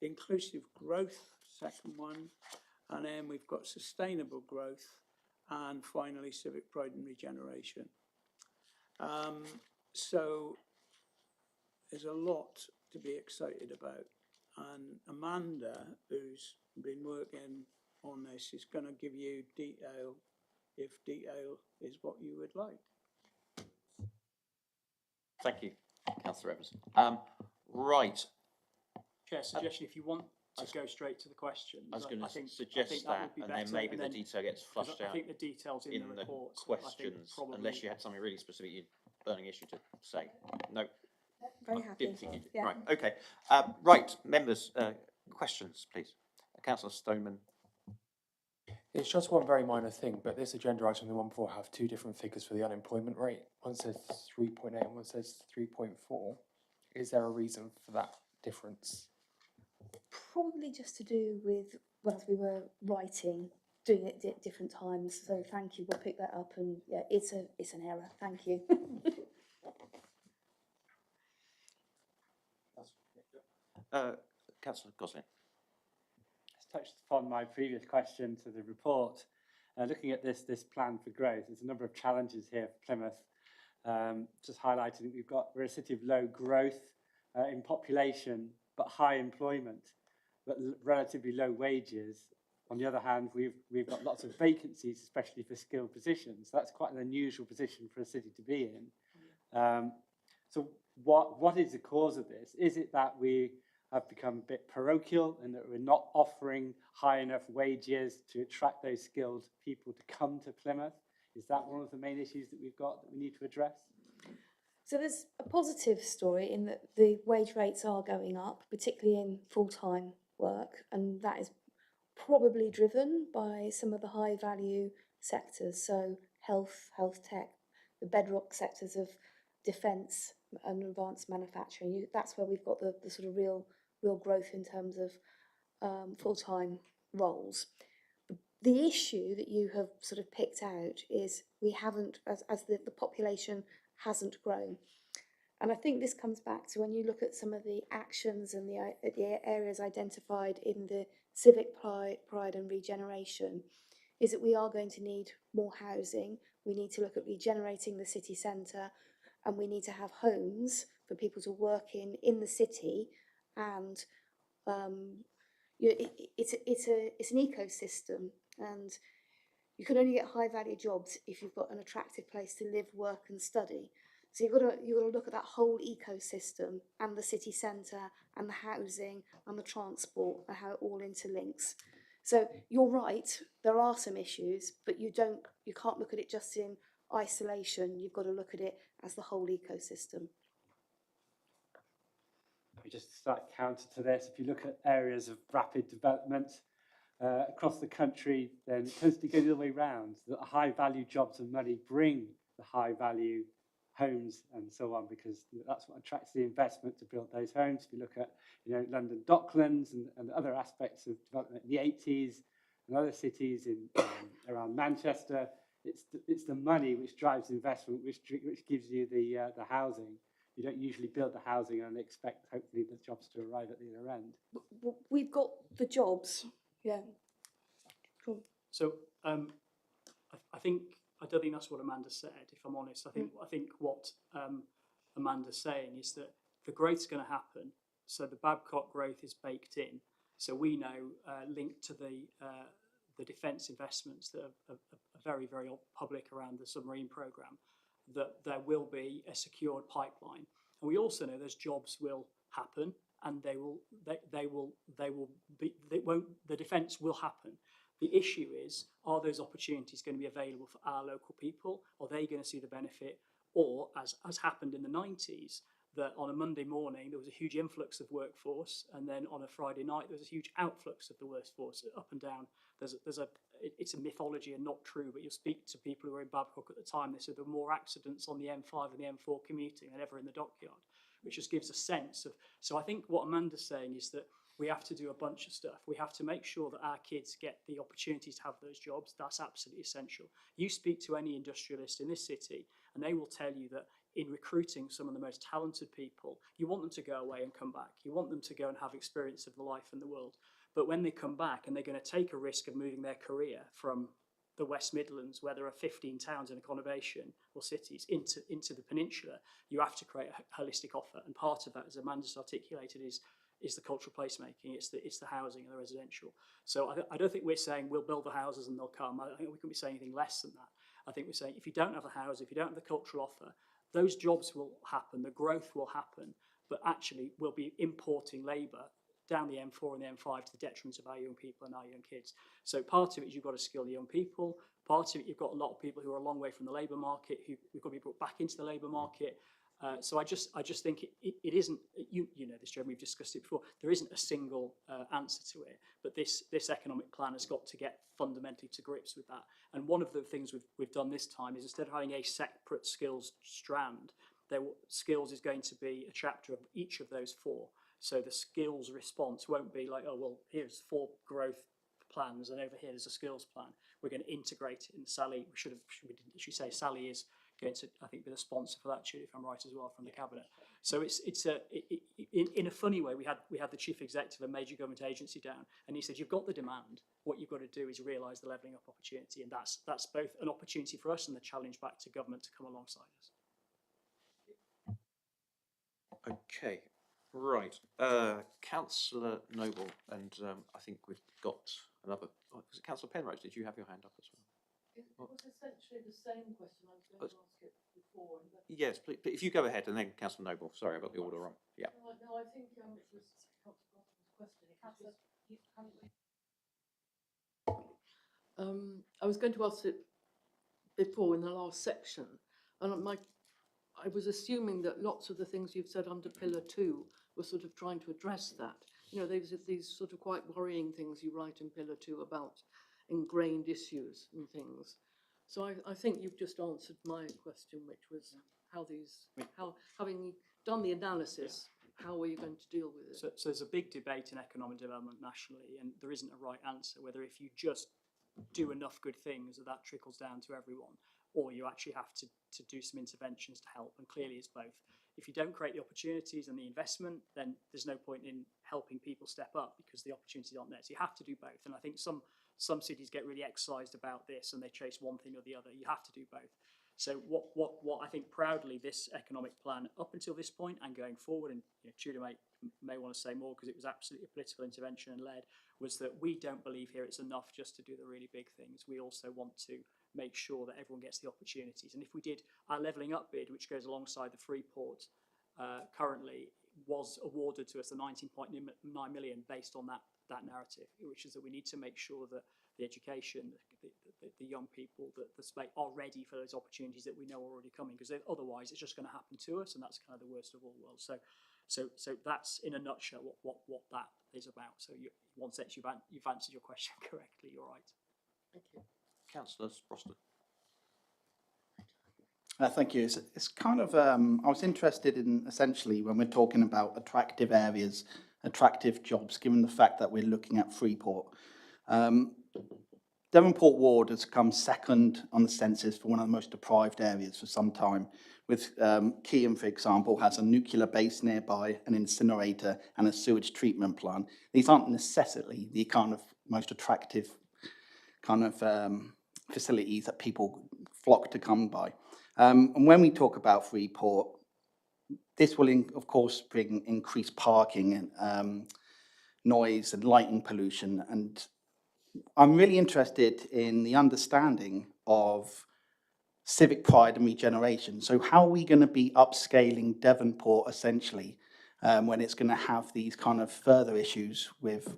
inclusive growth, second one, and then we've got sustainable growth, and finally civic pride and regeneration. So there's a lot to be excited about, and Amanda, who's been working on this, is going to give you detail if detail is what you would like. Thank you, Councillor Evans. Right. Chair, suggestion if you want to go straight to the questions. I was going to suggest that, and then maybe the detail gets flushed out. I think the details in the report. Questions, unless you had something really specific, burning issue to say. No. Very happy. Didn't think you did. Yeah. Right. Okay. Right, members, questions, please. Councillor Stoneman. It's just one very minor thing, but this agenda item and the one before have 2 different figures for the unemployment rate. One says 3.8 and one says 3.4. Is there a reason for that difference? Probably just to do with, well, as we were writing, doing it at different times. So thank you, we'll pick that up, and yeah, it's an error. Thank you. Councillor Gosling. Touched upon my previous question to the report. Looking at this plan for growth, there's a number of challenges here for Plymouth. Just highlighting that we're a city of low growth in population, but high employment, but relatively low wages. On the other hand, we've got lots of vacancies, especially for skilled positions. So that's quite an unusual position for a city to be in. So what is the cause of this? Is it that we have become a bit parochial and that we're not offering high enough wages to attract those skilled people to come to Plymouth? Is that one of the main issues that we've got that we need to address? So there's a positive story in that the wage rates are going up, particularly in full-time work, and that is probably driven by some of the high-value sectors, so health tech, the bedrock sectors of defence and advanced manufacturing. That's where we've got the sort of real growth in terms of full-time roles. The issue that you have sort of picked out is we haven't, as the population hasn't grown. And I think this comes back to when you look at some of the actions and the areas identified in the civic pride and regeneration, is that we are going to need more housing. We need to look at regenerating the city centre, and we need to have homes for people to work in the city. And it's an ecosystem, and you can only get high value jobs if you've got an attractive place to live, work and study. So you've got to look at that whole ecosystem and the city centre and the housing and the transport and how it all interlinks. So you're right, there are some issues, but you can't look at it just in isolation. You've got to look at it as the whole ecosystem. Let me just start counter to this. If you look at areas of rapid development across the country, then it tends to go the other way round. The high value jobs and money bring the high value homes and so on, because that's what attracts the investment to build those homes. If you look at London Docklands and other aspects of development in the 80s and other cities around Manchester, it's the money which drives investment, which gives you the housing. You don't usually build the housing and expect, hopefully, the jobs to arrive at the other end. We've got the jobs, yeah. Cool. So I don't think that's what Amanda said, if I'm honest. I think what Amanda's saying is that the growth's going to happen. So the Babcock growth is baked in. So we know, linked to the defence investments that are very, very public around the submarine programme, that there will be a secured pipeline. And we also know those jobs will happen, and the defence will happen. The issue is, are those opportunities going to be available for our local people? Are they going to see the benefit? Or, as happened in the 90s, that on a Monday morning there was a huge influx of workforce, and then on a Friday night there was a huge outflux of the workforce up and down. It's a mythology and not true, but you'll speak to people who were in Babcock at the time, they said there were more accidents on the M5 and the M4 commuting than ever in the dockyard, which just gives a sense of. So I think what Amanda's saying is that we have to do a bunch of stuff. We have to make sure that our kids get the opportunity to have those jobs. That's absolutely essential. You speak to any industrialist in this city and they will tell you that in recruiting some of the most talented people, you want them to go away and come back. You want them to go and have experience of the life and the world. But when they come back and they're going to take a risk of moving their career from the West Midlands, where there are 15 towns in a conurbation or cities, into the peninsula, you have to create a holistic offer. And part of that, as Amanda's articulated, is the cultural placemaking, it's the housing and the residential. So I don't think we're saying we'll build the houses and they'll come. I think we can be saying anything less than that. I think we're saying if you don't have the house, if you don't have the cultural offer, those jobs will happen, the growth will happen, but actually we'll be importing labour down the M4 and the M5 to the detriment of our young people and our young kids. So part of it is you've got to skill the young people. Part of it, you've got a lot of people who are a long way from the labour market, who've got to be brought back into the labour market. So I just think it isn't, you know this, Jeremy, we've discussed it before, there isn't a single answer to it, but this economic plan has got to get fundamentally to grips with that. And one of the things we've done this time is instead of having a separate skills strand, skills is going to be a chapter of each of those four. So the skills response won't be like, oh, well, here's 4 growth plans and over here there's a skills plan. We're going to integrate it. And Sally, we should say Sally is going to, I think, be the sponsor for that, if I'm right as well, from the cabinet. So in a funny way, we had the chief executive of a major government agency down, and he said, you've got the demand. What you've got to do is realise the levelling up opportunity, and that's both an opportunity for us and the challenge back to government to come alongside us. Okay, right. Councillor Noble, and I think we've got another. Was it Councillor Penrose? Did you have your hand up as well? It was essentially the same question I was going to ask it before. Yes, please, if you go ahead, and then Councillor Noble. Sorry, I got the order wrong. Yeah. No, I think it was question. I was going to ask it before in the last section, and I was assuming that lots of the things you've said under Pillar 2 were sort of trying to address that. You know, there's these sort of quite worrying things you write in Pillar 2 about ingrained issues and things. So I think you've just answered my question, which was how these, how, having done the analysis, how are you going to deal with it? So there's a big debate in economic development nationally, and there isn't a right answer, whether if you just do enough good things that trickles down to everyone, or you actually have to do some interventions to help, and clearly it's both. If you don't create the opportunities and the investment, then there's no point in helping people step up because the opportunities aren't there. So you have to do both. And I think some cities get really excised about this and they chase one thing or the other. You have to do both. So what I think proudly this economic plan up until this point and going forward, and Tudor may want to say more because it was absolutely a political intervention and led, was that we don't believe here it's enough just to do the really big things. We also want to make sure that everyone gets the opportunities. And if we did our levelling up bid, which goes alongside the Freeport currently, was awarded to us the 19.9 million based on that narrative, which is that we need to make sure that the education, the young people, that the space are ready for those opportunities that we know are already coming, because otherwise it's just going to happen to us, and that's kind of the worst of all worlds. So that's in a nutshell what that is about. So in one sense you've answered your question correctly. You're right. Thank you. Councillor Sproston. Thank you. It's kind of, I was interested in essentially when we're talking about attractive areas, attractive jobs, given the fact that we're looking at Freeport. Devonport Ward has come second on the census for one of the most deprived areas for some time, with Kean, for example, has a nuclear base nearby, an incinerator and a sewage treatment plant. These aren't necessarily the kind of most attractive kind of facilities that people flock to come by. And when we talk about Freeport, this will, of course, bring increased parking and noise and lighting pollution. And I'm really interested in the understanding of civic pride and regeneration. So how are we going to be upscaling Devonport essentially when it's going to have these kind of further issues with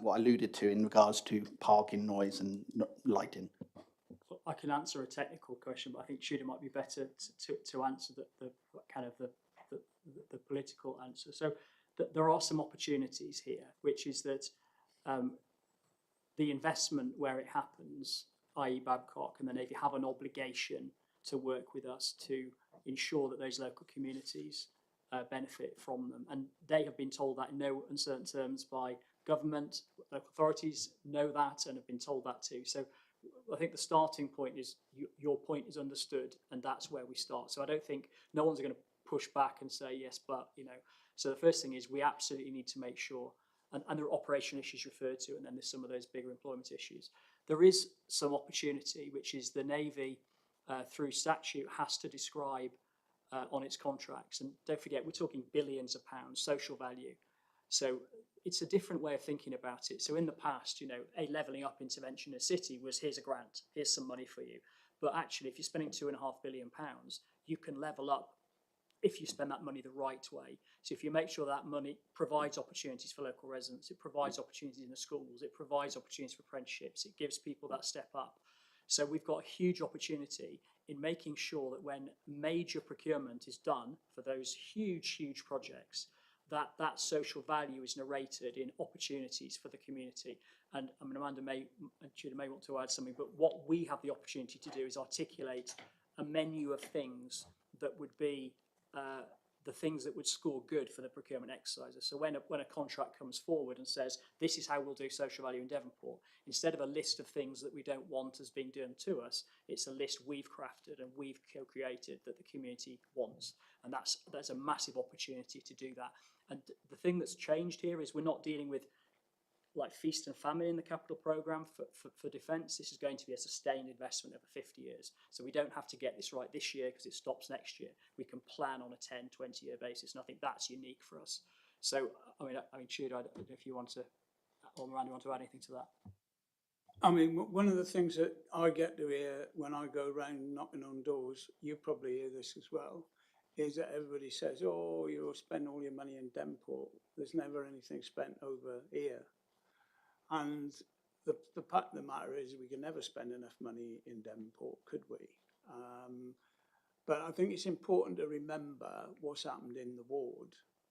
what I alluded to in regards to parking, noise and lighting? I can answer a technical question, but I think Tudor might be better to answer the kind of the political answer. So there are some opportunities here, which is that the investment where it happens, i.e. Babcock and the Navy, have an obligation to work with us to ensure that those local communities benefit from them. And they have been told that in no uncertain terms by government. Local authorities know that and have been told that too. So I think the starting point is your point is understood, and that's where we start. So I don't think no one's going to push back and say yes, but So the first thing is we absolutely need to make sure, and there are operational issues referred to, and then there's some of those bigger employment issues. There is some opportunity, which is the Navy through statute has to describe on its contracts, and don't forget we're talking billions of pounds social value. So it's a different way of thinking about it. So in the past, a levelling up intervention in a city was here's a grant, here's some money for you. But actually, if you're spending £2.5 billion, you can level up if you spend that money the right way. So if you make sure that money provides opportunities for local residents, it provides opportunities in the schools, it provides opportunities for apprenticeships, it gives people that step up. So we've got a huge opportunity in making sure that when major procurement is done for those huge projects, that social value is narrated in opportunities for the community. And I mean, Amanda and Tudor may want to add something, but what we have the opportunity to do is articulate a menu of things that would be the things that would score good for the procurement exercises. So when a contract comes forward and says, this is how we'll do social value in Devonport, instead of a list of things that we don't want as being done to us, it's a list we've crafted and we've co-created that the community wants. And that's a massive opportunity to do that. And the thing that's changed here is we're not dealing with like feast and famine in the capital programme for defence. This is going to be a sustained investment over 50 years. So we don't have to get this right this year because it stops next year. We can plan on a 10, 20-year basis, and I think that's unique for us. So, I mean, Tudor, I don't know if you want to, or Miranda, you want to add anything to that? I mean, one of the things that I get to hear when I go around knocking on doors, you probably hear this as well, is that everybody says, oh, you'll spend all your money in Devonport. There's never anything spent over here. And the fact of the matter is we can never spend enough money in Devonport, could we? But I think it's important to remember what's happened in the ward,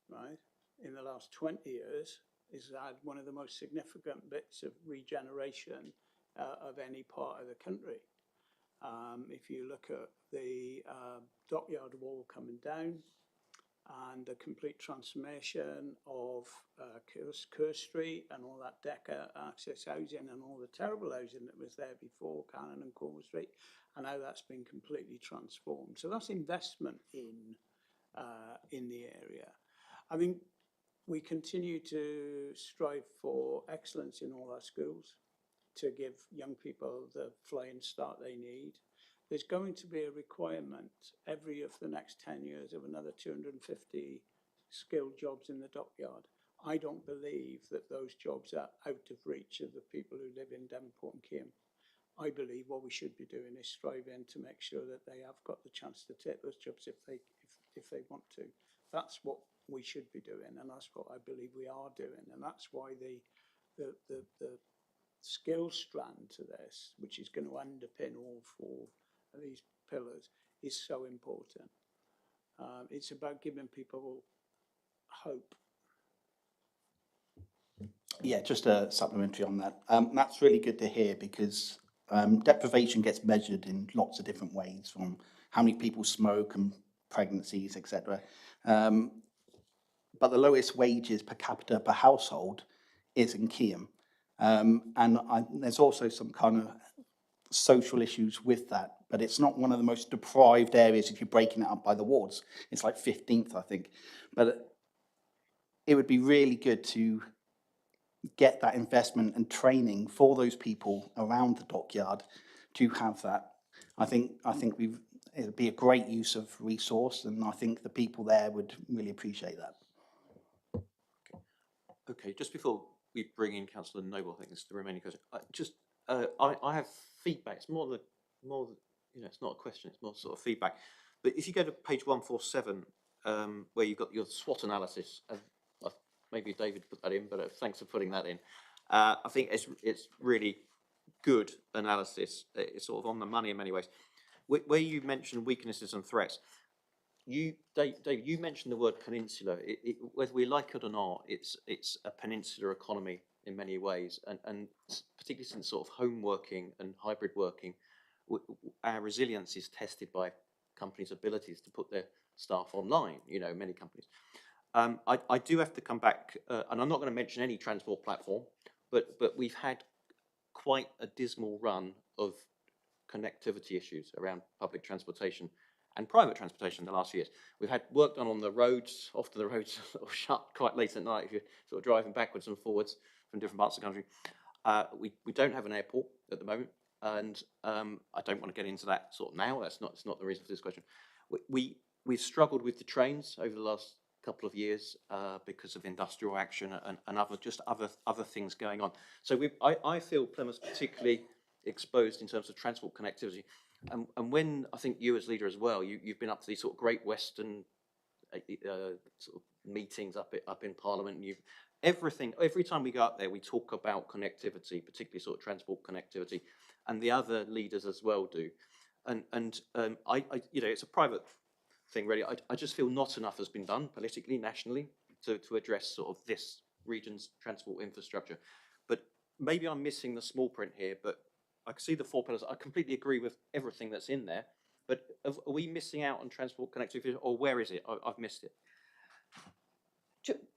right? In the last 20 years, it's had one of the most significant bits of regeneration of any part of the country. If you look at the dockyard wall coming down and the complete transformation of Kerr Street and all that Decker access housing and all the terrible housing that was there before, Cannon and Cornwall Street, and how that's been completely transformed. So that's investment in the area. I think we continue to strive for excellence in all our schools to give young people the flying start they need. There's going to be a requirement every of the next 10 years of another 250 skilled jobs in the dockyard. I don't believe that those jobs are out of reach of the people who live in Devonport and Keam. I believe what we should be doing is striving to make sure that they have got the chance to take those jobs if they want to. That's what we should be doing, and that's what I believe we are doing, and that's why the skill strand to this, which is going to underpin all four of these pillars, is so important. It's about giving people hope. Yeah, just a supplementary on that. That's really good to hear because deprivation gets measured in lots of different ways, from how many people smoke and pregnancies, etc. But the lowest wages per capita per household is in Keam. There's also some kind of social issues with that, but it's not one of the most deprived areas if you're breaking it up by the wards. It's like 15th, I think. But it would be really good to get that investment and training for those people around the dockyard to have that. I think it would be a great use of resource, and I think the people there would really appreciate that. Okay, just before we bring in Councillor Noble, I think this is the remaining question. I have feedback. It's more it's not a question. It's more sort of feedback. But if you go to page 147, where you've got your SWOT analysis, maybe David put that in, but thanks for putting that in. I think it's really good analysis. It's sort of on the money in many ways. Where you mention weaknesses and threats, David, you mentioned the word peninsula. Whether we like it or not, it's a peninsular economy in many ways, and particularly since sort of home working and hybrid working, our resilience is tested by companies' abilities to put their staff online. Many companies. I do have to come back, and I'm not going to mention any transport platform, but we've had quite a dismal run of connectivity issues around public transportation and private transportation in the last few years. We've had work done on the roads. Often the roads are shut quite late at night if you're sort of driving backwards and forwards from different parts of the country. We don't have an airport at the moment, and I don't want to get into that sort of now. It's not the reason for this question. We've struggled with the trains over the last couple of years because of industrial action and other things going on. So I feel Plymouth's particularly exposed in terms of transport connectivity. And when I think you as leader as well, you've been up to these sort of Great Western sort of meetings up in Parliament. And every time we go up there, we talk about connectivity, particularly sort of transport connectivity, and the other leaders as well do. And I it's a private thing really. I just feel not enough has been done politically, nationally, to address sort of this region's transport infrastructure. But maybe I'm missing the small print here, but I can see the four pillars. I completely agree with everything that's in there, but are we missing out on transport connectivity, or where is it? I've missed it.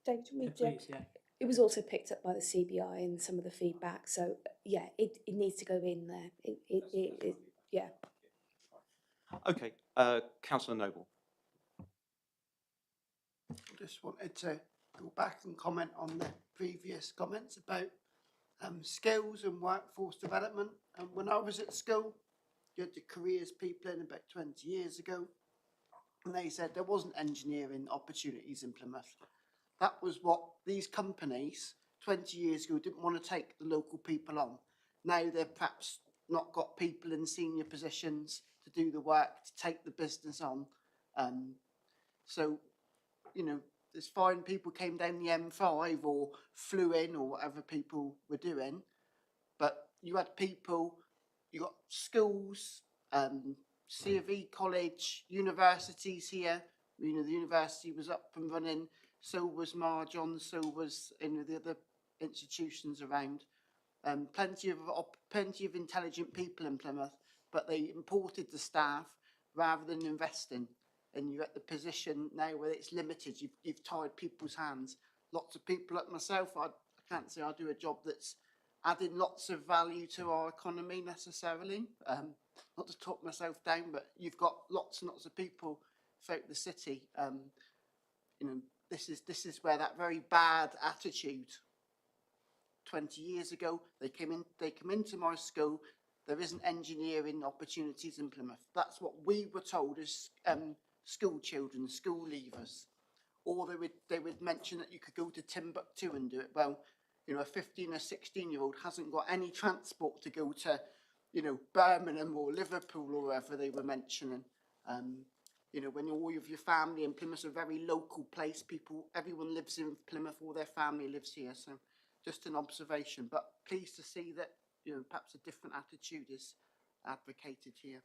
David, Please, yeah. It was also picked up by the CBI and some of the feedback. So yeah, it needs to go in there. Yeah. Okay, Councillor Noble. I just wanted to go back and comment on the previous comments about skills and workforce development. When I was at school, you had the careers people in about 20 years ago, and they said there wasn't engineering opportunities in Plymouth. That was what these companies 20 years ago didn't want to take the local people on. Now they've perhaps not got people in senior positions to do the work, to take the business on. So, it's fine people came down the M5 or flew in or whatever people were doing, but you had people, you got schools, C of E college, universities here. The university was up and running, so was Marjon, so was the other institutions around. Plenty of intelligent people in Plymouth, but they imported the staff rather than investing. And you're at the position now where it's limited. You've tied people's hands. Lots of people like myself, I can't say I do a job that's adding lots of value to our economy necessarily. Not to talk myself down, but you've got lots and lots of people throughout the city. You know, this is where that very bad attitude 20 years ago, they come into my school, there isn't engineering opportunities in Plymouth. That's what we were told as school children, school leavers. Or they would mention that you could go to Timbuktu and do it. Well, you know, a 15 or 16-year-old hasn't got any transport to go to, you know, Birmingham or Liverpool or wherever they were mentioning. You know, when all of your family in Plymouth's a very local place, everyone lives in Plymouth, all their family lives here. So just an observation, but pleased to see that, you know, perhaps a different attitude is advocated here.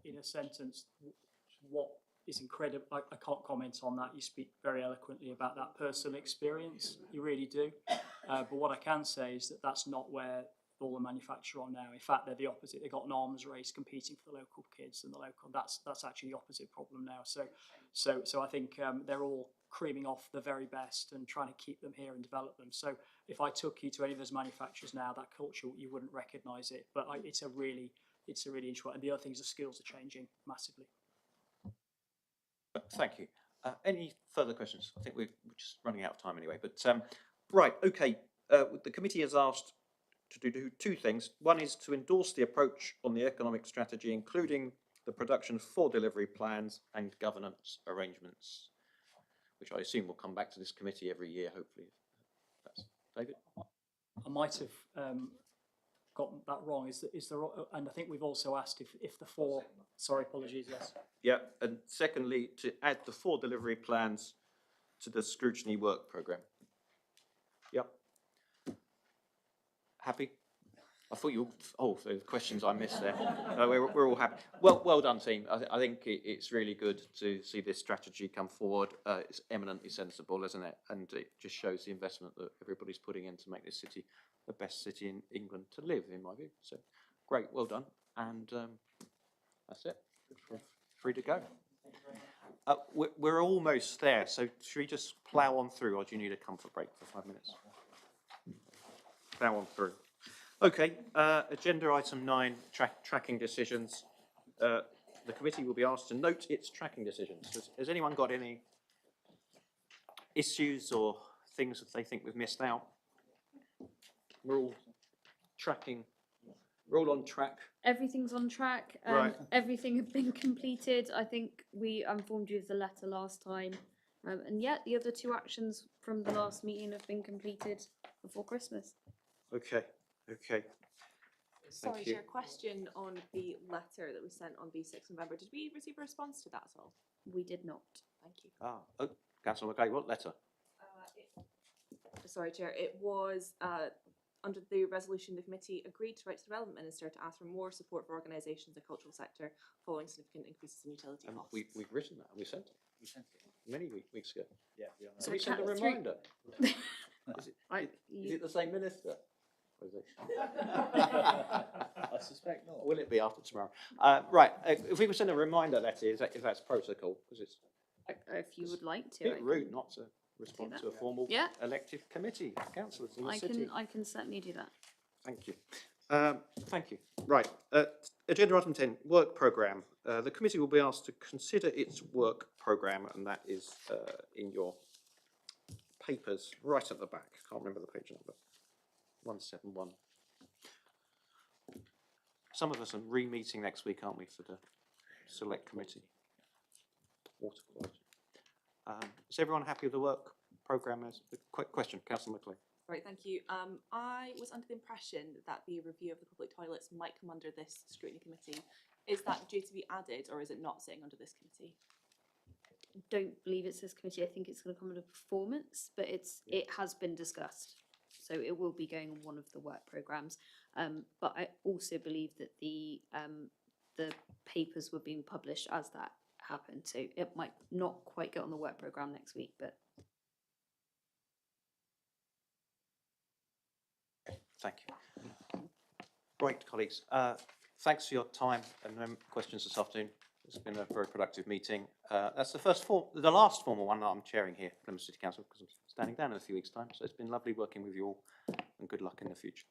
In a sentence, what is incredible, I can't comment on that. You speak very eloquently about that personal experience, you really do. But what I can say is that that's not where all the manufacturers are now. In fact, they're the opposite. They've got an arms race competing for the local kids, and that's actually the opposite problem now. So I think they're all creaming off the very best and trying to keep them here and develop them. So if I took you to any of those manufacturers now, that culture, you wouldn't recognise it. But it's a really interesting. And the other things, the skills are changing massively. Thank you. Any further questions? I think we're just running out of time anyway. But right, okay. The committee has asked to do two things. One is to endorse the approach on the economic strategy, including the production of 4 delivery plans and governance arrangements, which I assume will come back to this committee every year, hopefully. That's David. I might have got that wrong. Is there? And I think we've also asked if the 4. Sorry, apologies. Yes. Yeah, and secondly, to add the 4 delivery plans to the scrutiny work programme. Yep. Happy? I thought you. Oh, so the questions I missed there. We're all happy. Well done, team. I think it's really good to see this strategy come forward. It's eminently sensible, isn't it? And it just shows the investment that everybody's putting in to make this city the best city in England to live, in my view. So, great. Well done. And that's it. Free to go. We're almost there. So should we just plough on through, or do you need a comfort break for 5 minutes? Plough on through. Okay, agenda item 9, tracking decisions. The committee will be asked to note its tracking decisions. Has anyone got any issues or things that they think we've missed out? We're all tracking, we're all on track. Everything's on track. Right. Everything had been completed. I think we informed you of the letter last time. And yet the other 2 actions from the last meeting have been completed before Christmas. Okay. Okay. Sorry, Chair, question on the letter that was sent on the 6th of November. Did we receive a response to that at all? We did not. Thank you. Councillor McKay, what letter? Sorry, Chair, it was under the resolution the committee agreed to write to the Development Minister to ask for more support for organisations in the cultural sector following significant increases in utility costs. We've written that. We sent it. Many weeks ago. Yeah. So we sent a reminder. Is it the same minister? I suspect not. Will it be after tomorrow? Right. If we could send a reminder letter, if that's protocol, because it's if you would like to. a bit rude not to respond to a formal elected committee, councillors in the city. I can certainly do that. Thank you. Thank you. Right. Agenda item 10, work programme. The committee will be asked to consider its work programme, and that is in your papers right at the back. Can't remember the page number. 171. Some of us are re-meeting next week, aren't we, for the select committee? Water quality. Is everyone happy with the work programme? As a quick question, Councillor McLean. Right, thank you. I was under the impression that the review of the public toilets might come under this scrutiny committee. Is that due to be added, or is it not sitting under this committee? Don't believe it's this committee. I think it's going to come under performance, but it has been discussed. So it will be going on one of the work programmes. But I also believe that the papers were being published as that happened. So it might not quite get on the work programme next week, but. Thank you. Right, colleagues. thanks for your time and questions this afternoon. It's been a very productive meeting. That's the last formal one that I'm chairing here, Plymouth City Council, because I'm standing down in a few weeks' time. So it's been lovely working with you all, and good luck in the future.